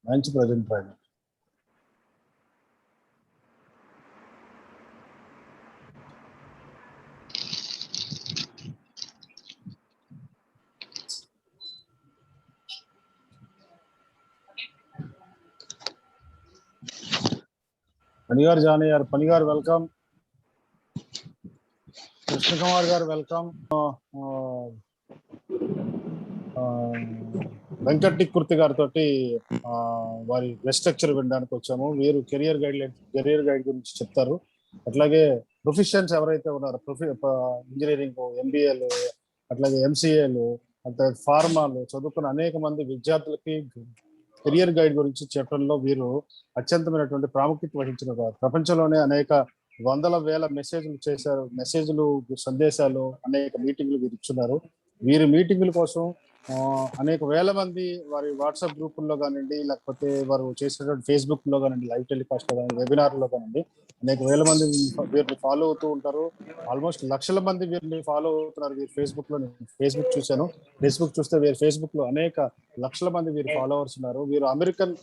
మంచి ప్రజెంట్ రాయండి. పనిగారు జాయిన్ అయ్యారు. పనిగారు వెల్కమ్. కృష్ణకుమార్ గారు వెల్కమ్. వెంకట్ కుర్తి గారితో వారి గెస్ట్ లెక్చర్ వినడానికి వచ్చాము. వీరు కెరియర్ గైడ్ గురించి చెప్తారు. అట్లాగే ప్రొఫెషన్స్ ఎవరైతే ఉన్నారో ఇంజనీరింగ్, ఎంబీఏలు, అట్లాగే ఎంసీఏలు, అట్లాగే ఫార్మాలు చదువుకున్న అనేక మంది విద్యార్థులకి కెరియర్ గైడ్ గురించి చెప్పడంలో వీరు అత్యంతమైనటువంటి ప్రాముఖ్యత వహించిన వారు. ప్రపంచంలోనే అనేక వందల వేల మెసేజ్లు సందేశాలు, అనేక మీటింగ్లు వీరు ఇచ్చున్నారు. వీరి మీటింగుల కోసం అనేక వేల మంది వారి వాట్సాప్ గ్రూపుల్లో కానివ్వండి, లేకపోతే వారు చేసినటువంటి ఫేస్బుక్ లో కానివ్వండి, లైవ్ టెలికాస్ట్ లో కానీ, వెబినార్ లో కానివ్వండి, అనేక వేల మంది వీరిని ఫాలో అవుతూ ఉంటారు. ఆల్మోస్ట్ లక్షల మంది వీరిని ఫాలో అవుతున్నారు. వీరు ఫేస్బుక్ లో, ఫేస్బుక్ చూశాను. ఫేస్బుక్ చూస్తే వీరు ఫేస్బుక్ లో అనేక లక్షల మంది వీరు ఫాలోవర్స్ ఉన్నారు. వీరు అమెరికన్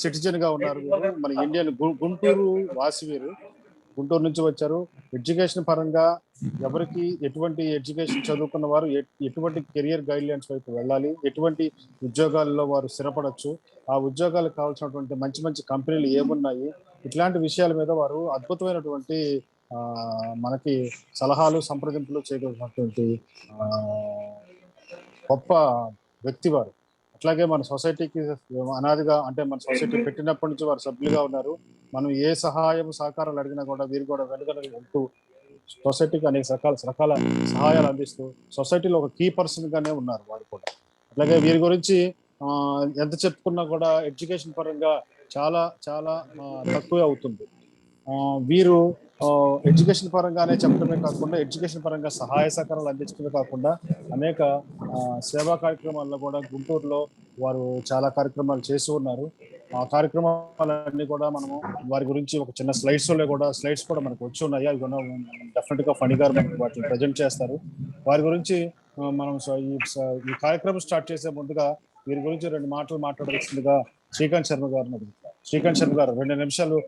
సిటిజన్ గా ఉన్నారు. వీరు మన ఇండియన్ గుంటూరు వాసి. వీరు గుంటూరు నుంచి వచ్చారు. ఎడ్యుకేషన్ పరంగా ఎవరికి ఎటువంటి ఎడ్యుకేషన్ చదువుకున్న వారు ఎటువంటి కెరియర్ గైడ్ లైన్స్ వైపు వెళ్ళాలి, ఎటువంటి ఉద్యోగాల్లో వారు స్థిరపడచ్చు, ఆ ఉద్యోగాలకు కావాల్సినటువంటి మంచి మంచి కంపెనీలు ఏమున్నాయి, ఇట్లాంటి విషయాల మీద వారు అద్భుతమైనటువంటి మనకి సలహాలు, సంప్రదింపులు చేయగలిగినటువంటి గొప్ప వ్యక్తి వారు. అట్లాగే మన సొసైటీకి అనాదిగా, అంటే మన సొసైటీ పెట్టినప్పటి నుంచి వారు సభ్యులుగా ఉన్నారు. మనం ఏ సహాయం సహకారాలు అడిగినా కూడా వీరు కూడా వెంటూ సొసైటీకి అనేక రకాల సహాయాలు అందిస్తూ సొసైటీలో ఒక కీ పర్సన్ గానే ఉన్నారు వారు కూడా. అట్లాగే వీరి గురించి ఎంత చెప్పుకున్నా కూడా ఎడ్యుకేషన్ పరంగా చాలా చాలా తక్కువే అవుతుంది. వీరు ఎడ్యుకేషన్ పరంగానే చెప్పడమే కాకుండా, ఎడ్యుకేషన్ పరంగా సహాయ సహకారాలు అందించడమే కాకుండా అనేక సేవా కార్యక్రమాల్లో కూడా గుంటూరులో వారు చాలా కార్యక్రమాలు చేసి ఉన్నారు. ఆ కార్యక్రమాలన్నీ కూడా మనము వారి గురించి ఒక చిన్న స్లైడ్స్ కూడా మనకు వచ్చి ఉన్నాయి. అవి కూడా డెఫినెట్ గా ఫణి గారు మనకు వాటిని ప్రజెంట్ చేస్తారు. వారి గురించి మనం ఈ కార్యక్రమం స్టార్ట్ చేసే ముందుగా వీరి గురించి 2 మాటలు మాట్లాడాల్సిందిగా శ్రీకాంత్ శర్మ గారిని అడుగుతారు. శ్రీకాంత్ శర్మ గారు 2 నిమిషాలు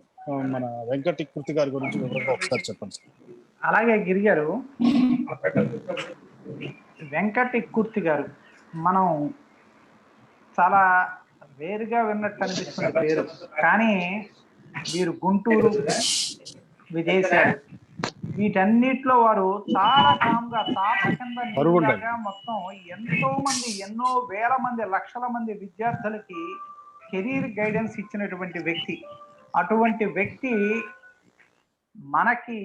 మన వెంకట్ కుర్తి గారి గురించి వివరంగా ఒకసారి చెప్పండి సార్. అలాగే గిరి గారు, వెంకట్ కుర్తి గారు మనం చాలా వేరుగా విన్నట్టు అనిపిస్తుంది పేరు, కానీ వీరు గుంటూరు, విదేశాలు, వీటన్నిటిలో వారు చాలా కామ్గా తాత కింద నీరులాగా మొత్తం ఎన్నో వేల మంది, లక్షల మంది విద్యార్థులకి కెరీర్ గైడెన్స్ ఇచ్చినటువంటి వ్యక్తి. అటువంటి వ్యక్తి మనకి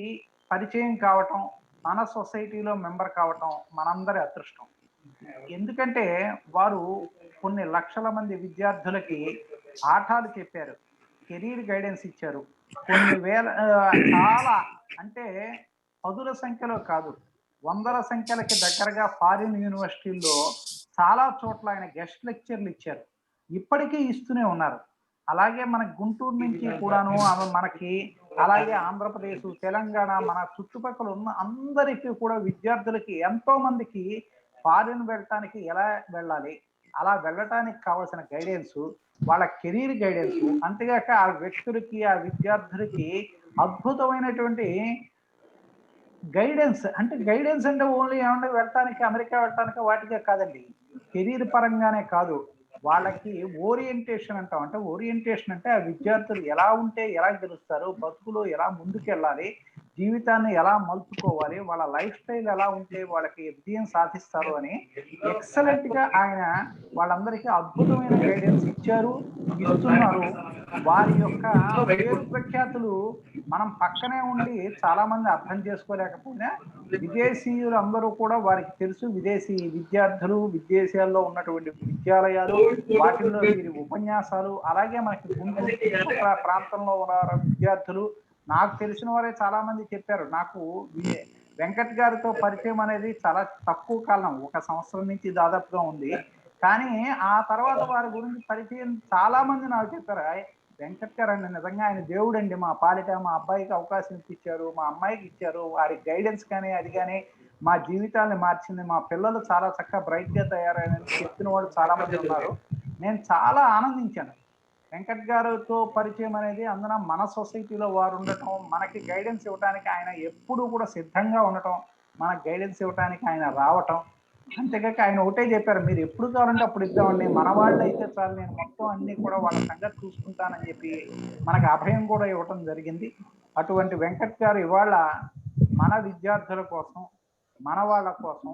పరిచయం కావటం, మన సొసైటీలో మెంబర్ కావటం మనందరి అదృష్టం. ఎందుకంటే వారు కొన్ని లక్షల మంది విద్యార్థులకి పాఠాలు చెప్పారు, కెరీర్ గైడెన్స్ ఇచ్చారు. కొన్ని వేల, చాలా అంటే 10ల సంఖ్యలో కాదు, 100ల సంఖ్యలకి దగ్గరగా ఫారిన్ యూనివర్సిటీల్లో చాలా చోట్ల ఆయన గెస్ట్ లెక్చర్లు ఇచ్చారు. ఇప్పటికీ ఇస్తూనే ఉన్నారు. అలాగే మన గుంటూరు నుంచి కూడాను మనకి, అలాగే ఆంధ్రప్రదేశ్, తెలంగాణ, మన చుట్టుపక్కల ఉన్న అందరికీ కూడా విద్యార్థులకి ఎంతో మందికి ఫారిన్ వెళ్ళటానికి ఎలా వెళ్ళాలి, అలా వెళ్ళటానికి కావాల్సిన గైడెన్స్, వాళ్ళ కెరీర్ గైడెన్స్, అంతేగాక ఆ వ్యక్తులకి, ఆ విద్యార్థులకి అద్భుతమైనటువంటి గైడెన్స్. అంటే గైడెన్స్ అంటే ఓన్లీ ఏమంటే వెళ్ళటానికి, అమెరికా వెళ్ళటానికి వాటికే కాదండి, కెరీర్ పరంగానే కాదు, వాళ్ళకి ఓరియంటేషన్ అంటాం. అంటే ఓరియంటేషన్ అంటే ఆ విద్యార్థులు ఎలా ఉంటే ఎలా గెలుస్తారు, బతుకులో ఎలా ముందుకెళ్ళాలి, జీవితాన్ని ఎలా మలుచుకోవాలి, వాళ్ళ లైఫ్ స్టైల్ ఎలా ఉంటే వాళ్ళకి విజయం సాధిస్తారు అని ఎక్సలెంట్ గా ఆయన వాళ్ళందరికీ అద్భుతమైన గైడెన్స్ ఇచ్చారు, ఇస్తున్నారు. వారి యొక్క పేరు ప్రఖ్యాతులు మనం పక్కనే ఉండి చాలా మంది అర్థం చేసుకోలేకపోయినా విదేశీయులు అందరూ కూడా వారికి తెలుసు. విదేశీ విద్యార్థులు, విదేశాల్లో ఉన్నటువంటి విద్యాలయాలు, వాటిల్లో వీరి ఉపన్యాసాలు, అలాగే మనకి గుంటూరు ప్రాంతంలో ఉన్న విద్యార్థులు, నాకు తెలిసిన వారే చాలా మంది చెప్పారు. నాకు వెంకట్ గారితో పరిచయం అనేది చాలా తక్కువ కాలం, 1 సంవత్సరం నుంచి దాదాపుగా ఉంది. కానీ ఆ తర్వాత వారి గురించి పరిచయం చాలా మంది నాకు చెప్పారు. వెంకట్ గారు అండి నిజంగా ఆయన దేవుడు అండి, మా పాలిట మా అబ్బాయికి అవకాశం ఇచ్చారు, మా అమ్మాయికి ఇచ్చారు, వారి గైడెన్స్ కానీ అది కానీ మా జీవితాన్ని మార్చింది, మా పిల్లలు చాలా చక్కగా బ్రైట్గా తయారైనని చెప్పిన వాళ్ళు చాలా మంది ఉన్నారు. నేను చాలా ఆనందించాను. వెంకట్ గారితో పరిచయం అనేది అందున మన సొసైటీలో వారు ఉండటం, మనకి గైడెన్స్ ఇవ్వడానికి ఆయన ఎప్పుడూ కూడా సిద్ధంగా ఉండటం, మనకు గైడెన్స్ ఇవ్వడానికి ఆయన రావటం. అంతేకాక ఆయన ఒకటే చెప్పారు, మీరు ఎప్పుడు కావాలంటే అప్పుడు ఇద్దామండి, మన వాళ్ళు అయితే చాలు, నేను మొత్తం అన్ని కూడా వాళ్ళ సంగతి చూసుకుంటానని చెప్పి మనకు అభయం కూడా ఇవ్వటం జరిగింది. అటువంటి వెంకట్ గారు ఇవాళ మన విద్యార్థుల కోసం, మన వాళ్ళ కోసం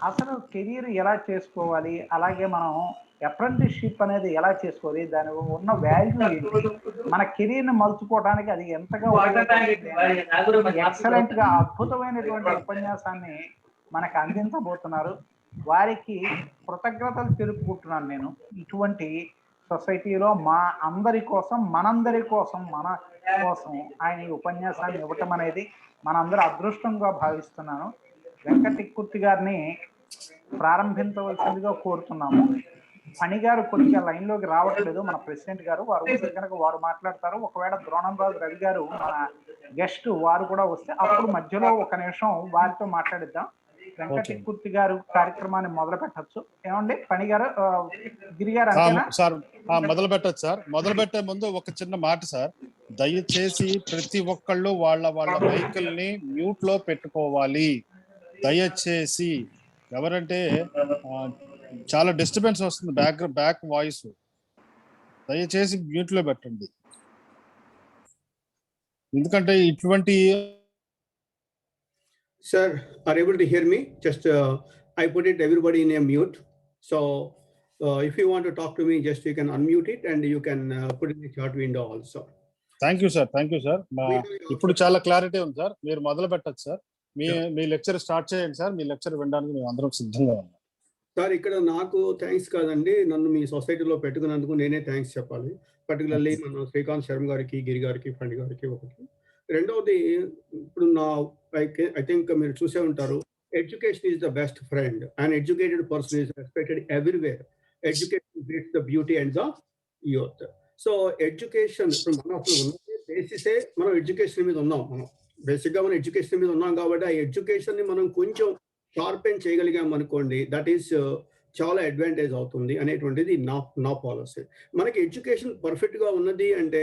అసలు కెరీర్ ఎలా చేసుకోవాలి, అలాగే మనం అప్రెంటిస్షిప్ అనేది ఎలా చేసుకోవాలి, దాని ఉన్న వాల్యూ ఏంటి, మన కెరీర్ని మలుచుకోవడానికి అది ఎంతగా ఎక్సలెంట్ గా అద్భుతమైనటువంటి ఉపన్యాసాన్ని మనకు అందించబోతున్నారు. వారికి కృతజ్ఞతలు తెలుపుకుంటున్నాను నేను. ఇటువంటి సొసైటీలో మా అందరి కోసం, మనందరి కోసం, మన కోసం ఆయన ఈ ఉపన్యాసాన్ని ఇవ్వటం అనేది మనందరూ అదృష్టంగా భావిస్తున్నాను. వెంకట్ ఇక్కుర్తి గారిని ప్రారంభించవలసిందిగా కోరుతున్నాము. ఫణి గారు కొద్దిగా లైన్లోకి రావట్లేదు, మన ప్రెసిడెంట్ గారు. వారు వస్తే కనుక వారు మాట్లాడతారు. ఒకవేళ ద్రోణంరాజు రవి గారు మన గెస్ట్ వారు కూడా వస్తే అప్పుడు మధ్యలో ఒక నిమిషం వారితో మాట్లాడిద్దాం. వెంకట్ ఇక్కుర్తి గారు కార్యక్రమాన్ని మొదలు పెట్టచ్చు. ఏమండి ఫణి గారు, గిరి గారు అంతేనా? సార్ మొదలు పెట్టచ్చు సార్. మొదలు పెట్టే ముందు ఒక చిన్న మాట సార్, దయచేసి ప్రతి ఒక్కళ్ళు వాళ్ళ మైకుల్ని మ్యూట్ లో పెట్టుకోవాలి దయచేసి. ఎవరంటే చాలా డిస్టర్బెన్స్ వస్తుంది, బ్యాక్ వాయిస్. దయచేసి మ్యూట్ లో పెట్టండి, ఎందుకంటే ఇటువంటి. Sir, are you able to hear me? Just I put it everybody in a mute. So if you want to talk to me, just you can unmute it and you can put in the chat window also. Thank you sir. ఇప్పుడు చాలా clarity ఉంది sir. మీరు మొదలు పెట్టచ్చు sir. మీ lecture start చేయండి sir. మీ lecture వినడానికి మేము అందరం సిద్ధంగా ఉన్నాం సార్. ఇక్కడ నాకు థ్యాంక్స్ కాదండి, నన్ను మీ సొసైటీలో పెట్టుకున్నందుకు నేనే థ్యాంక్స్ చెప్పాలి. పర్టికులర్లీ మన శ్రీకాంత్ శర్మ గారికి, గిరి గారికి, ఫణి గారికి ఒకటి. రెండవది, ఇప్పుడు ఐ థింక్ మీరు చూసే ఉంటారు, education is the best friend and educated person is respected everywhere. Education breeds the beauty and the youth. So education ఇప్పుడు మనం అసలు ఉన్నదే బేసిసే మనం ఎడ్యుకేషన్ మీద ఉన్నాం. మనం బేసిక్గా మనం ఎడ్యుకేషన్ మీద ఉన్నాం కాబట్టి ఆ ఎడ్యుకేషన్ ని మనం కొంచెం షార్పెన్ చేయగలిగాం అనుకోండి, దట్ ఈస్ చాలా అడ్వాంటేజ్ అవుతుంది అనేటువంటిది నా పాలసీ. మనకి ఎడ్యుకేషన్ పర్ఫెక్ట్ గా ఉన్నది అంటే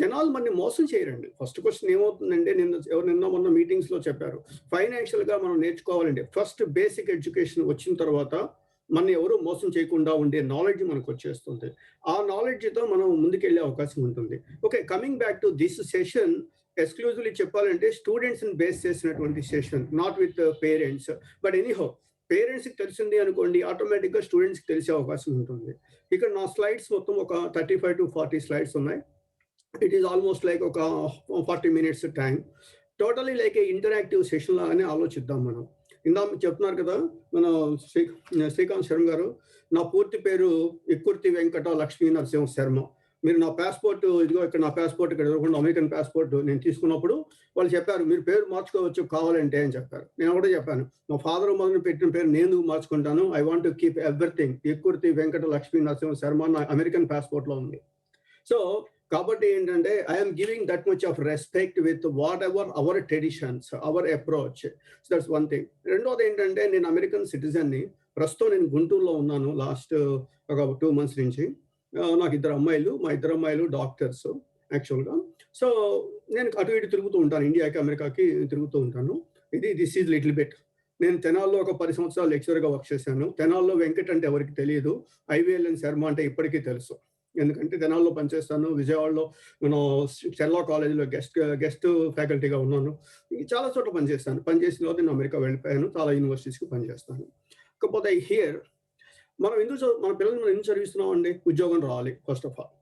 జనాలు మనని మోసం చేయరండి. ఫస్ట్ క్వశ్చన్ ఏమవుతుందంటే, నిన్న మొన్న మీటింగ్స్ లో చెప్పారు, ఫైనాన్షియల్ గా మనం నేర్చుకోవాలంటే ఫస్ట్ బేసిక్ ఎడ్యుకేషన్ వచ్చిన తర్వాత మన ఎవరు మోసం చేయకుండా ఉండే నాలెడ్జ్ మనకు వచ్చేస్తుంది. ఆ నాలెడ్జ్ తో మనం ముందుకెళ్లే అవకాశం ఉంటుంది. Okay, coming back to this session, exclusively చెప్పాలంటే స్టూడెంట్స్ ని బేస్ చేసినటువంటి session, not with parents. But anyhow, parents కి తెలిసింది అనుకోండి, ఆటోమేటిక్ గా స్టూడెంట్స్ కి తెలిసే అవకాశం ఉంటుంది. ఇక్కడ నా స్లైడ్స్ మొత్తం ఒక 35 to 40 స్లైడ్స్ ఉన్నాయి. ఇట్ ఈస్ ఆల్మోస్ట్ లైక్ ఒక 40 minutes టైం. టోటలీ లైక్ ఏ ఇంటరాక్టివ్ సెషన్ లాగానే ఆలోచిద్దాం మనం. ఇందాక చెప్తున్నారు కదా మన శ్రీకాంత్ శర్మ గారు, నా పూర్తి పేరు ఇక్కుర్తి వెంకట లక్ష్మీ నరసింహ శర్మ. మీరు నా పాస్పోర్ట్, ఇదిగో ఇక్కడ నా పాస్పోర్ట్, ఇక్కడ ఎదురుకుండా అమెరికన్ పాస్పోర్ట్ నేను తీసుకున్నప్పుడు వాళ్ళు చెప్పారు, మీరు పేరు మార్చుకోవచ్చు కావాలంటే అని చెప్పారు. నేను కూడా చెప్పాను, మా ఫాదర్ మదర్ పెట్టిన పేరు నేను మార్చుకుంటాను. I want to keep everything Ikkurthi Venkata Lakshmi Narasimha Sharma నా అమెరికన్ పాస్పోర్ట్ లో ఉంది. సో కాబట్టి ఏంటంటే, I'm giving that much of respect with whatever our traditions, our approach. So that's one thing. రెండోది ఏంటంటే, నేను అమెరికన్ సిటిజన్ని. ప్రస్తుతం నేను గుంటూరులో ఉన్నాను లాస్ట్ ఒక 2 months నుంచి. నాకు మా ఇద్దరు అమ్మాయిలు డాక్టర్స్ యాక్చువల్గా. సో నేను అటు ఇటు తిరుగుతూ ఉంటాను, ఇండియాకి అమెరికాకి తిరుగుతూ ఉంటాను. This is little bit. నేను తెనాల్లో ఒక 10 సంవత్సరాలు లెక్చరర్గా వర్క్ చేశాను. తెనాల్లో వెంకట్ అంటే ఎవరికి తెలియదు, ఐవీఎల్ఎన్ శర్మ అంటే ఇప్పటికీ తెలుసు, ఎందుకంటే తెనాల్లో పనిచేస్తాను. విజయవాడలో నేను చెల్లా కాలేజీలో గెస్ట్ ఫ్యాకల్టీగా ఉన్నాను. చాలా చోట్ల పనిచేస్తాను. పనిచేసిన తర్వాత నేను అమెరికా వెళ్ళిపోయాను, చాలా యూనివర్సిటీస్కి పనిచేస్తాను. కాకపోతే హియర్ మన పిల్లల్ని మనం ఎందుకు చదివిస్తున్నాం అండి? ఉద్యోగం రావాలి. First of all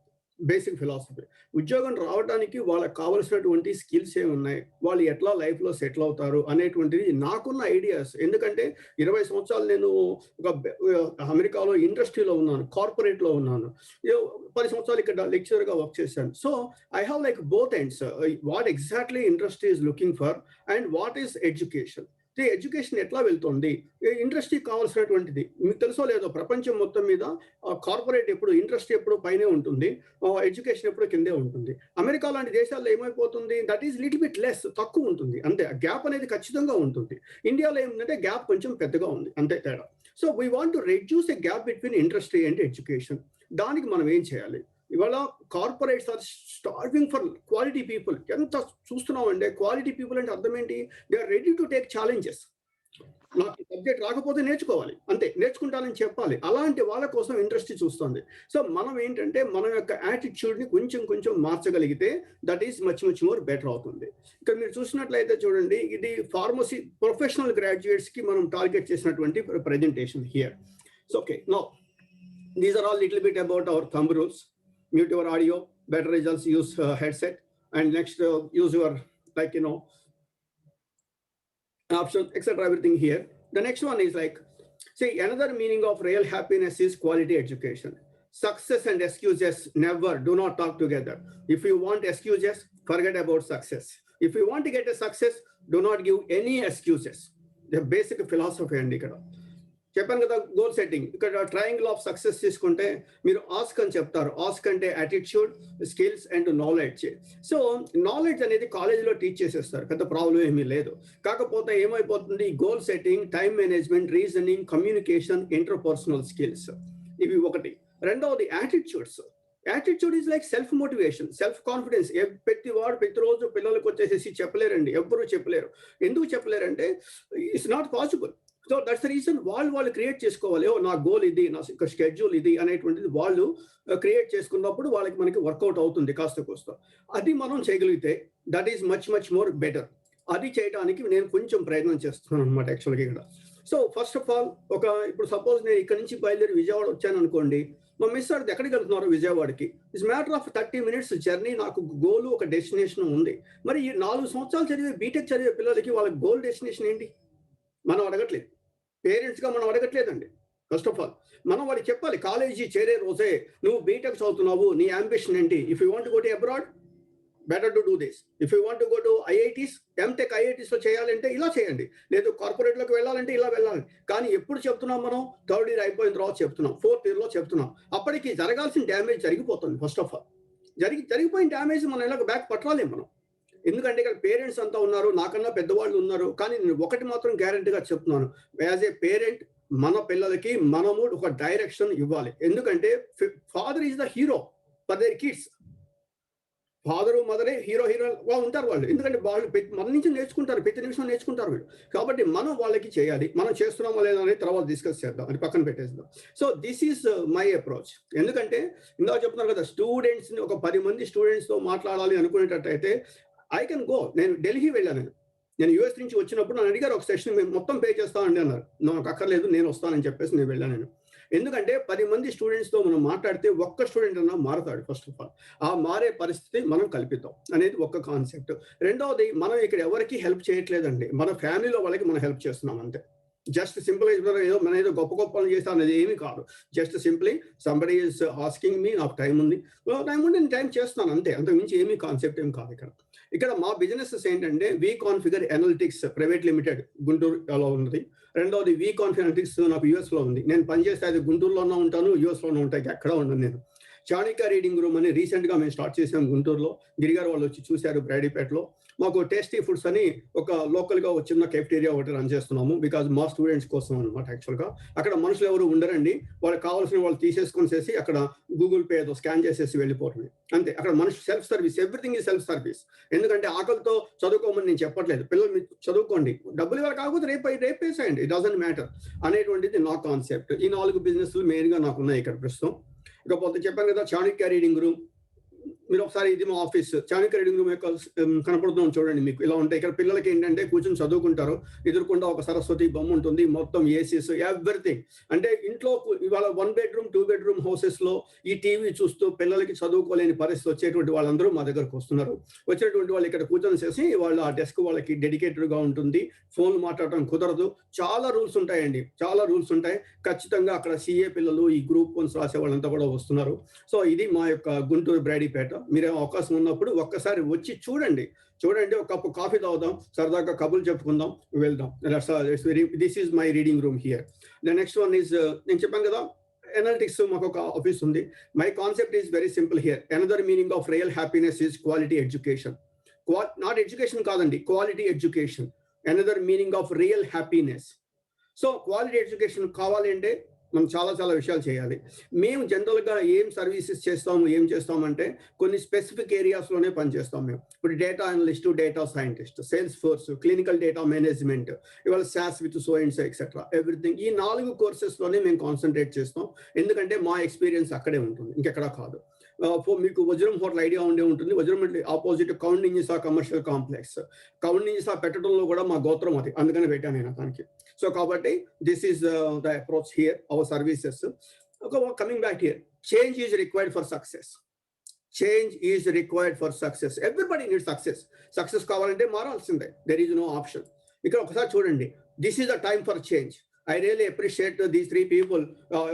basic philosophy. ఉద్యోగం రావడానికి వాళ్ళకి కావాల్సినటువంటి స్కిల్స్ ఏమున్నాయి, వాళ్ళు ఎట్లా లైఫ్లో సెటిల్ అవుతారు అనేటువంటిది నాకున్న ఐడియాస్. ఎందుకంటే 20 సంవత్సరాలు నేను ఒక అమెరికాలో ఇండస్ట్రీలో ఉన్నాను, కార్పొరేట్లో ఉన్నాను. 10 సంవత్సరాలు ఇక్కడ లెక్చరర్గా వర్క్ చేశాను. So I have like both ends, what exactly industry is looking for and what is education. Education ఎట్లా వెళ్తుంది, ఇండస్ట్రీ కావాల్సినటువంటిది మీకు తెలుసో లేదో, ప్రపంచం మొత్తం మీద కార్పొరేట్ ఎప్పుడు, ఇండస్ట్రీ ఎప్పుడు పైనే ఉంటుంది, ఎడ్యుకేషన్ ఎప్పుడు కిందే ఉంటుంది. అమెరికా లాంటి దేశాల్లో ఏమైపోతుంది, that is little bit less, తక్కువ ఉంటుంది అంతే. గ్యాప్ అనేది ఖచ్చితంగా ఉంటుంది. ఇండియాలో ఏముందంటే గ్యాప్ కొంచెం పెద్దగా ఉంది, అంతే తేడా. So we want to reduce a gap between industry and education. దానికి మనం ఏం చేయాలి? ఇవాళ corporates are starving for quality people. ఎంత చూస్తున్నాం అంటే క్వాలిటీ పీపుల్ అంటే అర్థం ఏంటి? They are ready to take challenges. నాకు సబ్జెక్ట్ రాకపోతే నేర్చుకోవాలి, అంతే, నేర్చుకుంటానని చెప్పాలి. అలాంటి వాళ్ళ కోసం ఇండస్ట్రీ చూస్తుంది. సో మనం ఏంటంటే మన యొక్క యాటిట్యూడ్ని కొంచెం కొంచెం మార్చగలిగితే that is much more better అవుతుంది. ఇక్కడ మీరు చూసినట్లయితే చూడండి, ఇది ఫార్మసీ ప్రొఫెషనల్ గ్రాడ్యుయేట్స్కి మనం టార్గెట్ చేసినటువంటి presentation here. So okay, now these are all little bit about our thumb rules. Mute your audio, better results, use headset, and next use your option, etc. everything here. The next one is see, another meaning of real happiness is quality education. Success and excuses never, do not talk together. If you want excuses, forget about success. If you want to get a success, do not give any excuses. The basic philosophy and ikkada చెప్పాను కదా, goal setting. ఇక్కడ triangle of success తీసుకుంటే మీరు ask అని చెప్తారు. Ask అంటే attitude, skills and knowledge. So knowledge అనేది కాలేజీలో టీచ్ చేసేస్తారు, పెద్ద ప్రాబ్లం ఏమీ లేదు. కాకపోతే ఏమైపోతుంది, goal setting, time management, reasoning, communication, interpersonal skills, ఇవి ఒకటి. రెండవది attitudes. Attitude is like self motivation, self confidence. ప్రతిరోజు పిల్లలకు వచ్చేసేసి చెప్పలేరండి, ఎవ్వరూ చెప్పలేరు. ఎందుకు చెప్పలేరంటే it's not possible. So that's the reason వాళ్ళు క్రియేట్ చేసుకోవాలి. నా గోల్ ఇది, నా షెడ్యూల్ ఇది అనేటువంటిది వాళ్ళు క్రియేట్ చేసుకున్నప్పుడు మనకి వర్కౌట్ అవుతుంది కాస్త కోస్త. అది మనం చేయగలిగితే that is much more better. అది చేయడానికి నేను కొంచెం ప్రయత్నం చేస్తున్నాను అనమాట యాక్చువల్గా ఇక్కడ. సో ఫస్ట్ ఆఫ్ ఆల్ ఇప్పుడు సపోజ్ నేను ఇక్కడ నుంచి బయలుదేరి విజయవాడ వచ్చాను అనుకోండి, మా మిస్ అడితే ఎక్కడికి వెళ్తున్నారు విజయవాడకి, it's matter of 30 minutes journey. నాకు గోల్, ఒక డెస్టినేషన్ ఉంది. మరి ఈ 4 సంవత్సరాలు చదివే బీటెక్ చదివే పిల్లలకి వాళ్ళ గోల్ డెస్టినేషన్ ఏంటి? మనం అడగట్లేదు, పేరెంట్స్గా మనం అడగట్లేదండి. ఫస్ట్ ఆఫ్ ఆల్ మనం వాడికి చెప్పాలి, కాలేజీ చేరే రోజే నువ్వు బీటెక్ చదువుతున్నావు, నీ అంబిషన్ ఏంటి? If you want go to abroad, better to do this. If you want go to IITs, MTech ఐఐటీస్లో చేయాలంటే ఇలా చేయండి, లేదు కార్పొరేట్లోకి వెళ్ళాలంటే ఇలా వెళ్ళాలి. కానీ ఎప్పుడు చెప్తున్నాం మనం? 3rd year అయిపోయిన తర్వాత చెప్తున్నాం, 4th yearలో చెప్తున్నాం. అప్పటికి జరగాల్సిన డ్యామేజ్ జరిగిపోతుంది. ఫస్ట్ ఆఫ్ ఆల్ జరిగిపోయిన డ్యామేజ్ మనం ఇలా బ్యాక్ పట్టలేం మనం. ఎందుకంటే ఇక్కడ పేరెంట్స్ అంతా ఉన్నారు, నాకన్నా పెద్దవాళ్ళు ఉన్నారు. కానీ నేను ఒకటి మాత్రం గ్యారంటీగా చెప్తున్నాను, యాజ్ ఏ పేరెంట్ మన పిల్లలకి మనము ఒక డైరెక్షన్ ఇవ్వాలి. ఎందుకంటే father is the hero for their kids. Father మదరే హీరోగా ఉంటారు వాళ్ళు. ఎందుకంటే వాళ్ళు మన నుంచి నేర్చుకుంటారు, ప్రతి నిమిషం నేర్చుకుంటారు వీళ్ళు. కాబట్టి మనం వాళ్ళకి చేయాలి. మనం చేస్తున్నామో లేదా అనేది తర్వాత డిస్కస్ చేద్దాం, అది పక్కన పెట్టేద్దాం. So this is my approach. ఎందుకంటే ఇందాక చెప్తున్నారు కదా, స్టూడెంట్స్ని ఒక 10 మంది స్టూడెంట్స్తో మాట్లాడాలి అనుకునేటట్టయితే ఐ కెన్ గో. నేను ఢిల్లీ వెళ్ళాను. నేను యూఎస్ నుంచి వచ్చినప్పుడు నన్ను అడిగారు, ఒక సెషన్ మేము మొత్తం పే చేస్తామండి అన్నారు. నాకు అక్కర్లేదు, నేను వస్తానని చెప్పేసి నేను వెళ్ళాను. ఎందుకంటే 10 మంది స్టూడెంట్స్తో మనం మాట్లాడితే ఒక్క స్టూడెంట్ అన్నా మారుతాడు. ఫస్ట్ ఆఫ్ ఆల్ ఆ మారే పరిస్థితి మనం కల్పిద్దాం అనేది ఒక కాన్సెప్ట్. రెండవది, మనం ఇక్కడ ఎవరికి హెల్ప్ చేయట్లేదండి, మన ఫ్యామిలీలో వాళ్ళకి మనం హెల్ప్ చేస్తున్నాం అంతే. జస్ట్ సింపుల్ మనం ఏదో గొప్ప పనులు చేస్తా అనేది ఏమీ కాదు. Just simply somebody is asking me, నాకు టైం ఉంది నేను టైం చేస్తున్నాను అంతే, అంతకు మించి ఏమీ కాన్సెప్ట్ ఏం కాదు. ఇక్కడ మా బిజినెసెస్ ఏంటంటే వి కాన్ఫిగర్ అనలిటిక్స్ ప్రైవేట్ లిమిటెడ్ గుంటూరులో ఉన్నది. రెండవది వి కాన్ఫిగర్ అనలిటిక్స్ నాకు యూఎస్లో ఉంది. నేను పనిచేస్తే అది గుంటూరులోనే ఉంటాను, యూఎస్లోనే ఉంటాయి, ఎక్కడ ఉండను నేను. చాణిక్య రీడింగ్ రూమ్ అని రీసెంట్గా మేము స్టార్ట్ చేసాం గుంటూరులో. గిరిగారు వాళ్ళు వచ్చి చూశారు బ్రాడీపేటలో. మాకు టేస్టీ ఫుడ్స్ అని ఒక లోకల్గా ఒక చిన్న కెఫ్టేరియా ఒకటి రన్ చేస్తున్నాము, బికాజ్ మా స్టూడెంట్స్ కోసం అనమాట. యాక్చువల్గా అక్కడ మనుషులు ఎవరు ఉండరండి, వాళ్ళకి కావాల్సిన వాళ్ళు తీసేసుకొనిసేసి అక్కడ గూగుల్ పే ఏదో స్కాన్ చేసేసి వెళ్ళిపోవడమే అంతే. అక్కడ మనుషులు సెల్ఫ్ సర్వీస్, ఎవ్రీథింగ్ ఈ సెల్ఫ్ సర్వీస్. ఎందుకంటే ఆకలితో చదువుకోమని నేను చెప్పట్లేదు, పిల్లలు మీరు చదువుకోండి, డబ్బులు ఇవ్వాలి, కాకపోతే రేపేసేయండి, ఇట్ డజంట్ మ్యాటర్ అనేటువంటిది నా కాన్సెప్ట్. ఈ 4 బిజినెస్లు మెయిన్గా నాకు ఉన్నాయి ఇక్కడ ప్రస్తుతం. ఇకపోతే చెప్పాను కదా, చాణిక్య రీడింగ్ రూమ్. మీరు ఒకసారి, ఇది మా ఆఫీస్, చాణిక్య రీడింగ్ రూమ్ యొక్క కనపడుతున్నాం చూడండి. మీకు ఇలా ఉంటాయి. ఇక్కడ పిల్లలకి ఏంటంటే కూర్చొని చదువుకుంటారు, ఎదురుకుండా ఒక సరస్వతి బొమ్మ ఉంటుంది, మొత్తం ఏసీస్, ఎవ్రీథింగ్. అంటే ఇంట్లో ఇవాళ 1 bedroom 2 bedroom హౌసెస్ లో ఈ టీవీ చూస్తూ పిల్లలకి చదువుకోలేని పరిస్థితి వచ్చేటువంటి వాళ్ళందరూ మా దగ్గరకు వస్తున్నారు. వచ్చినటువంటి వాళ్ళు ఇక్కడ కూర్చొని చేసి వాళ్ళు ఆ డెస్క్ వాళ్ళకి డెడికేటెడ్ గా ఉంటుంది, ఫోన్లు మాట్లాడటం కుదరదు, చాలా రూల్స్ ఉంటాయండి, చాలా రూల్స్ ఉంటాయి. ఖచ్చితంగా అక్కడ సిఏ పిల్లలు, ఈ గ్రూప్ 1 రాసే వాళ్ళంతా కూడా వస్తున్నారు. సో ఇది మా యొక్క గుంటూరు బ్రాడీపేట. మీరు అవకాశం ఉన్నప్పుడు ఒక్కసారి వచ్చి చూడండి, ఒక కప్పు కాఫీ తాగుదాం, సరదాగా కబుర్లు చెప్పుకుందాం, వెళ్దాం. This is my reading room here. The next one is, నేను చెప్పాను కదా అనలిటిక్స్ మాకు ఒక ఆఫీస్ ఉంది. My concept is very simple here. Another meaning of real happiness is quality education. Not education కాదండి, quality education. Another meaning of real happiness. So quality education కావాలి అంటే మనం చాలా చాలా విషయాలు చేయాలి. మేము జనరల్‌గా ఏం సర్వీసెస్ చేస్తాము, ఏం చేస్తామంటే కొన్ని స్పెసిఫిక్ ఏరియాస్‌లోనే పనిచేస్తాం మేము. ఇప్పుడు data analyst, data scientist, Salesforce, clinical data management, ఇవాళ SAS with so and so etcetera everything. ఈ 4 కోర్సెస్‌లోనే మేము కాన్సంట్రేట్ చేస్తాం. ఎందుకంటే మా ఎక్స్‌పీరియన్స్ అక్కడే ఉంటుంది, ఇంకెక్కడా కాదు. మీకు వజ్రం హోటల్ ఐడియా ఉండే ఉంటుంది. వజ్రం హోటల్ ఆపోజిట్ కౌంట్ నింజసా కమర్షియల్ కాంప్లెక్స్. కౌంట్ నింజసా పెట్టడంలో కూడా మా గోత్రం అది, అందుకని పెట్టాను నేను దానికి. సో కాబట్టి this is the approach here, our services. Coming back here, change is required for success. Change is required for success. Everybody need success. Success కావాలంటే మారాల్సిందే, దెర్ ఈజ్ నో ఆప్షన్. ఇక్కడ ఒకసారి చూడండి, this is the time for change. I really appreciate these 3 people.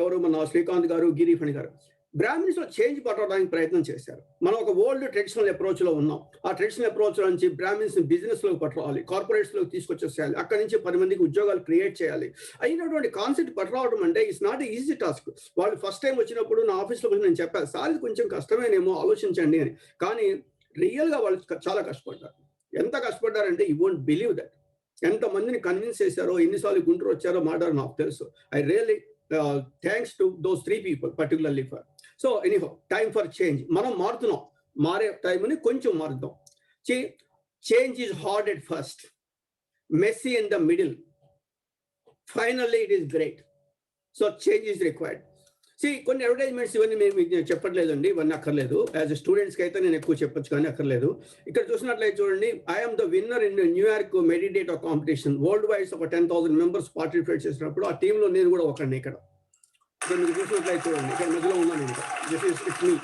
ఎవరు, మన శ్రీకాంత్ గారు, గిరి ఫణి గారు. Brahmins లో change పట్టడానికి ప్రయత్నం చేశారు. మనం ఒక ఓల్డ్ ట్రెడిషనల్ అప్రోచ్ లో ఉన్నాం. ఆ ట్రెడిషనల్ అప్రోచ్ నుంచి బ్రాహ్మిన్స్ బిజినెస్ లోకి పట్టరావాలి, కార్పొరేట్స్ లోకి తీసుకొచ్చేసేయాలి, అక్కడి నుంచి 10 మందికి ఉద్యోగాలు క్రియేట్ చేయాలి. అయినటువంటి కాన్సెప్ట్ పట్టరావడం అంటే ఇట్స్ నాట్ ఈజీ టాస్క్. వాళ్ళు ఫస్ట్ టైం వచ్చినప్పుడు నా ఆఫీస్లో నేను చెప్పాను, సార్ ఇది కొంచెం కష్టమేనేమో, ఆలోచించండి అని. కానీ రియల్ గా వాళ్ళు చాలా కష్టపడ్డారు. ఎంత కష్టపడ్డారంటే యూ వోంట్ బిలీవ్ దట్. ఎంత మందిని కన్విన్స్ చేశారో, ఎన్నిసార్లు గుంటూరు వచ్చారో మాట్లాడారు నాకు తెలుసు. I really thanks to those 3 people particularly for. So anyhow, time for change. మనం మారుతున్నాం, మారే టైంని కొంచెం మారుద్దాం. Change is hard at first, messy in the middle, finally it is great. So change is required. కొన్ని అడ్వర్టైజ్మెంట్స్ ఇవన్నీ మేము చెప్పట్లేదండి, ఇవన్నీ అక్కర్లేదు. యాజ్ స్టూడెంట్స్కి అయితే నేను ఎక్కువ చెప్పొచ్చు, కానీ అక్కర్లేదు. ఇక్కడ చూసినట్లయితే చూడండి, I'm the winner in New York meditator competition. World wides ఒక 10,000 మెంబర్స్ పార్టిసిపేట్ చేసినప్పుడు ఆ టీంలో నేను కూడా ఒకడిని. ఇక్కడ మీరు చూసినట్లయితే చూడండి, ఇక్కడ మధ్యలో ఉన్నాను. This is it's me.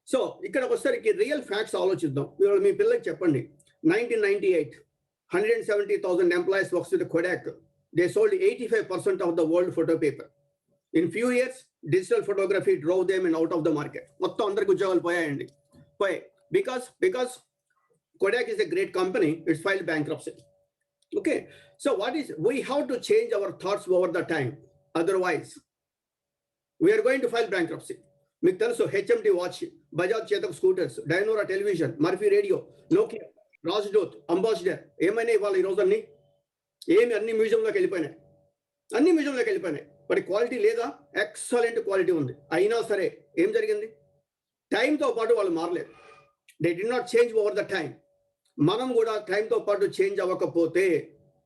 So ఇక్కడికి వచ్చేసరికి రియల్ ఫ్యాక్ట్స్ ఆలోచిద్దాం. మీ పిల్లలకి చెప్పండి, 1998 170,000 employees works with Kodak. They sold 85% of the world photo paper. In few years, digital photography drove them and out of the market. మొత్తం అందరికి ఉద్యోగాలు పోయాయండి, పోయాయి. Because Kodak is a great company, it's filed bankruptcy. Okay, so we have to change our thoughts over the time. Otherwise, we are going to file bankruptcy. మీకు తెలుసు, HMD watch, Bajaj Chetak scooters, Dyanora television, Murphy radio, Nokia, Rajdoot, Ambassador ఏమైనా ఇవాళ ఈ రోజు అన్ని మ్యూజియంలోకి వెళ్ళిపోయినాయి. అన్ని మ్యూజియంలోకి వెళ్ళిపోయినాయి. మరి క్వాలిటీ లేదా? ఎక్సలెంట్ క్వాలిటీ ఉంది. అయినా సరే ఏం జరిగింది? టైంతో పాటు వాళ్ళు మారలేదు. They did not change over the time. మనం కూడా టైంతో పాటు చేంజ్ అవ్వకపోతే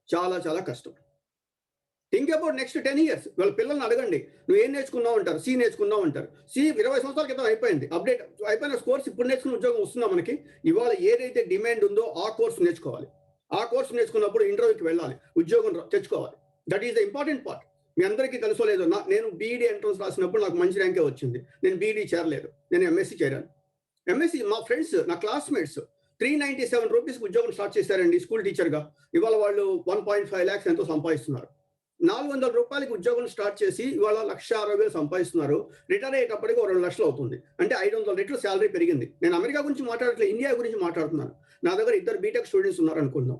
చాలా చాలా కష్టం. Think about next 10 years. వాళ్ళ పిల్లల్ని అడగండి, నువ్వు ఏం నేర్చుకున్నావు అంటారు. సి నేర్చుకున్నావు అంటారు. సి 20 సంవత్సరాల క్రితం అయిపోయింది, అప్డేట్ అయిపోయిన కోర్స్ ఇప్పుడు నేర్చుకున్న ఉద్యోగం వస్తుందా మనకి? ఇవాళ ఏదైతే డిమాండ్ ఉందో ఆ కోర్స్ నేర్చుకోవాలి. ఆ కోర్స్ నేర్చుకున్నప్పుడు ఇంటర్వ్యూకి వెళ్ళాలి, ఉద్యోగం తెచ్చుకోవాలి. That is the important part. మీ అందరికీ తెలుసో లేదో, నేను బీఈడీ ఎంట్రన్స్ రాసినప్పుడు నాకు మంచి ర్యాంకే వచ్చింది. నేను బీఈడీ చేరలేదు, నేను ఎంఎస్సీ చేరాను. ఎంఎస్సీ మా ఫ్రెండ్స్, నా క్లాస్మేట్స్ 397 రూపీస్కి ఉద్యోగం స్టార్ట్ చేశారండి స్కూల్ టీచర్గా. ఇవాళ వాళ్ళు 1.5 lakhs ఎంతో సంపాదిస్తున్నారు. 400 రూపాయలకి ఉద్యోగం స్టార్ట్ చేసి ఇవాళ 1,60,000 సంపాదిస్తున్నారు. రిటైర్ అయ్యేటప్పటికి 2 లక్షలు అవుతుంది. అంటే 500 రెట్లు శాలరీ పెరిగింది. నేను అమెరికా గురించి మాట్లాడట్లేదు, ఇండియా గురించి మాట్లాడుతున్నాను. నా దగ్గర 2 బీటెక్ స్టూడెంట్స్ ఉన్నారు అనుకుందాం.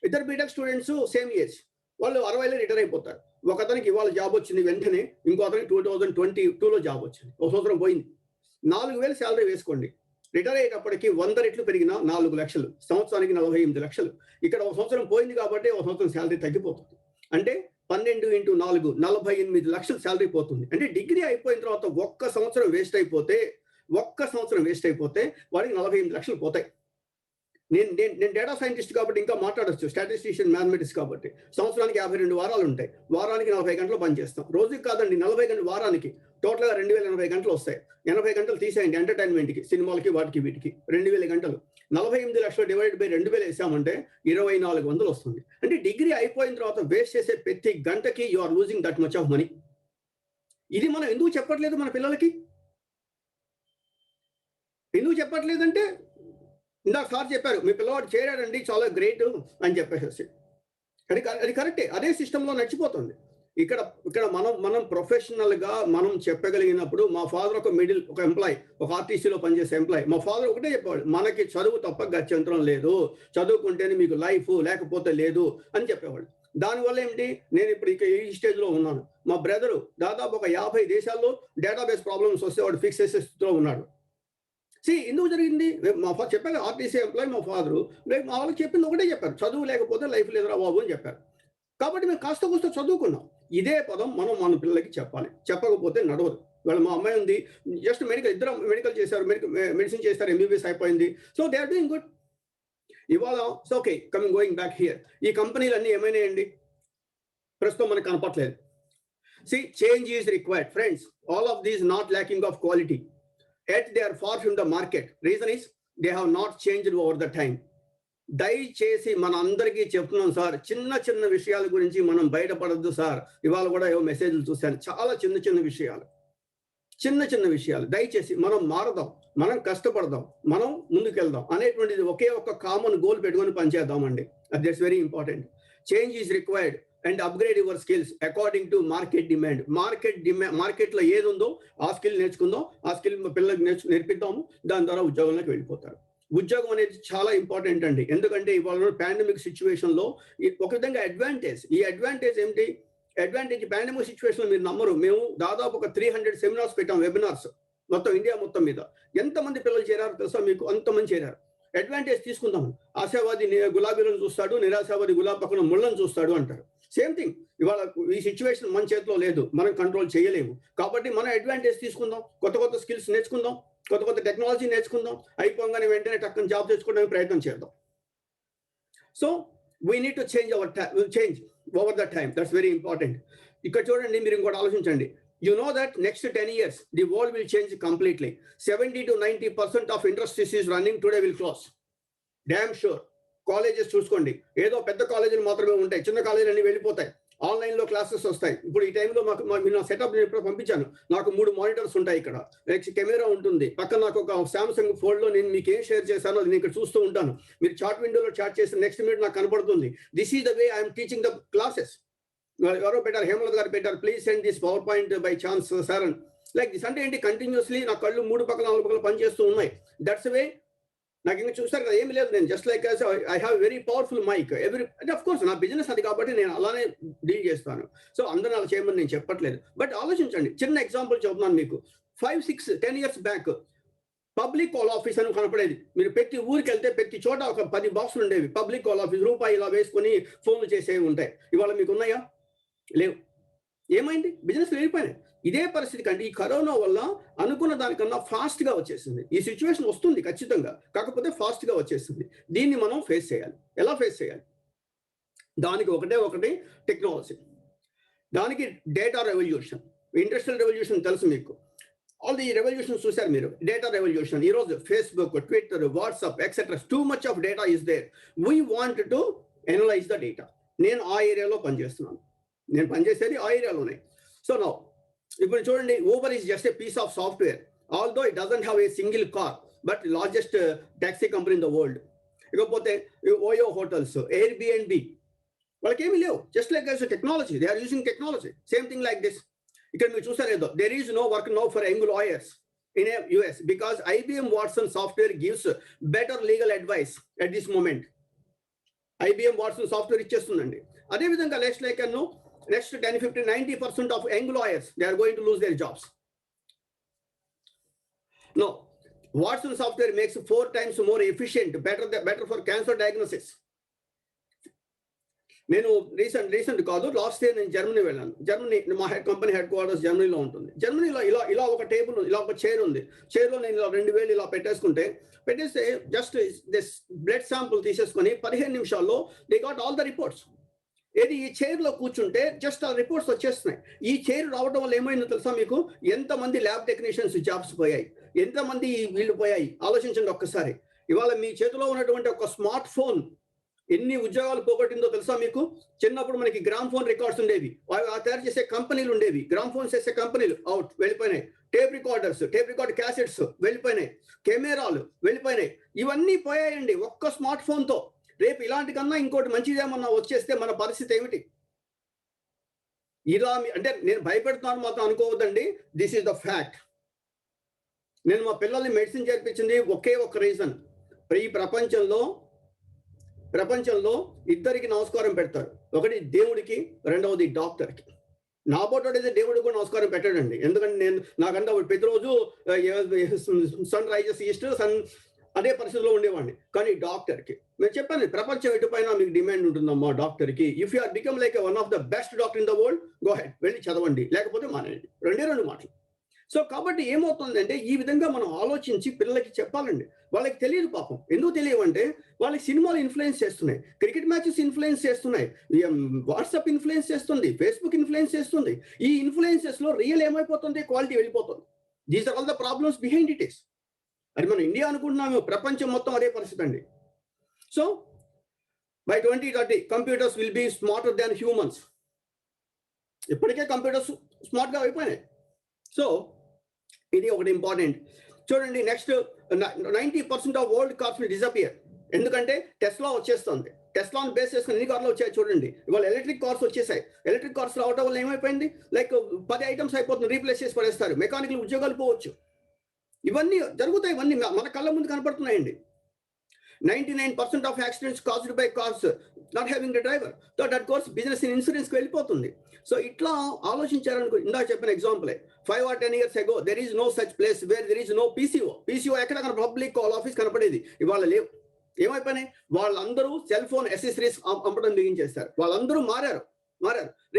2 బీటెక్ స్టూడెంట్స్ సేమ్ ఏజ్, వాళ్ళు 60లో రిటైర్ అయిపోతారు. ఒక అతనికి ఇవాళ జాబ్ వచ్చింది వెంటనే, ఇంకో అతనికి 2022లో జాబ్ వచ్చింది. ఒక సంవత్సరం పోయింది. 4,000 శాలరీ వేసుకోండి. రిటైర్ అయ్యేటప్పటికి 100 రెట్లు పెరిగిన 4 లక్షలు, సంవత్సరానికి 48 లక్షలు. ఇక్కడ ఒక సంవత్సరం పోయింది కాబట్టి ఒక సంవత్సరం శాలరీ తగ్గిపోతుంది. అంటే 12 × 4 48 లక్షలు శాలరీ పోతుంది. అంటే డిగ్రీ అయిపోయిన తర్వాత ఒక్క సంవత్సరం వేస్ట్ అయిపోతే వాడికి 48 లక్షలు పోతాయి. నేను డేటా సైంటిస్ట్ కాబట్టి ఇంకా మాట్లాడచ్చు, స్టాటిస్టిషియన్, మ్యాథమెటిక్స్ కాబట్టి. సంవత్సరానికి 52 వారాలు ఉంటాయి. వారానికి 40 గంటలు పనిచేస్తాం. రోజుకి కాదండి, 40 గంటలు వారానికి. టోటల్గా 2080 గంటలు వస్తాయి. 80 గంటలు తీసేయండి ఎంటర్టైన్మెంట్కి, సినిమాలకి, వాటికి వీటికి. 2000 గంటలు. 48 లక్షలు డివైడ్ బై 2000 వేసామంటే 2400 వస్తుంది. అంటే డిగ్రీ అయిపోయిన తర్వాత వేస్ట్ చేసే ప్రతి గంటకి you are losing that much of money. ఇది మనం ఎందుకు చెప్పట్లేదు మన పిల్లలకి? ఎందుకు చెప్పట్లేదంటే, ఇందాక సార్ చెప్పారు, మీ పిల్లవాడు చేరాడండి చాలా గ్రేట్ అని చెప్పేసి. అది కరెక్టే, అదే సిస్టంలో నడిచిపోతుంది. ఇక్కడ మనం ప్రొఫెషనల్గా మనం చెప్పగలిగినప్పుడు, మా ఫాదర్ ఒక ఎంప్లాయ్, ఒక ఆర్టీసీలో పనిచేసే ఎంప్లాయ్, మా ఫాదర్ ఒకటే చెప్పేవాడు, మనకి చదువు తప్ప గత్యంతరం లేదు, చదువుకుంటేనే మీకు లైఫ్, లేకపోతే లేదు అని చెప్పేవాడు. దానివల్ల ఏంటి, నేను ఇప్పుడు ఈ స్టేజ్లో ఉన్నాను. మా బ్రదరు దాదాపు ఒక 50 దేశాల్లో డేటాబేస్ ప్రాబ్లమ్స్ వస్తే వాడు ఫిక్స్ చేసే స్థితిలో ఉన్నాడు. ఎందుకు జరిగింది? మా ఫాదర్ చెప్పారు, ఆర్టీసీ ఎంప్లాయ్ మా ఫాదరు. మా వాళ్ళకి చెప్పింది ఒకటే చెప్పారు, చదువు లేకపోతే లైఫ్ లేదురా బాబు అని చెప్పారు. కాబట్టి మేము కాస్త చదువుకున్నాం. ఇదే పదం మనం మన పిల్లలకి చెప్పాలి. చెప్పకపోతే నడవదు. వాళ్ళ మా అమ్మాయి ఉంది, జస్ట్ మెడికల్, ఇద్దరు మెడికల్ చేశారు, మెడిసిన్ చేస్తారు, ఎంబీబీఎస్ అయిపోయింది. So they are doing good. ఇవాళ so okay, going back here, ఈ కంపెనీలన్నీ ఏమైనాయండి? ప్రస్తుతం మనకు కనపట్లేదు. See, change is required, friends. All of these not lacking of quality, yet they are far from the market. Reason is they have not changed over the time. దయచేసి మన అందరికీ చెప్తున్నాం sir, చిన్న చిన్న విషయాల గురించి మనం బయటపడద్దు సార్. ఇవాళ కూడా ఏవో మెసేజ్లు చూశాను, చాలా చిన్న చిన్న విషయాలు. దయచేసి మనం మారదాం, మనం కష్టపడదాం, మనం ముందుకెళ్దాం అనేటువంటిది ఒకే ఒక కామన్ గోల్ పెట్టుకొని పనిచేద్దామండి. That's very important. Change is required and upgrade your skills according to market demand. మార్కెట్లో ఏది ఉందో ఆ స్కిల్ నేర్చుకుందాం, ఆ స్కిల్ పిల్లలకు నేర్పిద్దాము, దాని ద్వారా ఉద్యోగంలోకి వెళ్ళిపోతారు. ఉద్యోగం అనేది చాలా ఇంపార్టెంట్ అండి. ఎందుకంటే ఇవాళ పాండమిక్ సిచ్యువేషన్ లో ఒక విధంగా అడ్వాంటేజ్. ఈ అడ్వాంటేజ్ ఏంటి? అడ్వాంటేజ్ పాండమిక్ సిచ్యువేషన్ లో మీరు నమ్మరు, మేము దాదాపు ఒక 300 సెమినార్స్ పెట్టాం, వెబినార్స్, మొత్తం ఇండియా మొత్తం మీద. ఎంతమంది పిల్లలు చేరారు తెలుసా మీకు? అంతమంది చేరారు. అడ్వాంటేజ్ తీసుకుందాం. ఆశావాది గులాబీలను చూస్తాడు, నిరాశావాది గులాబీ పక్కన ముళ్ళను చూస్తాడు అంటారు. Same thing. ఇవాళ ఈ సిచ్యువేషన్ మన చేతిలో లేదు, మనం కంట్రోల్ చేయలేము. కాబట్టి మనం అడ్వాంటేజ్ తీసుకుందాం, కొత్త స్కిల్స్ నేర్చుకుందాం, కొత్త టెక్నాలజీ నేర్చుకుందాం, అయిపోగానే వెంటనే టక్కన జాబ్ తెచ్చుకోవడానికి ప్రయత్నం చేద్దాం. So we need to change over the time. That's very important. ఇక్కడ చూడండి, మీరు ఇంకోటి ఆలోచించండి. You know that next 10 years, the world will change completely. 70 to 90% of industries is running today will close. Damn sure. Colleges చూసుకోండి, ఏదో పెద్ద కాలేజీలు మాత్రమే ఉంటాయి, చిన్న కాలేజీలు అన్ని వెళ్ళిపోతాయి. ఆన్లైన్లో క్లాసెస్ వస్తాయి. ఇప్పుడు ఈ టైంలో నా సెటప్ నేను ఇప్పుడు పంపించాను. నాకు 3 మానిటర్స్ ఉంటాయి, ఇక్కడ కెమెరా ఉంటుంది, పక్కన నాకు ఒక సామ్సంగ్ ఫోల్డ్లో నేను మీకు ఏం షేర్ చేశానో అది నేను ఇక్కడ చూస్తూ ఉంటాను. మీరు చాట్ విండోలో చాట్ చేసిన నెక్స్ట్ మినిట్ నాకు కనబడుతుంది. This is the way I'm teaching the classes. ఎవరో పెట్టారు, హేమలత గారు పెట్టారు, please send this power point by chance sir అని. లైక్ దిస్ అంటే ఏంటి? కంటిన్యూస్లీ నా కళ్ళు 3 పక్కల 4 పక్కల పనిచేస్తూ ఉన్నాయి. That's way. నాకు ఇంకా చూస్తారు కదా, ఏమి లేదు, నేను just like I have very powerful mic. అంటే అఫ్ కోర్స్ నా బిజినెస్ అది కాబట్టి నేను అలానే డీల్ చేస్తాను. సో అందరూ అలా చేయమని నేను చెప్పట్లేదు. బట్ ఆలోచించండి, చిన్న ఎగ్జాంపుల్ చెప్తున్నాను మీకు. 5, 6, 10 years back public call office అని కనపడేది. మీరు ప్రతి ఊరికి వెళ్తే ప్రతి చోట ఒక 10 బాక్సులు ఉండేవి. పబ్లిక్ కాల్ ఆఫీస్, రూపాయి ఇలా వేసుకొని ఫోన్లు చేసేవి ఉంటాయి. ఇవాళ మీకు ఉన్నాయా? లేవు. ఏమైంది? బిజినెస్ వెళ్ళిపోయినాయి. ఇదే పరిస్థితి కంటే ఈ కరోనా వల్ల అనుకున్న దానికన్నా ఫాస్ట్గా వచ్చేసింది. ఈ సిచ్యువేషన్ వస్తుంది ఖచ్చితంగా, కాకపోతే ఫాస్ట్గా వచ్చేసింది. దీన్ని మనం ఫేస్ చేయాలి. ఎలా ఫేస్ చేయాలి? దానికి ఒకటి టెక్నాలజీ, దానికి డేటా రెవల్యూషన్, ఇండస్ట్రియల్ రెవల్యూషన్ తెలుసు మీకు. ఆల్ ది రెవల్యూషన్ చూశారు మీరు. డేటా రెవల్యూషన్, ఈరోజు Facebook, Twitter, WhatsApp etcetera, too much of data is there. We want to analyse the data. నేను ఆ ఏరియాలో పనిచేస్తున్నాను, నేను పనిచేసేది ఆ ఏరియాలోనే. సో నౌ ఇప్పుడు చూడండి, Uber is just a piece of software. Although it doesn't have a single car, but largest taxi company in the world. ఇకపోతే ఓయో హోటల్స్, ఎయిర్బిఎన్బి, వాళ్ళకి ఏమీ లేవు. Just like technology, they are using technology. Same thing like this. ఇక్కడ మీరు చూసారేదో, there is no work now for young lawyers in US because IBM Watson software gives better legal advice at this moment. IBM Watson software ఇచ్చేస్తుందండి. అదే విధంగా next 10, 15, 90% of young lawyers, they are going to lose their jobs. No, Watson software makes 4 times more efficient, better for cancer diagnosis. నేను recent కాదు, last year నేను Germany వెళ్ళాను. Germany, మా company head quarters జర్మనీలో ఉంటుంది. జర్మనీలో ఇలా ఒక టేబుల్, ఇలా ఒక చైర్ ఉంది. చైర్లో నేను ఇలా 2000 ఇలా పెట్టేస్తే జస్ట్ దిస్ బ్లడ్ శాంపుల్ తీసేసుకొని 15 నిమిషాల్లో they got all the reports. ఏది? ఈ చైర్లో కూర్చుంటే జస్ట్ ఆ రిపోర్ట్స్ వచ్చేస్తున్నాయి. ఈ చైర్ రావడం వల్ల ఏమైందో తెలుసా మీకు? ఎంతమంది ల్యాబ్ టెక్నీషియన్స్ జాబ్స్ పోయాయి, ఎంతమంది వీళ్ళు పోయాయి ఆలోచించండి ఒక్కసారి. ఇవాళ మీ చేతిలో ఉన్నటువంటి ఒక స్మార్ట్ ఫోన్ ఎన్ని ఉద్యోగాలు పోగొట్టిందో తెలుసా మీకు? చిన్నప్పుడు మనకి గ్రామ్ ఫోన్ రికార్డ్స్ ఉండేవి, తయారు చేసే కంపెనీలు ఉండేవి, గ్రామ్ ఫోన్స్ చేసే కంపెనీలు అవుట్ వెళ్ళిపోయినాయి. టేప్ రికార్డ్ క్యాసెట్స్ వెళ్ళిపోయినాయి, కెమెరాలు వెళ్ళిపోయినాయి. ఇవన్నీ పోయాయండి ఒక్క స్మార్ట్ ఫోన్తో. రేపు ఇలాంటి కన్నా ఇంకోటి మంచిదేమన్నా వచ్చేస్తే మన పరిస్థితి ఏమిటి? ఇలా అంటే నేను భయపెడుతున్నాను మాత్రం అనుకోవద్దండి. This is the fact. నేను మా పిల్లల్ని మెడిసిన్ చేర్పించింది ఒకే ఒక రీజన్. ఈ ప్రపంచంలో ఇద్దరికి నమస్కారం పెడతారు. ఒకటి దేవుడికి, రెండవది డాక్టర్కి. నా బోటోడైతే దేవుడికి కూడా నమస్కారం పెట్టాడండి. ఎందుకంటే నాకంటే ప్రతిరోజు సన్ రైజెస్ ఈస్ట్, సన్ అదే పరిస్థితిలో ఉండేవాడిని. కానీ డాక్టర్కి నేను చెప్పాను, ప్రపంచం ఎటుపైన మీకు డిమాండ్ ఉంటుందమ్మా డాక్టర్కి. If you are become like one of the best doctor in the world, go head, వెళ్ళి చదవండి, లేకపోతే మానేయండి. రెండు మాటలు. సో కాబట్టి ఏమవుతుందంటే ఈ విధంగా మనం ఆలోచించి పిల్లలకి చెప్పాలండి. వాళ్ళకి తెలియదు పాపం. ఎందుకు తెలియవంటే వాళ్ళకి సినిమాలు ఇన్ఫ్లుయెన్స్ చేస్తున్నాయి, క్రికెట్ మ్యాచెస్ ఇన్ఫ్లుయెన్స్ చేస్తున్నాయి, వాట్సాప్ ఇన్ఫ్లుయెన్స్ చేస్తుంది, ఫేస్బుక్ ఇన్ఫ్లుయెన్స్ చేస్తుంది. ఈ ఇన్ఫ్లుయెన్సెస్ లో రియల్ ఏమైపోతుంది, క్వాలిటీ వెళ్ళిపోతుంది. These are all the problems behind it is. అది మనం ఇండియా అనుకుంటున్నాము, ప్రపంచం మొత్తం అదే పరిస్థితి అండి. So by 2030 computers will be smarter than humans. ఇప్పటికే కంప్యూటర్స్ స్మార్ట్ గా అయిపోయినాయి. సో ఇది ఒకటి ఇంపార్టెంట్. చూడండి, next 90% of world cars will disappear. ఎందుకంటే టెస్లా వచ్చేస్తుంది. టెస్లాను బేస్ చేసుకుని ఎన్ని కార్లు వచ్చాయి చూడండి. ఇవాళ ఎలక్ట్రిక్ కార్స్ వచ్చేసాయి. ఎలక్ట్రిక్ కార్స్ రావడం వల్ల ఏమైపోయింది, లైక్ 10 ఐటమ్స్ అయిపోతుంది, రీప్లేస్ చేసి పడేస్తారు. మెకానికల్ ఉద్యోగాలు పోవచ్చు. ఇవన్నీ జరుగుతాయి, ఇవన్నీ మన కళ్ళ ముందు కనపడుతున్నాయండి. 99% of accidents caused by cars not having the driver. So that course business in ఇన్సూరెన్స్కి వెళ్ళిపోతుంది. సో ఇట్లా ఆలోచించారనుకో, ఇందాక చెప్పిన example 5 or 10 years ago there is no such place where there is no PCO ఎక్కడ పబ్లిక్ కాల్ ఆఫీస్ కనపడేది. ఇవాళ లేవు. ఏమైపోయినాయి, వాళ్ళందరూ సెల్ ఫోన్ అసెసరీస్ అమ్మడం బిగించేస్తారు. వాళ్ళందరూ మారారు.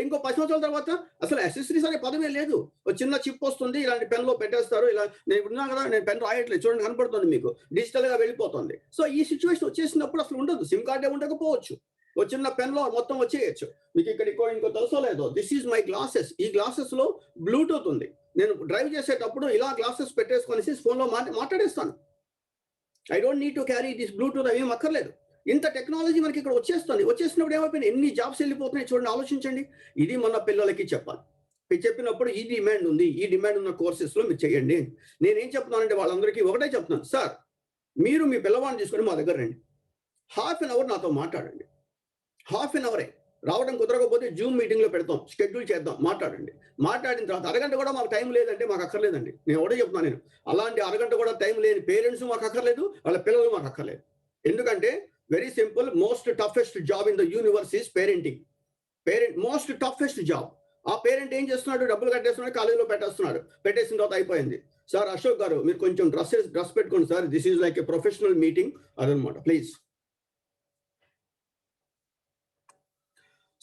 ఇంకో 10 సంవత్సరాల తర్వాత అసలు అసెసరీస్ అనే పదమే లేదు. ఒక చిన్న చిప్ వస్తుంది, ఇలాంటి పెన్లో పెట్టేస్తారు. ఇలా నేను ఇప్పుడున్నా కదా, నేను పెన్ రాయట్లేదు చూడండి, కనపడుతుంది మీకు, డిజిటల్ గా వెళ్ళిపోతుంది. సో ఈ సిచ్యువేషన్ వచ్చేసినప్పుడు అసలు ఉండదు, సిమ్ కార్డే ఉండకపోవచ్చు, ఒక చిన్న పెన్ లో మొత్తం వచ్చేయచ్చు. మీకు ఇక్కడ ఇంకో తెలుసో లేదో, దిస్ ఈజ్ మై గ్లాసెస్. ఈ గ్లాసెస్ లో బ్లూటూత్ ఉంది. నేను డ్రైవ్ చేసేటప్పుడు ఇలా గ్లాసెస్ పెట్టేసుకొని ఫోన్ లో మాట్లాడేస్తాను. I don't need to carry this Bluetooth, అవి ఏం అక్కర్లేదు. ఇంత టెక్నాలజీ మనకి ఇక్కడ వచ్చేస్తుంది. వచ్చేసినప్పుడు ఏమైపోయింది, ఎన్ని జాబ్స్ వెళ్ళిపోతున్నాయి చూడండి, ఆలోచించండి. ఇది మన పిల్లలకి చెప్పాలి. చెప్పినప్పుడు ఈ డిమాండ్ ఉంది, ఈ డిమాండ్ ఉన్న కోర్సెస్ లో మీరు చేయండి. నేనేం చెప్తున్నానంటే వాళ్ళందరికీ ఒకటే చెప్తున్నాను, సార్ మీరు మీ పిల్లవాడిని తీసుకొని మా దగ్గర రండి, ½ an hour నాతో మాట్లాడండి. ½ an hour రావడం కుదరకపోతే జూమ్ మీటింగ్ లో పెడతాం, షెడ్యూల్ చేద్దాం, మాట్లాడండి. మాట్లాడిన తర్వాత అరగంట కూడా మాకు టైం లేదంటే మాకు అక్కర్లేదండి. నేను ఒకటే చెప్తున్నాను, నేను అలాంటి అరగంట కూడా టైం లేని పేరెంట్స్ మాకు అక్కర్లేదు, వాళ్ళ పిల్లలు మాకు అక్కర్లేదు. ఎందుకంటే very simple, most toughest job in the universe is parenting. Most toughest job. ఆ పేరెంట్ ఏం చేస్తున్నాడు, డబ్బులు కట్టేస్తున్నాడు, కాలేజీలో పెట్టేసిన తర్వాత అయిపోయింది. సార్ అశోక్ గారు మీరు కొంచెం డ్రెస్ పెట్టుకోండి sir, this is like a professional meeting అదనమాట, please.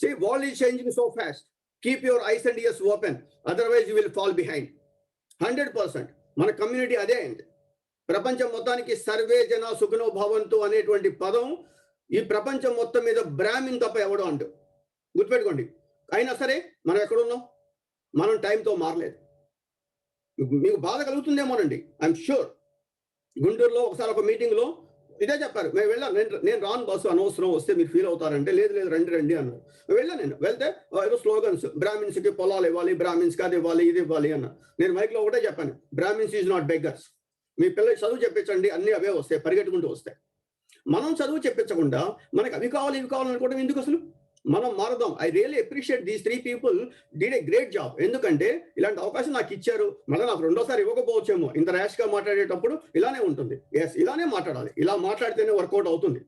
See, world is changing so fast. Keep your eyes and ears open. Otherwise, you will fall behind. 100%. మన కమ్యూనిటీ అదే అయింది. ప్రపంచం మొత్తానికి సర్వే జన సుఖనో భవంతు అనేటువంటి పదం ఈ ప్రపంచం మొత్తం మీద బ్రాహ్మిన్ తప్ప ఎవడో అంటూ గుర్తుపెట్టుకోండి. అయినా సరే మనం ఎక్కడున్నాం, మనం టైంతో మారలేదు. మీకు బాధ కలుగుతుందేమోనండి, ఐఎమ్ షూర్. గుంటూరులో ఒకసారి ఒక మీటింగ్లో ఇదే చెప్పారు, మేము వెళ్ళాను, నేను రాను బస్సు, అనవసరం, వస్తే మీరు ఫీల్ అవుతారంటే లేదు రండి అన్నారు. వెళ్ళాను. నేను వెళ్తే ఏదో స్లోగన్స్, బ్రాహ్మిన్స్కి పొలాలు ఇవ్వాలి, బ్రాహ్మిన్స్కి అది ఇవ్వాలి, ఇది ఇవ్వాలి అన్న. నేను మైక్లో ఒకటే చెప్పాను, బ్రాహ్మిన్స్ ఈజ్ నాట్ బెగ్గర్స్. మీ పిల్లలకి చదువు చెప్పించండి, అన్ని అవే వస్తాయి, పరిగెట్టుకుంటూ వస్తాయి. మనం చదువు చెప్పించకుండా మనకి అవి కావాలి ఇవి కావాలనుకోవడం ఎందుకు అసలు? మనం మారదాం. I really appreciate these 3 people did a great job. ఎందుకంటే ఇలాంటి అవకాశం నాకు ఇచ్చారు, మళ్ళీ నాకు రెండోసారి ఇవ్వకపోవచ్చేమో. ఇంత ర్యాష్ గా మాట్లాడేటప్పుడు ఇలానే ఉంటుంది. ఎస్, ఇలానే మాట్లాడాలి, ఇలా మాట్లాడితేనే వర్కౌట్ అవుతుంది.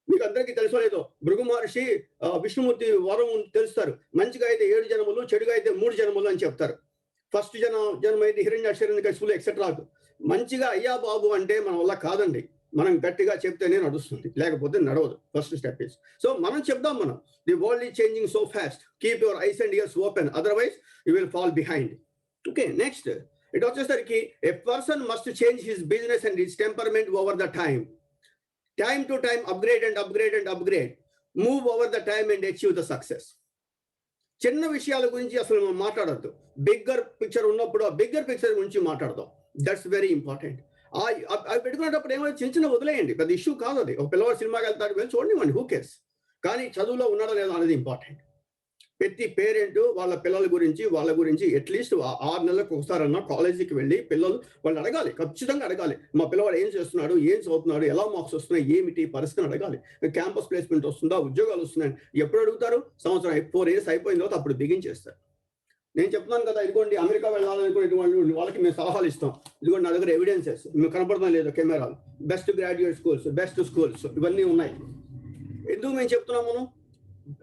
మీకు అందరికీ తెలుసో లేదో, భృగు మహర్షి విష్ణుమూర్తి వరం తెలుస్తారు, మంచిగా అయితే 7 జన్మలు, చెడుగా అయితే 3 జన్మలు అని చెప్తారు. ఫస్ట్ జన్మ అయితే హిరణ్యాక్షులు ఎక్సెట్రా. మంచిగా అయ్యా బాబు అంటే మన వల్ల కాదండి, మనం గట్టిగా చెప్తేనే నడుస్తుంది, లేకపోతే నడవదు. ఫస్ట్ స్టెప్ ఇస్, సో మనం చెప్దాం, మనం the world is changing so fast, keep your eyes and ears open, otherwise you will fall behind. Okay, next it వచ్చేసరికి a person must change his business and his temperament over the time to time, upgrade, move over the time and achieve the success. చిన్న విషయాల గురించి అసలు మనం మాట్లాడద్దు, bigger picture ఉన్నప్పుడు ఆ bigger picture గురించి మాట్లాడదాం. That's very important. అవి పెట్టుకునేటప్పుడు ఏమైనా చిన్న వదిలేయండి, పెద్ద ఇష్యూ కాదు అది. ఒక పిల్లవాడు సినిమాకి వెళ్తాడు, వెళ్ళి చూడండి, హూ కేర్స్. కానీ చదువులో ఉన్నాడో లేదో అనేది ఇంపార్టెంట్. ప్రతి పేరెంట్ వాళ్ళ పిల్లల గురించి అట్లీస్ట్ 6 నెలలకు ఒకసారన్నా కాలేజీకి వెళ్ళి వాళ్ళు అడగాలి, ఖచ్చితంగా అడగాలి. మా పిల్లవాడు ఏం చేస్తున్నాడు, ఏం చదువుతున్నాడు, ఎలా మార్క్స్ వస్తున్నాయి, ఏమిటి పరిస్థితిని అడగాలి. క్యాంపస్ ప్లేస్మెంట్ వస్తుందా, ఉద్యోగాలు వస్తున్నాయి. ఎప్పుడు అడుగుతారు? సంవత్సరం 4 years అయిపోయిన తర్వాత అప్పుడు బిగించేస్తారు. నేను చెప్తున్నాను కదా, ఇదిగోండి అమెరికా వెళ్ళాలనుకునేటువంటి వాళ్ళకి మేము సలహాలు ఇస్తాం. ఇదిగోండి నా దగ్గర ఎవిడెన్సెస్, మీకు కనపడడం లేదు కెమెరాలు, best graduate schools, best schools ఇవన్నీ ఉన్నాయి. ఎందుకు మేము చెప్తున్నాం? మనం